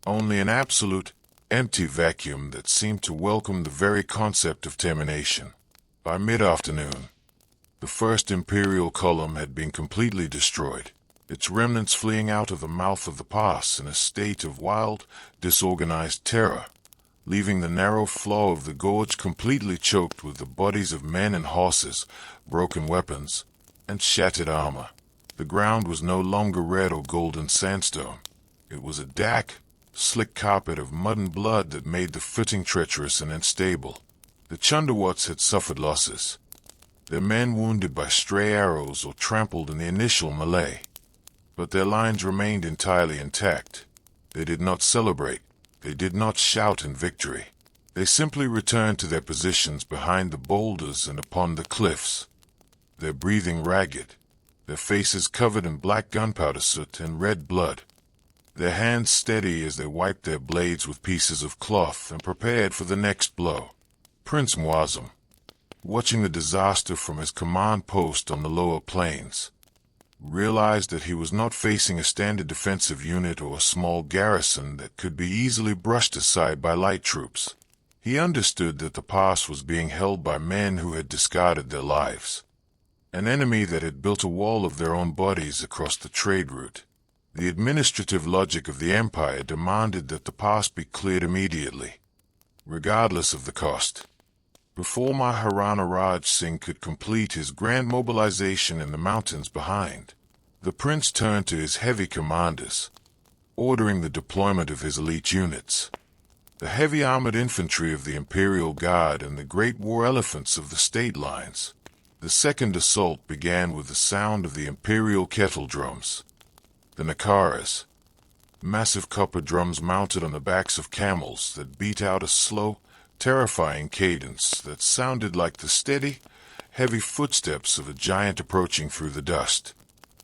only an absolute, empty vacuum that seemed to welcome the very concept of termination. By mid-afternoon, the first imperial column had been completely destroyed, its remnants fleeing out of the mouth of the pass in a state of wild, disorganized terror, leaving the narrow flow of the gorge completely choked with the bodies of men and horses, broken weapons, and shattered armor. The ground was no longer red or golden sandstone. It was a dark, slick carpet of mud and blood that made the footing treacherous and unstable. The Chundawats had suffered losses, their men wounded by stray arrows or trampled in the initial melee. But their lines remained entirely intact. They did not celebrate. They did not shout in victory. They simply returned to their positions behind the boulders and upon the cliffs, their breathing ragged, their faces covered in black gunpowder soot and red blood, their hands steady as they wiped their blades with pieces of cloth and prepared for the next blow. Prince Muazzam, watching the disaster from his command post on the lower plains, realized that he was not facing a standard defensive unit or a small garrison that could be easily brushed aside by light troops. He understood that the pass was being held by men who had discarded their lives, an enemy that had built a wall of their own bodies across the trade route. The administrative logic of the empire demanded that the pass be cleared immediately, regardless of the cost. Before Maharana Raj Singh could complete his grand mobilization in the mountains behind, the prince turned to his heavy commanders, ordering the deployment of his elite units, the heavy armored infantry of the Imperial Guard and the great war elephants of the state lines. The second assault began with the sound of the imperial kettle drums, the nakaras, massive copper drums mounted on the backs of camels that beat out a slow, terrifying cadence that sounded like the steady, heavy footsteps of a giant approaching through the dust.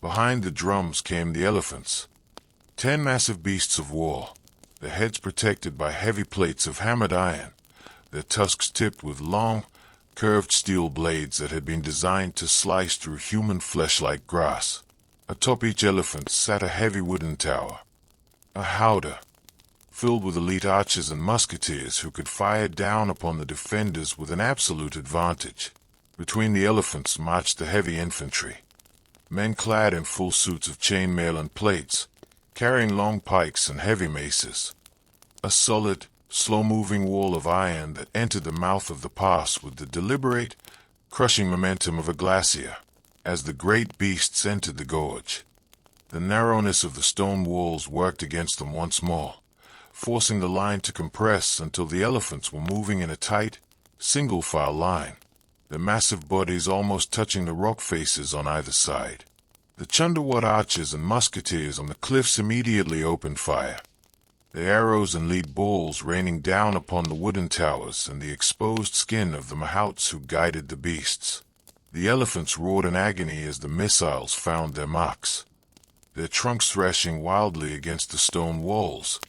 Behind the drums came the elephants, 10 massive beasts of war, their heads protected by heavy plates of hammered iron, their tusks tipped with long, curved steel blades that had been designed to slice through human flesh like grass. Atop each elephant sat a heavy wooden tower, a howdah, filled with elite archers and musketeers who could fire down upon the defenders with an absolute advantage. Between the elephants marched the heavy infantry, men clad in full suits of chainmail and plates, carrying long pikes and heavy maces. A solid, slow-moving wall of iron that entered the mouth of the pass with the deliberate, crushing momentum of a glacier. As the great beasts entered the gorge, the narrowness of the stone walls worked against them once more, forcing the line to compress until the elephants were moving in a tight, single-file line, their massive bodies almost touching the rock faces on either side. The Chundawat archers and musketeers on the cliffs immediately opened fire, their arrows and lead balls raining down upon the wooden towers and the exposed skin of the mahouts who guided the beasts. The elephants roared in agony as the missiles found their marks, their trunks thrashing wildly against the stone walls,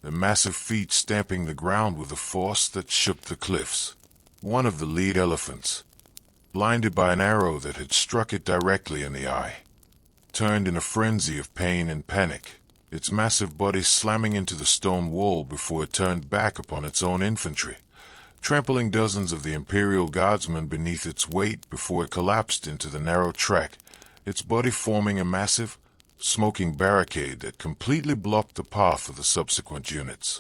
their massive feet stamping the ground with a force that shook the cliffs. One of the lead elephants, blinded by an arrow that had struck it directly in the eye, turned in a frenzy of pain and panic, its massive body slamming into the stone wall before it turned back upon its own infantry, trampling dozens of the Imperial Guardsmen beneath its weight before it collapsed into the narrow track, its body forming a massive, smoking barricade that completely blocked the path of the subsequent units.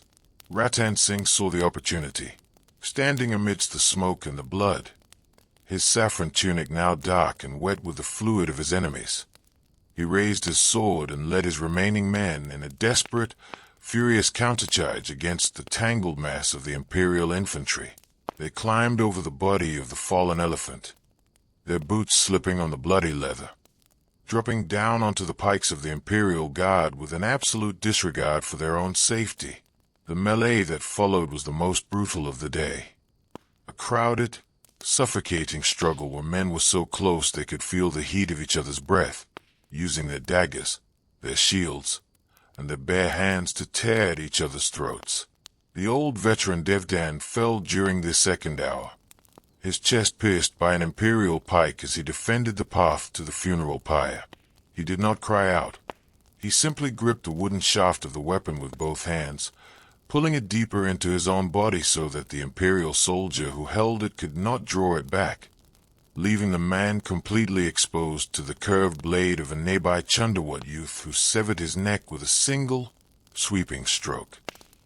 Ratan Singh saw the opportunity. Standing amidst the smoke and the blood, his saffron tunic now dark and wet with the fluid of his enemies. He raised his sword and led his remaining men in a desperate, furious countercharge against the tangled mass of the imperial infantry. They climbed over the body of the fallen elephant, their boots slipping on the bloody leather, dropping down onto the pikes of the imperial guard with an absolute disregard for their own safety. The melee that followed was the most brutal of the day. A crowded, suffocating struggle where men were so close they could feel the heat of each other's breath, using their daggers, their shields, and their bare hands to tear at each other's throats. The old veteran Devdan fell during this second hour, his chest pierced by an imperial pike as he defended the path to the funeral pyre. He did not cry out. He simply gripped the wooden shaft of the weapon with both hands, pulling it deeper into his own body so that the imperial soldier who held it could not draw it back, leaving the man completely exposed to the curved blade of a nearby Chundawat youth who severed his neck with a single, sweeping stroke.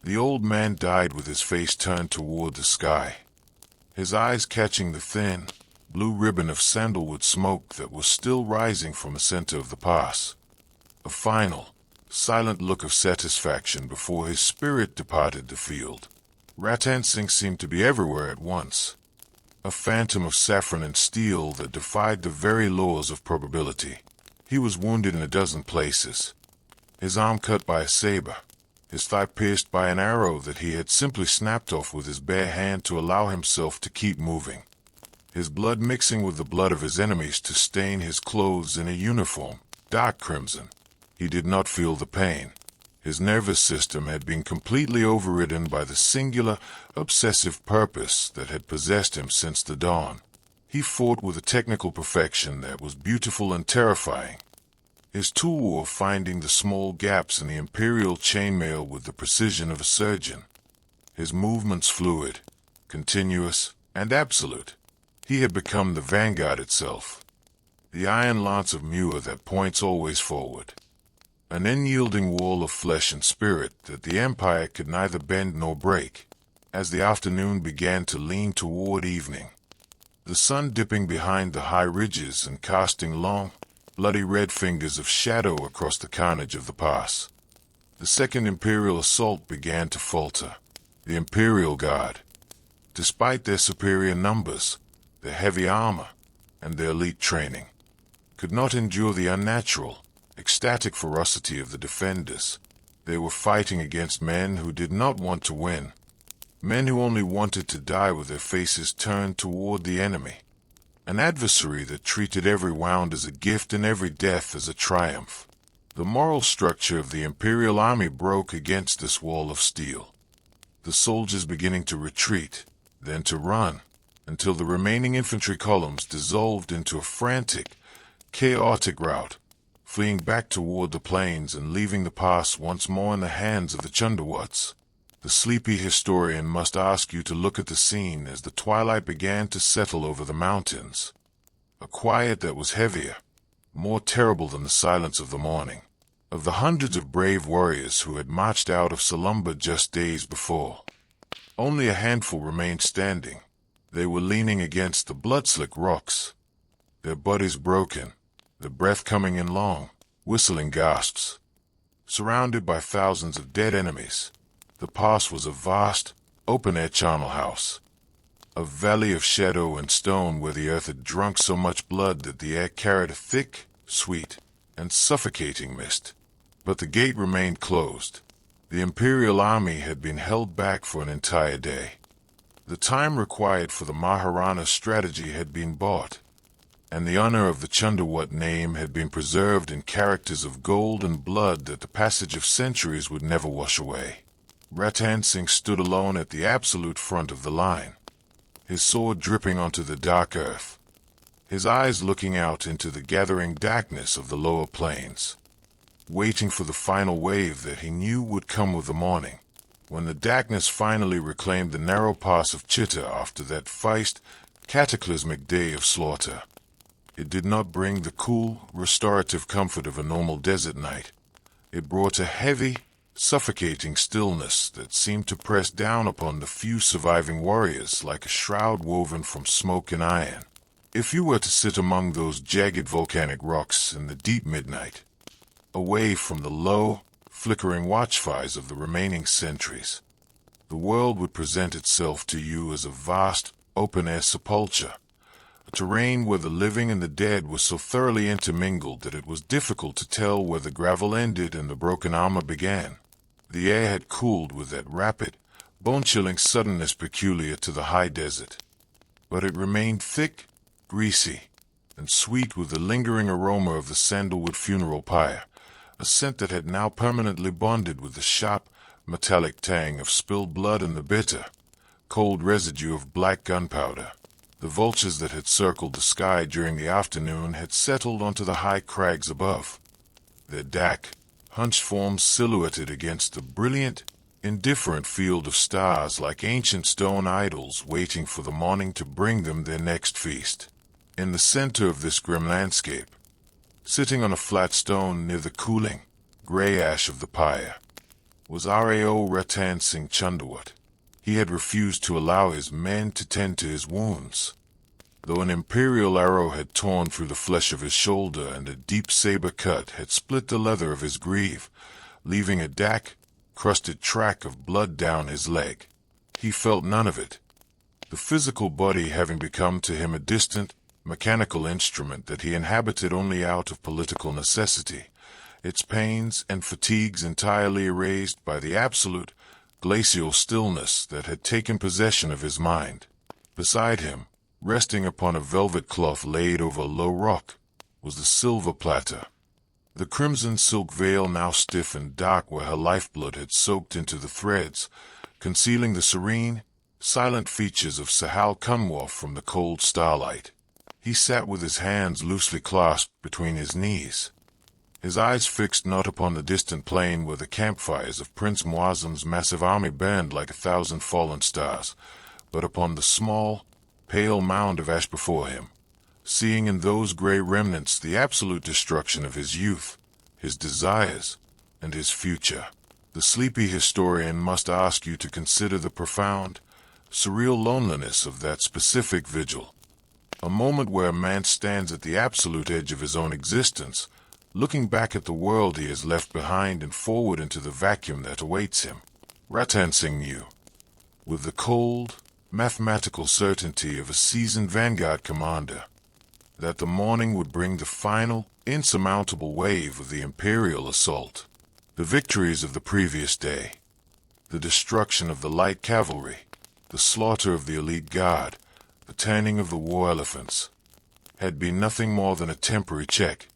The old man died with his face turned toward the sky, his eyes catching the thin, blue ribbon of sandalwood smoke that was still rising from the center of the pass. A final, silent look of satisfaction before his spirit departed the field. Ratan Singh seemed to be everywhere at once, a phantom of saffron and steel that defied the very laws of probability. He was wounded in a dozen places, his arm cut by a saber, his thigh pierced by an arrow that he had simply snapped off with his bare hand to allow himself to keep moving, his blood mixing with the blood of his enemies to stain his clothes in a uniform, dark crimson. He did not feel the pain. His nervous system had been completely overridden by the singular, obsessive purpose that had possessed him since the dawn. He fought with a technical perfection that was beautiful and terrifying, his tool of finding the small gaps in the imperial chainmail with the precision of a surgeon. His movements fluid, continuous, and absolute. He had become the vanguard itself, the iron lance of Mewar that points always forward, an unyielding wall of flesh and spirit that the empire could neither bend nor break. As the afternoon began to lean toward evening, the sun dipping behind the high ridges and casting long, bloody red fingers of shadow across the carnage of the pass, the second imperial assault began to falter. The imperial guard, despite their superior numbers, their heavy armor, and their elite training, could not endure the unnatural, ecstatic ferocity of the defenders. They were fighting against men who did not want to win, men who only wanted to die with their faces turned toward the enemy, an adversary that treated every wound as a gift and every death as a triumph. The moral structure of the imperial army broke against this wall of steel, the soldiers beginning to retreat, then to run, until the remaining infantry columns dissolved into a frantic, chaotic rout, fleeing back toward the plains and leaving the pass once more in the hands of the Chundawats. The sleepy historian must ask you to look at the scene as the twilight began to settle over the mountains, a quiet that was heavier, more terrible than the silence of the morning, of the hundreds of brave warriors who had marched out of Salumbar just days before. Only a handful remained standing. They were leaning against the blood-slick rocks, their bodies broken, their breath coming in long, whistling gasps. Surrounded by thousands of dead enemies, the pass was a vast, open-air charnel house, a valley of shadow and stone where the earth had drunk so much blood that the air carried a thick, sweet, and suffocating mist. But the gate remained closed. The imperial army had been held back for an entire day. The time required for the Maharana's strategy had been bought, and the honor of the Chundawat name had been preserved in characters of gold and blood that the passage of centuries would never wash away. Ratan Singh stood alone at the absolute front of the line, his sword dripping onto the dark earth, his eyes looking out into the gathering darkness of the lower plains, waiting for the final wave that he knew would come with the morning. When the darkness finally reclaimed the narrow pass of Chitta after that feist, cataclysmic day of slaughter, it did not bring the cool, restorative comfort of a normal desert night. It brought a heavy, suffocating stillness that seemed to press down upon the few surviving warriors like a shroud woven from smoke and iron. If you were to sit among those jagged volcanic rocks in the deep midnight, away from the low, flickering watchfires of the remaining centuries, the world would present itself to you as a vast, open-air sepulchre, a terrain where the living and the dead were so thoroughly intermingled that it was difficult to tell where the gravel ended and the broken armor began. The air had cooled with that rapid, bone-chilling suddenness peculiar to the high desert, but it remained thick, greasy, and sweet with the lingering aroma of the sandalwood funeral pyre, a scent that had now permanently bonded with the sharp, metallic tang of spilled blood and the bitter, cold residue of black gunpowder. The vultures that had circled the sky during the afternoon had settled onto the high crags above, their dark, hunched forms silhouetted against the brilliant, indifferent field of stars like ancient stone idols waiting for the morning to bring them their next feast. In the center of this grim landscape, sitting on a flat stone near the cooling, gray ash of the pyre, was Rao Ratan Singh Chundawat. He had refused to allow his men to tend to his wounds. Though an imperial arrow had torn through the flesh of his shoulder and a deep saber cut had split the leather of his greave, leaving a dark, crusted track of blood down his leg, he felt none of it, the physical body having become to him a distant, mechanical instrument that he inhabited only out of political necessity, its pains and fatigues entirely erased by the absolute, glacial stillness that had taken possession of his mind. Beside him, resting upon a velvet cloth laid over a low rock, was the silver platter. The crimson silk veil now stiff and dark where her lifeblood had soaked into the threads, concealing the serene, silent features of Sahal Kanwar from the cold starlight. He sat with his hands loosely clasped between his knees, his eyes fixed not upon the distant plain where the campfires of Prince Muazzam's massive army burned like 1,000 fallen stars, but upon the small, pale mound of ash before him, seeing in those gray remnants the absolute destruction of his youth, his desires, and his future. The sleepy historian must ask you to consider the profound, surreal loneliness of that specific vigil, a moment where a man stands at the absolute edge of his own existence, looking back at the world he has left behind and forward into the vacuum that awaits him. Ratan Singh knew, with the cold, mathematical certainty of a seasoned vanguard commander, that the morning would bring the final, insurmountable wave of the imperial assault. The victories of the previous day, the destruction of the light cavalry, the slaughter of the elite guard, the tanning of the war elephants, had been nothing more than a temporary check,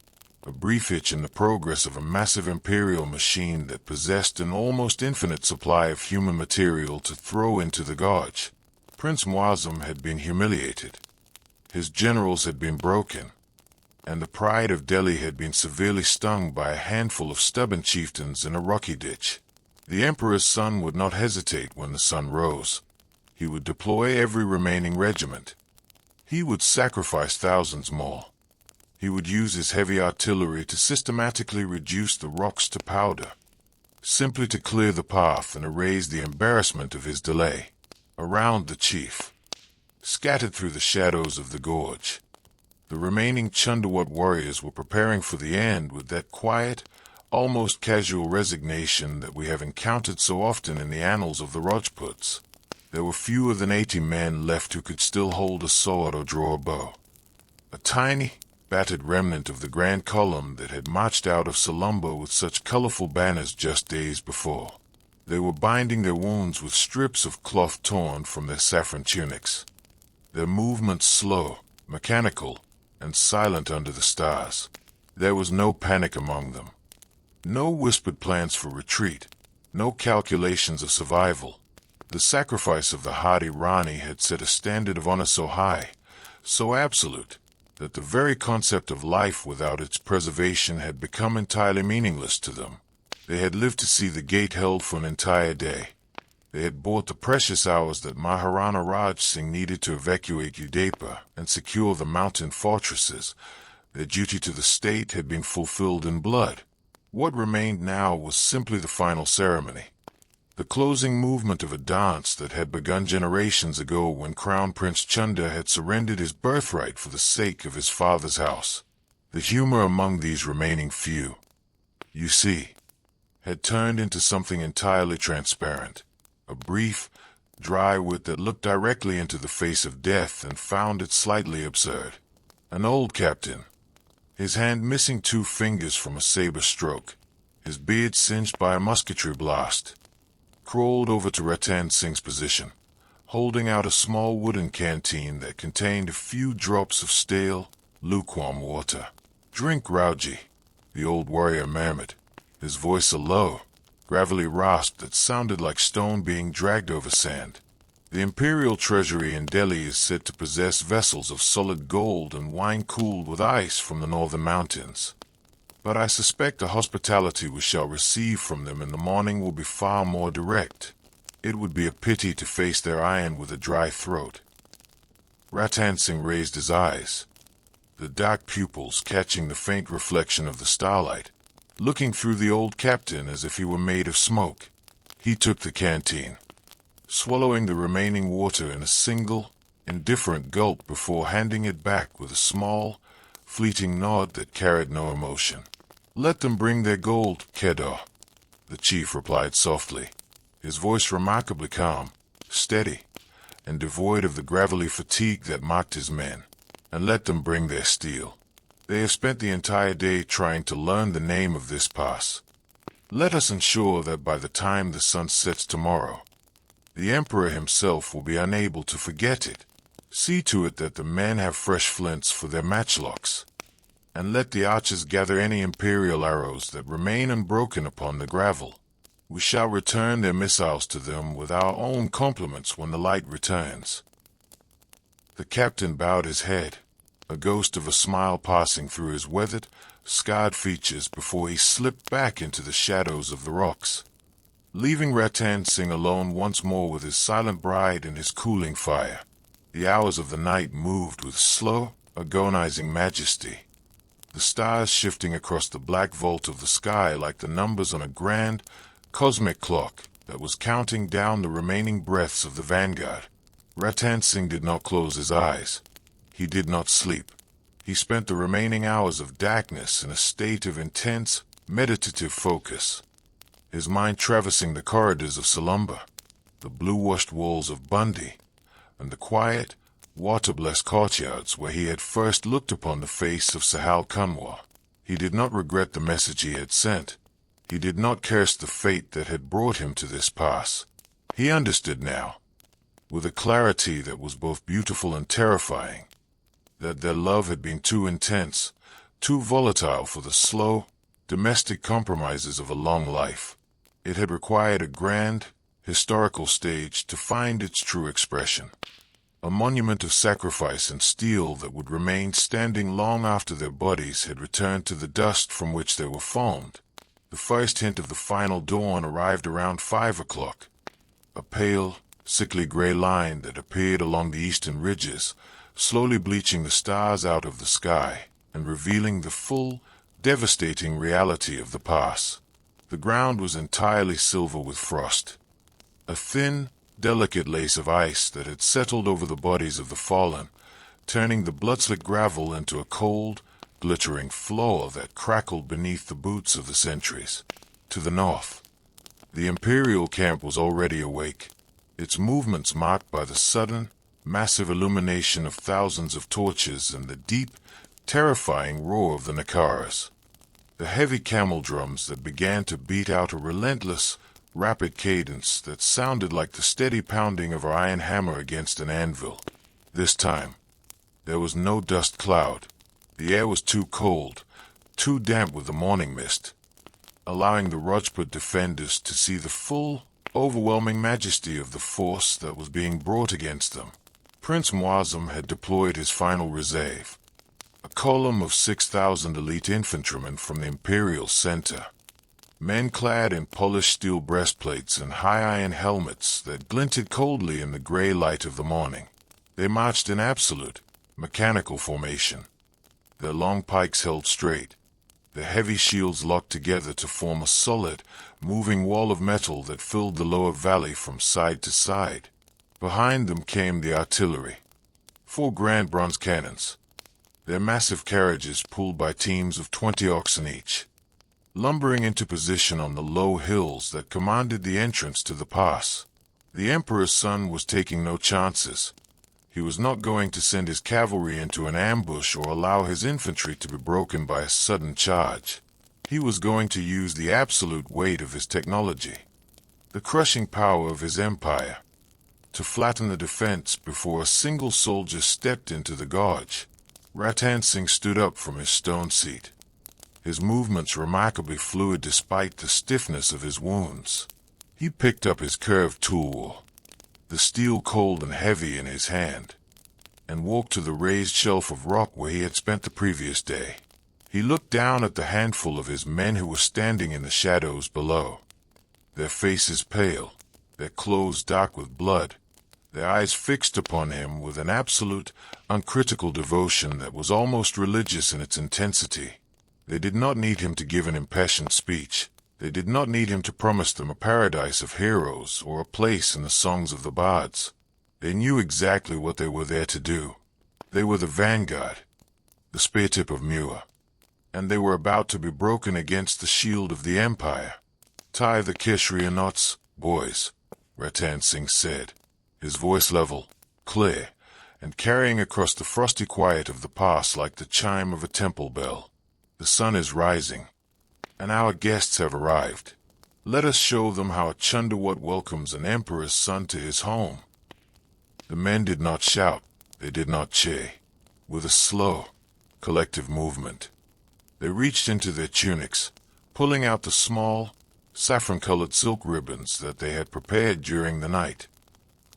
a brief hitch in the progress of a massive imperial machine that possessed an almost infinite supply of human material to throw into the gorge. Prince Muazzam had been humiliated, his generals had been broken, and the pride of Delhi had been severely stung by a handful of stubborn chieftains in a rocky ditch. The emperor's son would not hesitate when the sun rose. He would deploy every remaining regiment. He would sacrifice thousands more. He would use his heavy artillery to systematically reduce the rocks to powder, simply to clear the path and erase the embarrassment of his delay. Around the chief, scattered through the shadows of the gorge, the remaining Chundawat warriors were preparing for the end with that quiet, almost casual resignation that we have encountered so often in the annals of the Rajputs. There were fewer than 80 men left who could still hold a sword or draw a bow. A tiny, battered remnant of the grand column that had marched out of Salumbar with such colorful banners just days before. They were binding their wounds with strips of cloth torn from their saffron tunics, their movements slow, mechanical, and silent under the stars. There was no panic among them, no whispered plans for retreat, no calculations of survival. The sacrifice of the Hadi Rani had set a standard of honor so high, so absolute, that the very concept of life without its preservation had become entirely meaningless to them. They had lived to see the gate held for an entire day. They had bought the precious hours that Maharana Raj Singh needed to evacuate Udaipa and secure the mountain fortresses. Their duty to the state had been fulfilled in blood. What remained now was simply the final ceremony. the closing movement of a dance that had begun generations ago when Crown Prince Chunda had surrendered his birthright for the sake of his father's house. The humor among these remaining few, you see, had turned into something entirely transparent, a brief, dry wit that looked directly into the face of death and found it slightly absurd. An old captain, his hand missing 2 fingers from a saber stroke, his beard singed by a musketry blast, crawled over to Ratan Singh's position, holding out a small wooden canteen that contained a few drops of stale, lukewarm water. "Drink, Rauji," the old warrior murmured, his voice a low, gravelly rasp that sounded like stone being dragged over sand. The imperial treasury in Delhi is said to possess vessels of solid gold and wine cooled with ice from the northern mountains. But I suspect the hospitality we shall receive from them in the morning will be far more direct. It would be a pity to face their iron with a dry throat. Ratan Singh raised his eyes, the dark pupils catching the faint reflection of the starlight, looking through the old captain as if he were made of smoke. He took the canteen, swallowing the remaining water in a single, indifferent gulp before handing it back with a small, fleeting nod that carried no emotion. "Let them bring their gold, Kedar," the chief replied softly, his voice remarkably calm, steady, and devoid of the gravelly fatigue that mocked his men. "And let them bring their steel. They have spent the entire day trying to learn the name of this pass. Let us ensure that by the time the sun sets tomorrow, the emperor himself will be unable to forget it. See to it that the men have fresh flints for their matchlocks, and let the archers gather any imperial arrows that remain unbroken upon the gravel. We shall return their missiles to them with our own compliments when the light returns." The captain bowed his head, a ghost of a smile passing through his weathered, scarred features before he slipped back into the shadows of the rocks, leaving Ratan Singh alone once more with his silent bride and his cooling fire. The hours of the night moved with slow, agonizing majesty, the stars shifting across the black vault of the sky like the numbers on a grand, cosmic clock that was counting down the remaining breaths of the vanguard. Ratan Singh did not close his eyes. He did not sleep. He spent the remaining hours of darkness in a state of intense, meditative focus, his mind traversing the corridors of Salumbar, the blue-washed walls of Bundi, and the quiet, water-blessed courtyards where he had first looked upon the face of Sahal Kanwar. He did not regret the message he had sent. He did not curse the fate that had brought him to this pass. He understood now, with a clarity that was both beautiful and terrifying, that their love had been too intense, too volatile for the slow, domestic compromises of a long life. It had required a grand, historical stage to find its true expression, a monument of sacrifice and steel that would remain standing long after their bodies had returned to the dust from which they were formed. The first hint of the final dawn arrived around 5 o'clock, a pale, sickly gray line that appeared along the eastern ridges, slowly bleaching the stars out of the sky and revealing the full, devastating reality of the pass. The ground was entirely silver with frost, a thin, delicate lace of ice that had settled over the bodies of the fallen, turning the blood-slick gravel into a cold, glittering floor that crackled beneath the boots of the sentries. To the north, the imperial camp was already awake, its movements marked by the sudden, massive illumination of thousands of torches and the deep, terrifying roar of the Nakaras. The heavy camel drums that began to beat out a relentless, rapid cadence that sounded like the steady pounding of an iron hammer against an anvil. This time, there was no dust cloud. The air was too cold, too damp with the morning mist, allowing the Rajput defenders to see the full, overwhelming majesty of the force that was being brought against them. Prince Muazzam had deployed his final reserve, a column of 6,000 elite infantrymen from the imperial center, men clad in polished steel breastplates and high iron helmets that glinted coldly in the gray light of the morning. They marched in absolute, mechanical formation, their long pikes held straight, The heavy shields locked together to form a solid, moving wall of metal that filled the lower valley from side to side. Behind them came the artillery. 4 grand bronze cannons. Their massive carriages pulled by teams of 20 oxen each, lumbering into position on the low hills that commanded the entrance to the pass. The Emperor's son was taking no chances. He was not going to send his cavalry into an ambush or allow his infantry to be broken by a sudden charge. He was going to use the absolute weight of his technology, the crushing power of his empire, to flatten the defense before a single soldier stepped into the gorge. Ratan Singh stood up from his stone seat, his movements remarkably fluid despite the stiffness of his wounds. He picked up his curved tool, the steel cold and heavy in his hand, and walked to the raised shelf of rock where he had spent the previous day. He looked down at the handful of his men who were standing in the shadows below, their faces pale, their clothes dark with blood, their eyes fixed upon him with an absolute, uncritical devotion that was almost religious in its intensity. They did not need him to give an impassioned speech. They did not need him to promise them a paradise of heroes or a place in the songs of the bards. They knew exactly what they were there to do. They were the vanguard, the spear-tip of Mewar, and they were about to be broken against the shield of the empire. "Tie the Keshriya knots, boys," Ratan Singh said, his voice level, clear, and carrying across the frosty quiet of the pass like the chime of a temple bell. "The sun is rising, and our guests have arrived. Let us show them how a Chundawat welcomes an emperor's son to his home." The men did not shout, they did not cheer. With a slow, collective movement, they reached into their tunics, pulling out the small, saffron-colored silk ribbons that they had prepared during the night,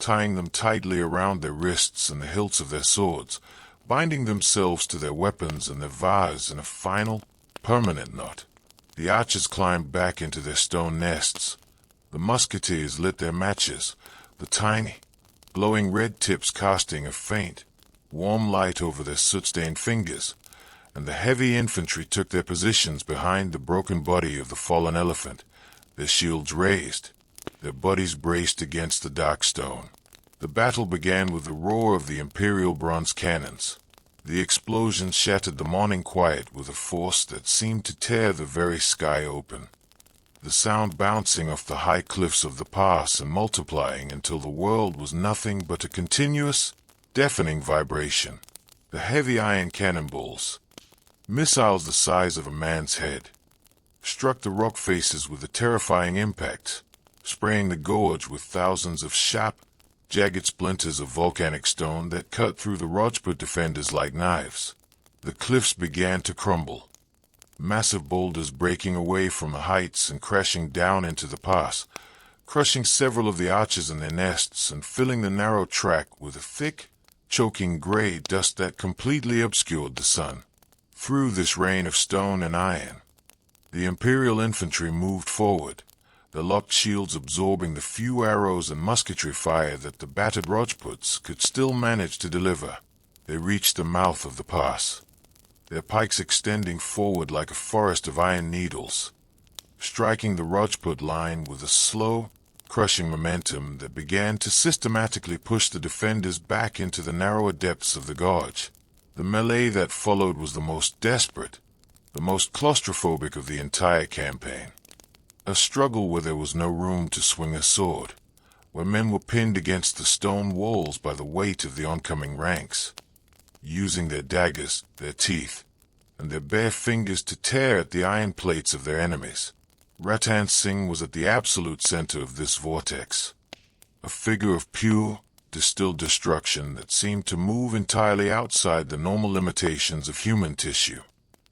tying them tightly around their wrists and the hilts of their swords, binding themselves to their weapons and their vase in a final, permanent knot. The archers climbed back into their stone nests. The musketeers lit their matches, the tiny, glowing red tips casting a faint, warm light over their soot-stained fingers, and the heavy infantry took their positions behind the broken body of the fallen elephant, their shields raised, their bodies braced against the dark stone. The battle began with the roar of the imperial bronze cannons. The explosions shattered the morning quiet with a force that seemed to tear the very sky open, the sound bouncing off the high cliffs of the pass and multiplying until the world was nothing but a continuous, deafening vibration. The heavy iron cannonballs, missiles the size of a man's head, struck the rock faces with a terrifying impact, spraying the gorge with thousands of sharp, jagged splinters of volcanic stone that cut through the Rajput defenders like knives. The cliffs began to crumble, massive boulders breaking away from the heights and crashing down into the pass, crushing several of the archers in their nests and filling the narrow track with a thick, choking gray dust that completely obscured the sun. Through this rain of stone and iron, the imperial infantry moved forward, the locked shields absorbing the few arrows and musketry fire that the battered Rajputs could still manage to deliver. They reached the mouth of the pass, their pikes extending forward like a forest of iron needles, striking the Rajput line with a slow, crushing momentum that began to systematically push the defenders back into the narrower depths of the gorge. The melee that followed was the most desperate, the most claustrophobic of the entire campaign. A struggle where there was no room to swing a sword, where men were pinned against the stone walls by the weight of the oncoming ranks, using their daggers, their teeth, and their bare fingers to tear at the iron plates of their enemies. Ratan Singh was at the absolute center of this vortex, a figure of pure, distilled destruction that seemed to move entirely outside the normal limitations of human tissue.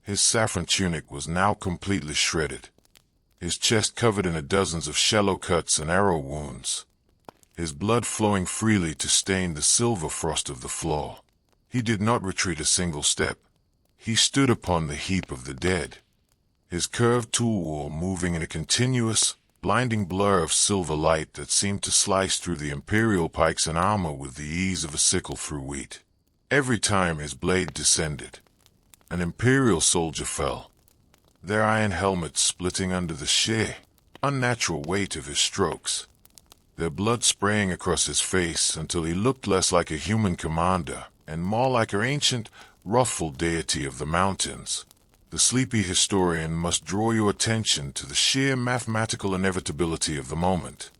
His saffron tunic was now completely shredded, his chest covered in dozens of shallow cuts and arrow wounds, his blood flowing freely to stain the silver frost of the floor. He did not retreat a single step. He stood upon the heap of the dead, his curved tool moving in a continuous, blinding blur of silver light that seemed to slice through the imperial pikes and armor with the ease of a sickle through wheat. Every time his blade descended, an imperial soldier fell. their iron helmets splitting under the sheer, unnatural weight of his strokes, their blood spraying across his face until he looked less like a human commander and more like an ancient, wrathful deity of the mountains. The sleepy historian must draw your attention to the sheer mathematical inevitability of the moment.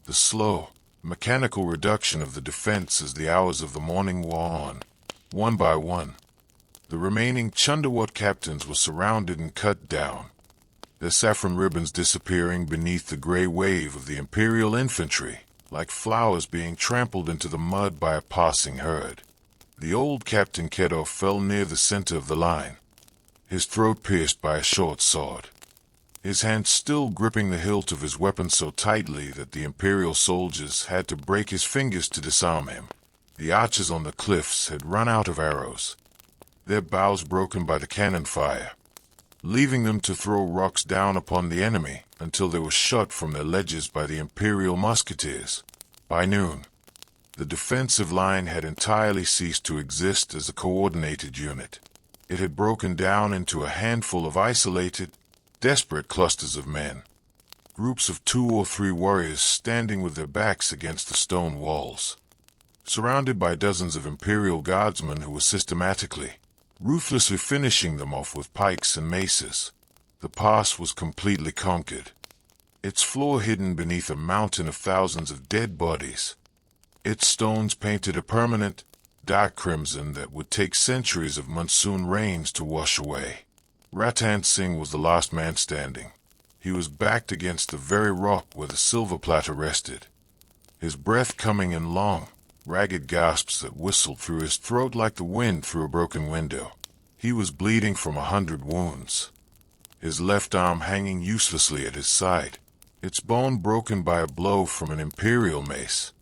The slow, mechanical reduction of the defense as the hours of the morning wore on. One by one, the remaining Chundawat captains were surrounded and cut down, their saffron ribbons disappearing beneath the gray wave of the imperial infantry, like flowers being trampled into the mud by a passing herd. The old Captain Kedov fell near the center of the line, his throat pierced by a short sword, his hand still gripping the hilt of his weapon so tightly that the imperial soldiers had to break his fingers to disarm him. The archers on the cliffs had run out of arrows, their bows broken by the cannon fire, leaving them to throw rocks down upon the enemy until they were shot from their ledges by the imperial musketeers. By noon, the defensive line had entirely ceased to exist as a coordinated unit. It had broken down into a handful of isolated, desperate clusters of men, groups of 2 or 3 warriors standing with their backs against the stone walls, surrounded by dozens of imperial guardsmen who were systematically, ruthlessly finishing them off with pikes and maces. The pass was completely conquered, its floor hidden beneath a mountain of thousands of dead bodies, its stones painted a permanent, dark crimson that would take centuries of monsoon rains to wash away. Ratan Singh was the last man standing. He was backed against the very rock where the silver platter rested, his breath coming in long, ragged gasps that whistled through his throat like the wind through a broken window. He was bleeding from 100 wounds, his left arm hanging uselessly at his side, its bone broken by a blow from an imperial mace,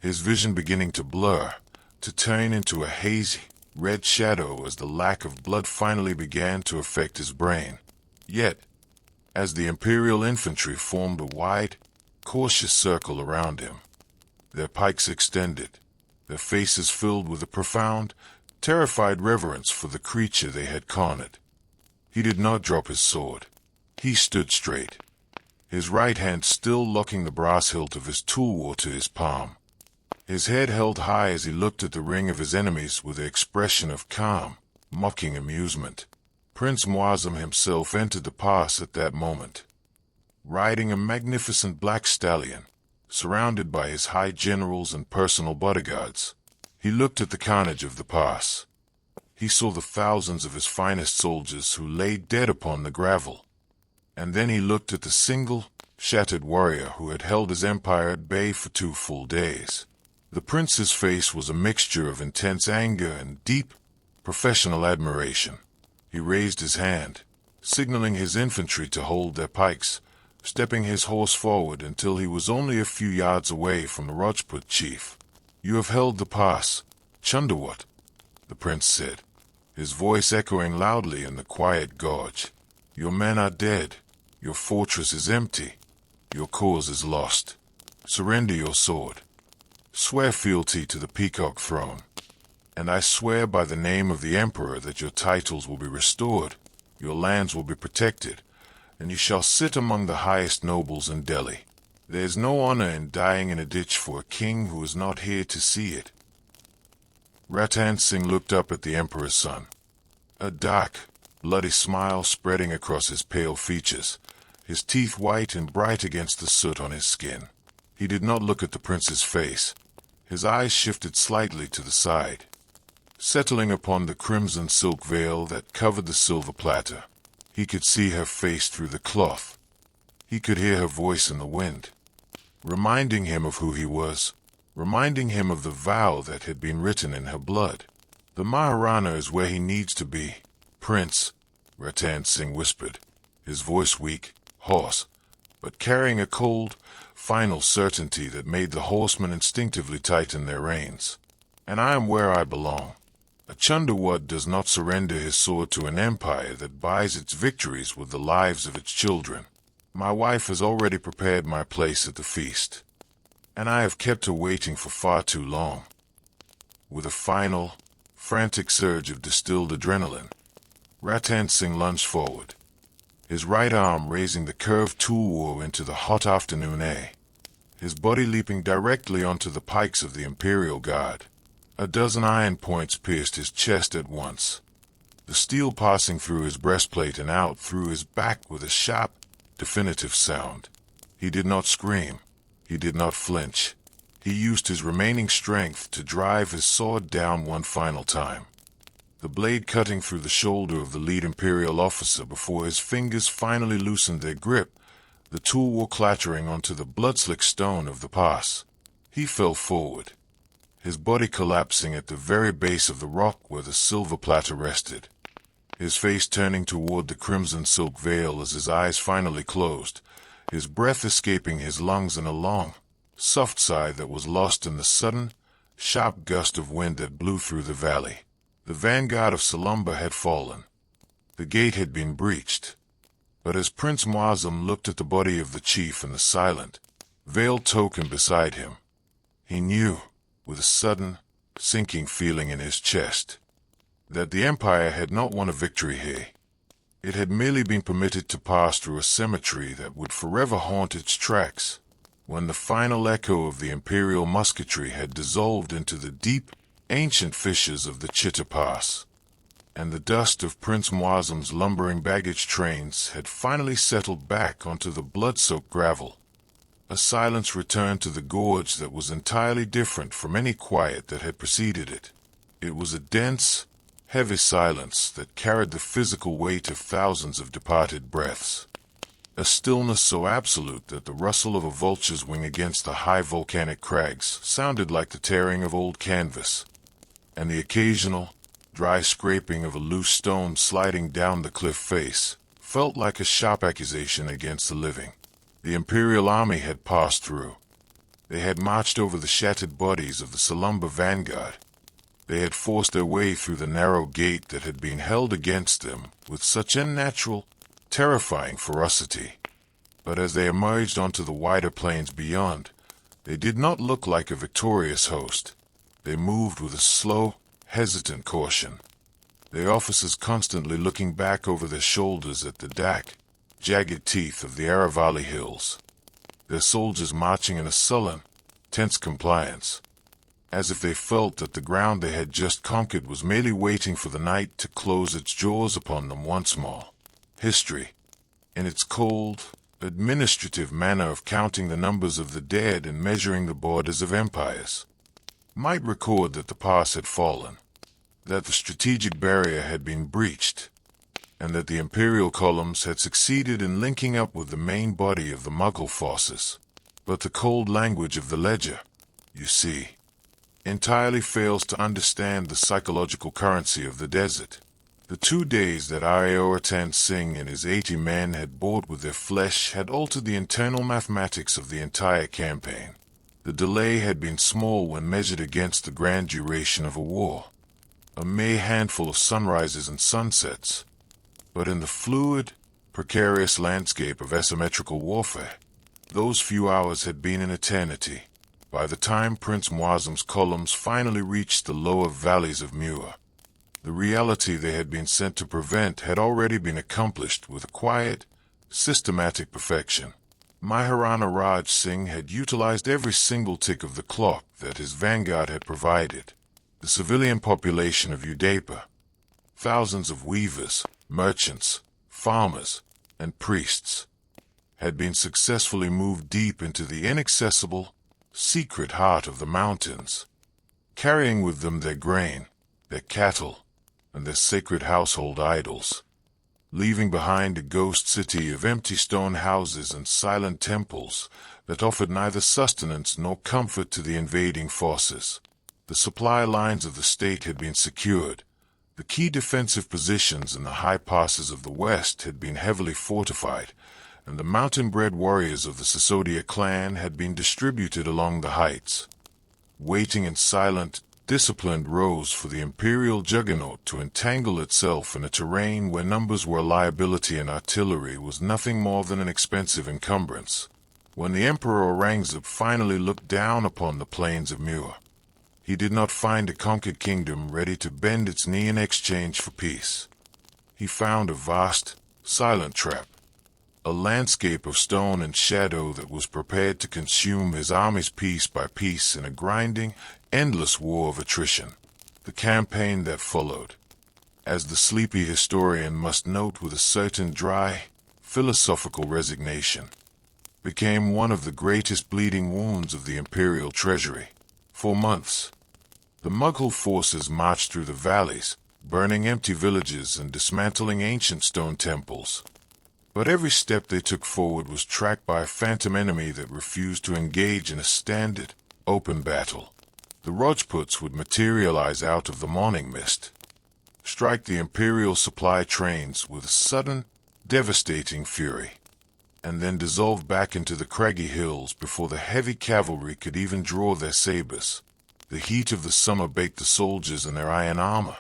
his vision beginning to blur, to turn into a hazy, red shadow as the lack of blood finally began to affect his brain. Yet, as the imperial infantry formed a wide, cautious circle around him, their pikes extended, their faces filled with a profound, terrified reverence for the creature they had cornered, he did not drop his sword. He stood straight, his right hand still locking the brass hilt of his tulwar to his palm, his head held high as he looked at the ring of his enemies with an expression of calm, mocking amusement. Prince Muazzam himself entered the pass at that moment, riding a magnificent black stallion, surrounded by his high generals and personal bodyguards. He looked at the carnage of the pass. He saw the thousands of his finest soldiers who lay dead upon the gravel. And then he looked at the single, shattered warrior who had held his empire at bay for 2 full days. The prince's face was a mixture of intense anger and deep, professional admiration. He raised his hand, signaling his infantry to hold their pikes, stepping his horse forward until he was only a few yards away from the Rajput chief. "You have held the pass, Chundawat," the prince said, his voice echoing loudly in the quiet gorge. "Your men are dead, your fortress is empty, your cause is lost. Surrender your sword. Swear fealty to the Peacock Throne, and I swear by the name of the Emperor that your titles will be restored, your lands will be protected, and you shall sit among the highest nobles in Delhi. There is no honor in dying in a ditch for a king who is not here to see it." Ratan Singh looked up at the Emperor's son, a dark, bloody smile spreading across his pale features, his teeth white and bright against the soot on his skin. He did not look at the prince's face. His eyes shifted slightly to the side, settling upon the crimson silk veil that covered the silver platter. He could see her face through the cloth. He could hear her voice in the wind, reminding him of who he was, reminding him of the vow that had been written in her blood. "The Maharana is where he needs to be, Prince," Ratan Singh whispered, his voice weak, hoarse, but carrying a cold, final certainty that made the horsemen instinctively tighten their reins. "And I am where I belong. A Chundawat does not surrender his sword to an empire that buys its victories with the lives of its children. My wife has already prepared my place at the feast, and I have kept her waiting for far too long." With a final, frantic surge of distilled adrenaline, Ratan Singh lunged forward, his right arm raising the curved tulwar into the hot afternoon air, his body leaping directly onto the pikes of the Imperial Guard. A dozen iron points pierced his chest at once, the steel passing through his breastplate and out through his back with a sharp, definitive sound. He did not scream. He did not flinch. He used his remaining strength to drive his sword down one final time, the blade cutting through the shoulder of the lead Imperial officer before his fingers finally loosened their grip, the tulwar clattering onto the blood-slick stone of the pass. He fell forward, his body collapsing at the very base of the rock where the silver platter rested, his face turning toward the crimson silk veil as his eyes finally closed, his breath escaping his lungs in a long, soft sigh that was lost in the sudden, sharp gust of wind that blew through the valley. The vanguard of Salumbar had fallen. The gate had been breached. But as Prince Muazzam looked at the body of the chief and the silent, veiled token beside him, he knew, with a sudden, sinking feeling in his chest, that the Empire had not won a victory here. It had merely been permitted to pass through a cemetery that would forever haunt its tracks, when the final echo of the Imperial musketry had dissolved into the deep, ancient fissures of the Chitta Pass, and the dust of Prince Muazzam's lumbering baggage trains had finally settled back onto the blood-soaked gravel. A silence returned to the gorge that was entirely different from any quiet that had preceded it. It was a dense, heavy silence that carried the physical weight of thousands of departed breaths. A stillness so absolute that the rustle of a vulture's wing against the high volcanic crags sounded like the tearing of old canvas, and the occasional, dry scraping of a loose stone sliding down the cliff face felt like a sharp accusation against the living. The Imperial army had passed through. They had marched over the shattered bodies of the Salumbar vanguard. They had forced their way through the narrow gate that had been held against them with such unnatural, terrifying ferocity. But as they emerged onto the wider plains beyond, they did not look like a victorious host. They moved with a slow, hesitant caution, their officers constantly looking back over their shoulders at the dark, jagged teeth of the Aravalli Hills, their soldiers marching in a sullen, tense compliance, as if they felt that the ground they had just conquered was merely waiting for the night to close its jaws upon them once more. History, in its cold, administrative manner of counting the numbers of the dead and measuring the borders of empires, might record that the pass had fallen, that the strategic barrier had been breached, and that the Imperial columns had succeeded in linking up with the main body of the Mughal forces. But the cold language of the ledger, you see, entirely fails to understand the psychological currency of the desert. The 2 days that Ratan Singh and his 80 men had bought with their flesh had altered the internal mathematics of the entire campaign. The delay had been small when measured against the grand duration of a war, a mere handful of sunrises and sunsets. But in the fluid, precarious landscape of asymmetrical warfare, those few hours had been an eternity. By the time Prince Muazzam's columns finally reached the lower valleys of Mewar, the reality they had been sent to prevent had already been accomplished with a quiet, systematic perfection. Maharana Raj Singh had utilized every single tick of the clock that his vanguard had provided. The civilian population of Udaipur, thousands of weavers, merchants, farmers, and priests, had been successfully moved deep into the inaccessible, secret heart of the mountains, carrying with them their grain, their cattle, and their sacred household idols, leaving behind a ghost city of empty stone houses and silent temples that offered neither sustenance nor comfort to the invading forces. The supply lines of the state had been secured. The key defensive positions in the high passes of the west had been heavily fortified, and the mountain-bred warriors of the Sisodia clan had been distributed along the heights, waiting in silent, disciplined rows for the imperial juggernaut to entangle itself in a terrain where numbers were a liability and artillery was nothing more than an expensive encumbrance. When the Emperor Aurangzeb finally looked down upon the plains of Mewar, he did not find a conquered kingdom ready to bend its knee in exchange for peace. He found a vast, silent trap, a landscape of stone and shadow that was prepared to consume his armies piece by piece in a grinding, endless war of attrition. The campaign that followed, as the sleepy historian must note with a certain dry, philosophical resignation, became one of the greatest bleeding wounds of the imperial treasury. For months, the Mughal forces marched through the valleys, burning empty villages and dismantling ancient stone temples. But every step they took forward was tracked by a phantom enemy that refused to engage in a standard, open battle. The Rajputs would materialize out of the morning mist, strike the imperial supply trains with a sudden, devastating fury, and then dissolve back into the craggy hills before the heavy cavalry could even draw their sabers. The heat of the summer baked the soldiers in their iron armor.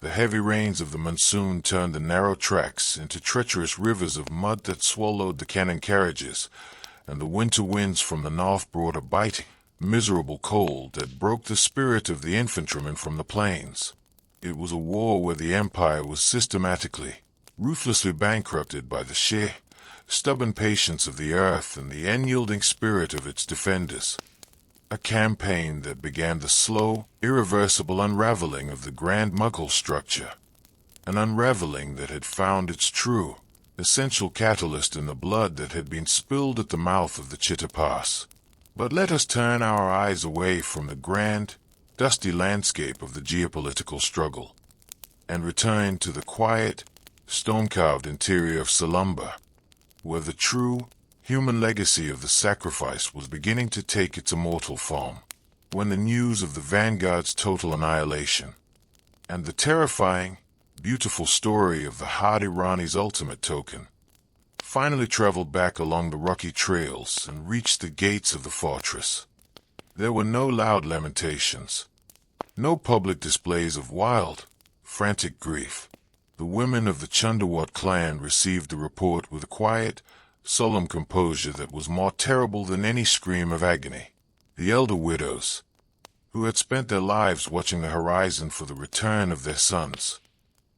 The heavy rains of the monsoon turned the narrow tracks into treacherous rivers of mud that swallowed the cannon carriages, and the winter winds from the north brought a biting, miserable cold that broke the spirit of the infantrymen from the plains. It was a war where the empire was systematically, ruthlessly bankrupted by the sheer, stubborn patience of the earth and the unyielding spirit of its defenders. A campaign that began the slow, irreversible unraveling of the grand Mughal structure. An unraveling that had found its true, essential catalyst in the blood that had been spilled at the mouth of the Chitta Pass. But let us turn our eyes away from the grand, dusty landscape of the geopolitical struggle, and return to the quiet, stone-carved interior of Salumbar, where the true, human legacy of the sacrifice was beginning to take its immortal form. When the news of the vanguard's total annihilation, and the terrifying, beautiful story of the Hadi Rani's ultimate token, finally traveled back along the rocky trails and reached the gates of the fortress, there were no loud lamentations, no public displays of wild, frantic grief. The women of the Chundawat clan received the report with a quiet, solemn composure that was more terrible than any scream of agony. The elder widows, who had spent their lives watching the horizon for the return of their sons,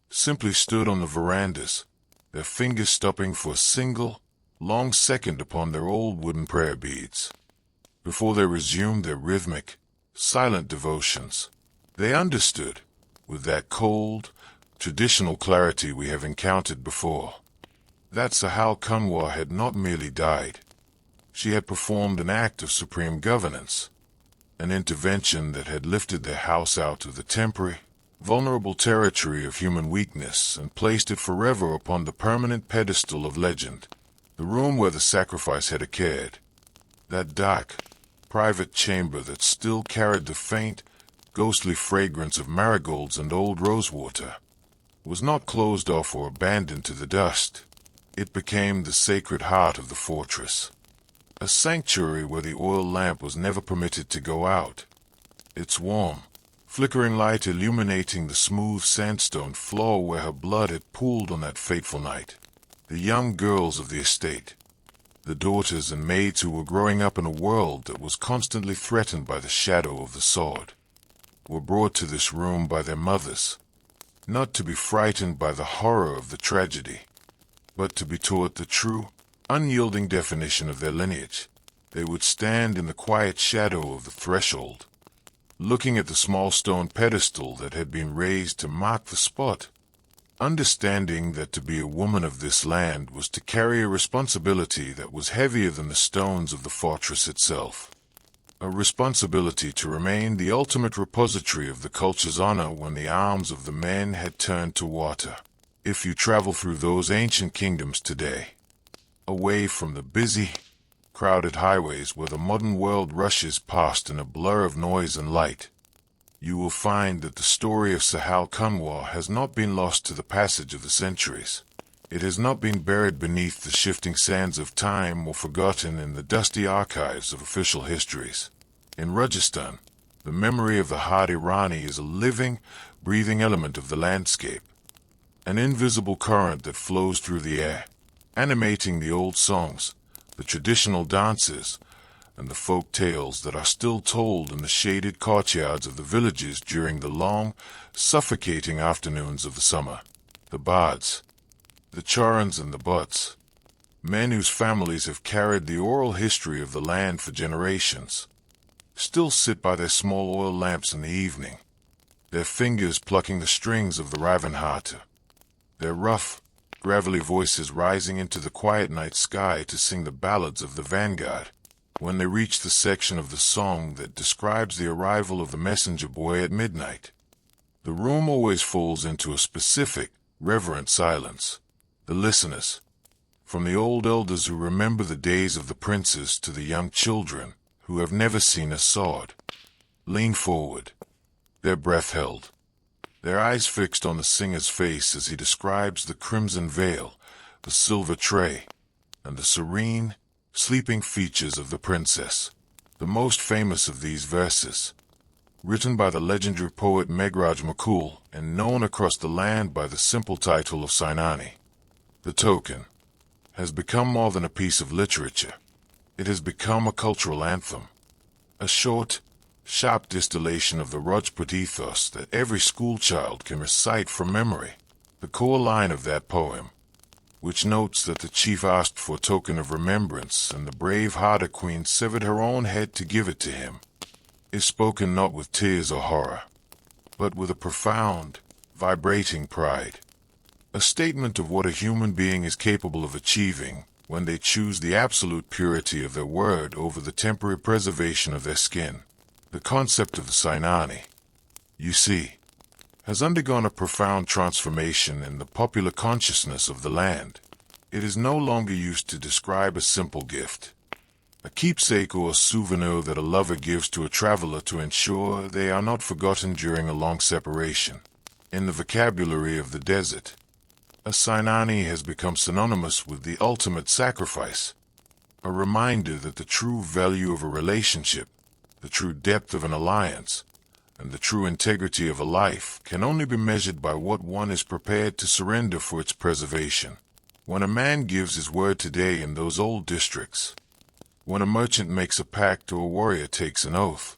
simply stood on the verandas, their fingers stopping for a single, long second upon their old wooden prayer beads, before they resumed their rhythmic, silent devotions. They understood, with that cold, traditional clarity we have encountered before, that Sahal Kanwar had not merely died. She had performed an act of supreme governance, an intervention that had lifted their house out of the temporary, vulnerable territory of human weakness and placed it forever upon the permanent pedestal of legend, the room where the sacrifice had occurred. That dark, private chamber that still carried the faint, ghostly fragrance of marigolds and old rosewater was not closed off or abandoned to the dust. It became the sacred heart of the fortress, a sanctuary where the oil lamp was never permitted to go out, its warm, flickering light illuminating the smooth sandstone floor where her blood had pooled on that fateful night. The young girls of the estate, the daughters and maids who were growing up in a world that was constantly threatened by the shadow of the sword, were brought to this room by their mothers, not to be frightened by the horror of the tragedy, but to be taught the true, unyielding definition of their lineage. They would stand in the quiet shadow of the threshold, looking at the small stone pedestal that had been raised to mark the spot, understanding that to be a woman of this land was to carry a responsibility that was heavier than the stones of the fortress itself. A responsibility to remain the ultimate repository of the culture's honor when the arms of the men had turned to water. If you travel through those ancient kingdoms today, away from the busy, crowded highways where the modern world rushes past in a blur of noise and light, you will find that the story of Sahal Kanwar has not been lost to the passage of the centuries. It has not been buried beneath the shifting sands of time or forgotten in the dusty archives of official histories. In Rajasthan, the memory of the Hadi Rani is a living, breathing element of the landscape, an invisible current that flows through the air, animating the old songs, the traditional dances, and the folk tales that are still told in the shaded courtyards of the villages during the long, suffocating afternoons of the summer. The bards, the charans and the butts, Men whose families have carried the oral history of the land for generations, still sit by their small oil lamps in the evening, their fingers plucking the strings of the Ravenhata, their rough, gravelly voices rising into the quiet night sky to sing the ballads of the vanguard. When they reach the section of the song that describes the arrival of the messenger boy at midnight, the room always falls into a specific, reverent silence. The listeners, from the old elders who remember the days of the princes to the young children who have never seen a sword, lean forward, their breath held, their eyes fixed on the singer's face as he describes the crimson veil, the silver tray, and the serene, sleeping features of the princess. The most famous of these verses, written by the legendary poet Meghraj Makul and known across the land by the simple title of Sainani, the token, has become more than a piece of literature. It has become a cultural anthem, a short, sharp distillation of the Rajput ethos that every schoolchild can recite from memory. The core line of that poem, which notes that the chief asked for a token of remembrance and the brave Hada queen severed her own head to give it to him, is spoken not with tears or horror, but with a profound, vibrating pride. A statement of what a human being is capable of achieving when they choose the absolute purity of their word over the temporary preservation of their skin. The concept of the Sainani, you see, has undergone a profound transformation in the popular consciousness of the land. It is no longer used to describe a simple gift, a keepsake or a souvenir that a lover gives to a traveler to ensure they are not forgotten during a long separation. In the vocabulary of the desert, a Sainani has become synonymous with the ultimate sacrifice, a reminder that the true value of a relationship, the true depth of an alliance, and the true integrity of a life can only be measured by what one is prepared to surrender for its preservation. When a man gives his word today in those old districts, when a merchant makes a pact or a warrior takes an oath,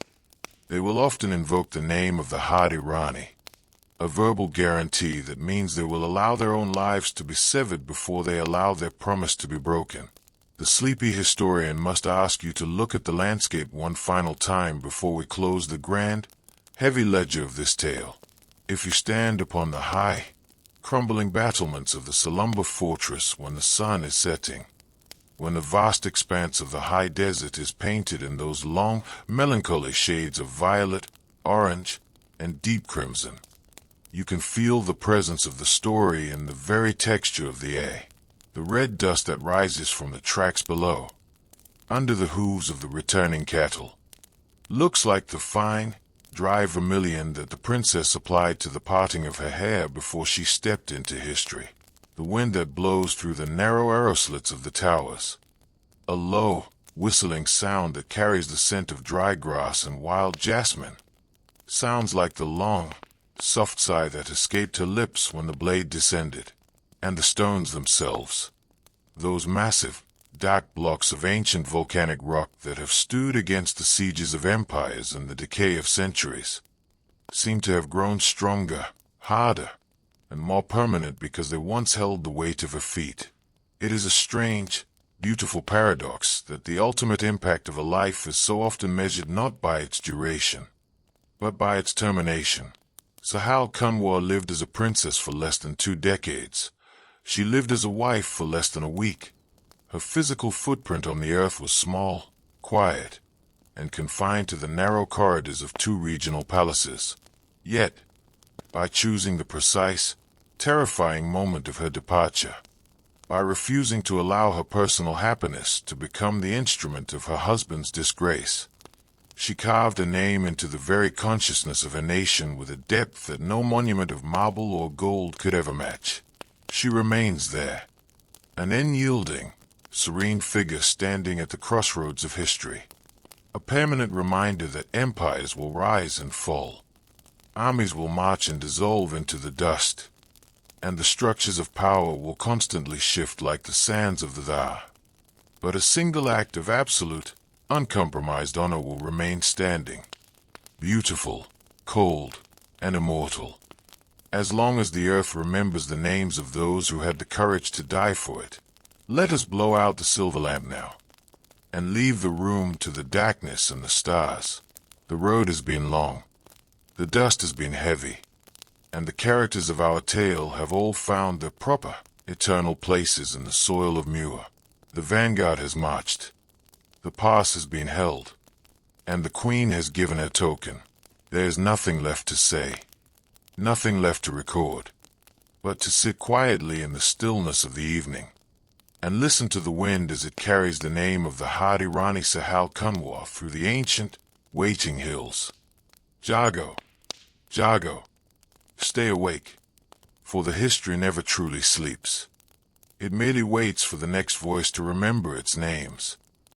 they will often invoke the name of the Hadi Rani, a verbal guarantee that means they will allow their own lives to be severed before they allow their promise to be broken. The sleepy historian must ask you to look at the landscape one final time before we close the grand, heavy ledger of this tale. If you stand upon the high, crumbling battlements of the Salumbar fortress when the sun is setting, when the vast expanse of the high desert is painted in those long, melancholy shades of violet, orange, and deep crimson, you can feel the presence of the story in the very texture of the air. The red dust that rises from the tracks below, under the hooves of the returning cattle, looks like the fine, dry vermilion that the princess applied to the parting of her hair before she stepped into history. The wind that blows through the narrow arrow slits of the towers, a low, whistling sound that carries the scent of dry grass and wild jasmine, sounds like the long, soft sigh that escaped her lips when the blade descended. And the stones themselves, those massive, dark blocks of ancient volcanic rock that have stood against the sieges of empires and the decay of centuries, seem to have grown stronger, harder, and more permanent because they once held the weight of her feet. It is a strange, beautiful paradox that the ultimate impact of a life is so often measured not by its duration, but by its termination. Sahal Kanwar lived as a princess for less than 2 decades. She lived as a wife for less than a week. Her physical footprint on the earth was small, quiet, and confined to the narrow corridors of 2 regional palaces. Yet, by choosing the precise, terrifying moment of her departure, by refusing to allow her personal happiness to become the instrument of her husband's disgrace, she carved a name into the very consciousness of her nation with a depth that no monument of marble or gold could ever match. She remains there, an unyielding, serene figure standing at the crossroads of history, a permanent reminder that empires will rise and fall, armies will march and dissolve into the dust, and the structures of power will constantly shift like the sands of the Dar. But a single act of absolute, uncompromised honor will remain standing, beautiful, cold, and immortal, as long as the earth remembers the names of those who had the courage to die for it. Let us blow out the silver lamp now, and leave the room to the darkness and the stars. The road has been long, the dust has been heavy, and the characters of our tale have all found their proper, eternal places in the soil of Mewar. The vanguard has marched, the pass has been held, and the Queen has given her token. There is nothing left to say, nothing left to record, but to sit quietly in the stillness of the evening, and listen to the wind as it carries the name of the Hadi Rani Sahal Kanwar through the ancient, waiting hills. Jago, Jago, stay awake, for the history never truly sleeps. It merely waits for the next voice to remember its names.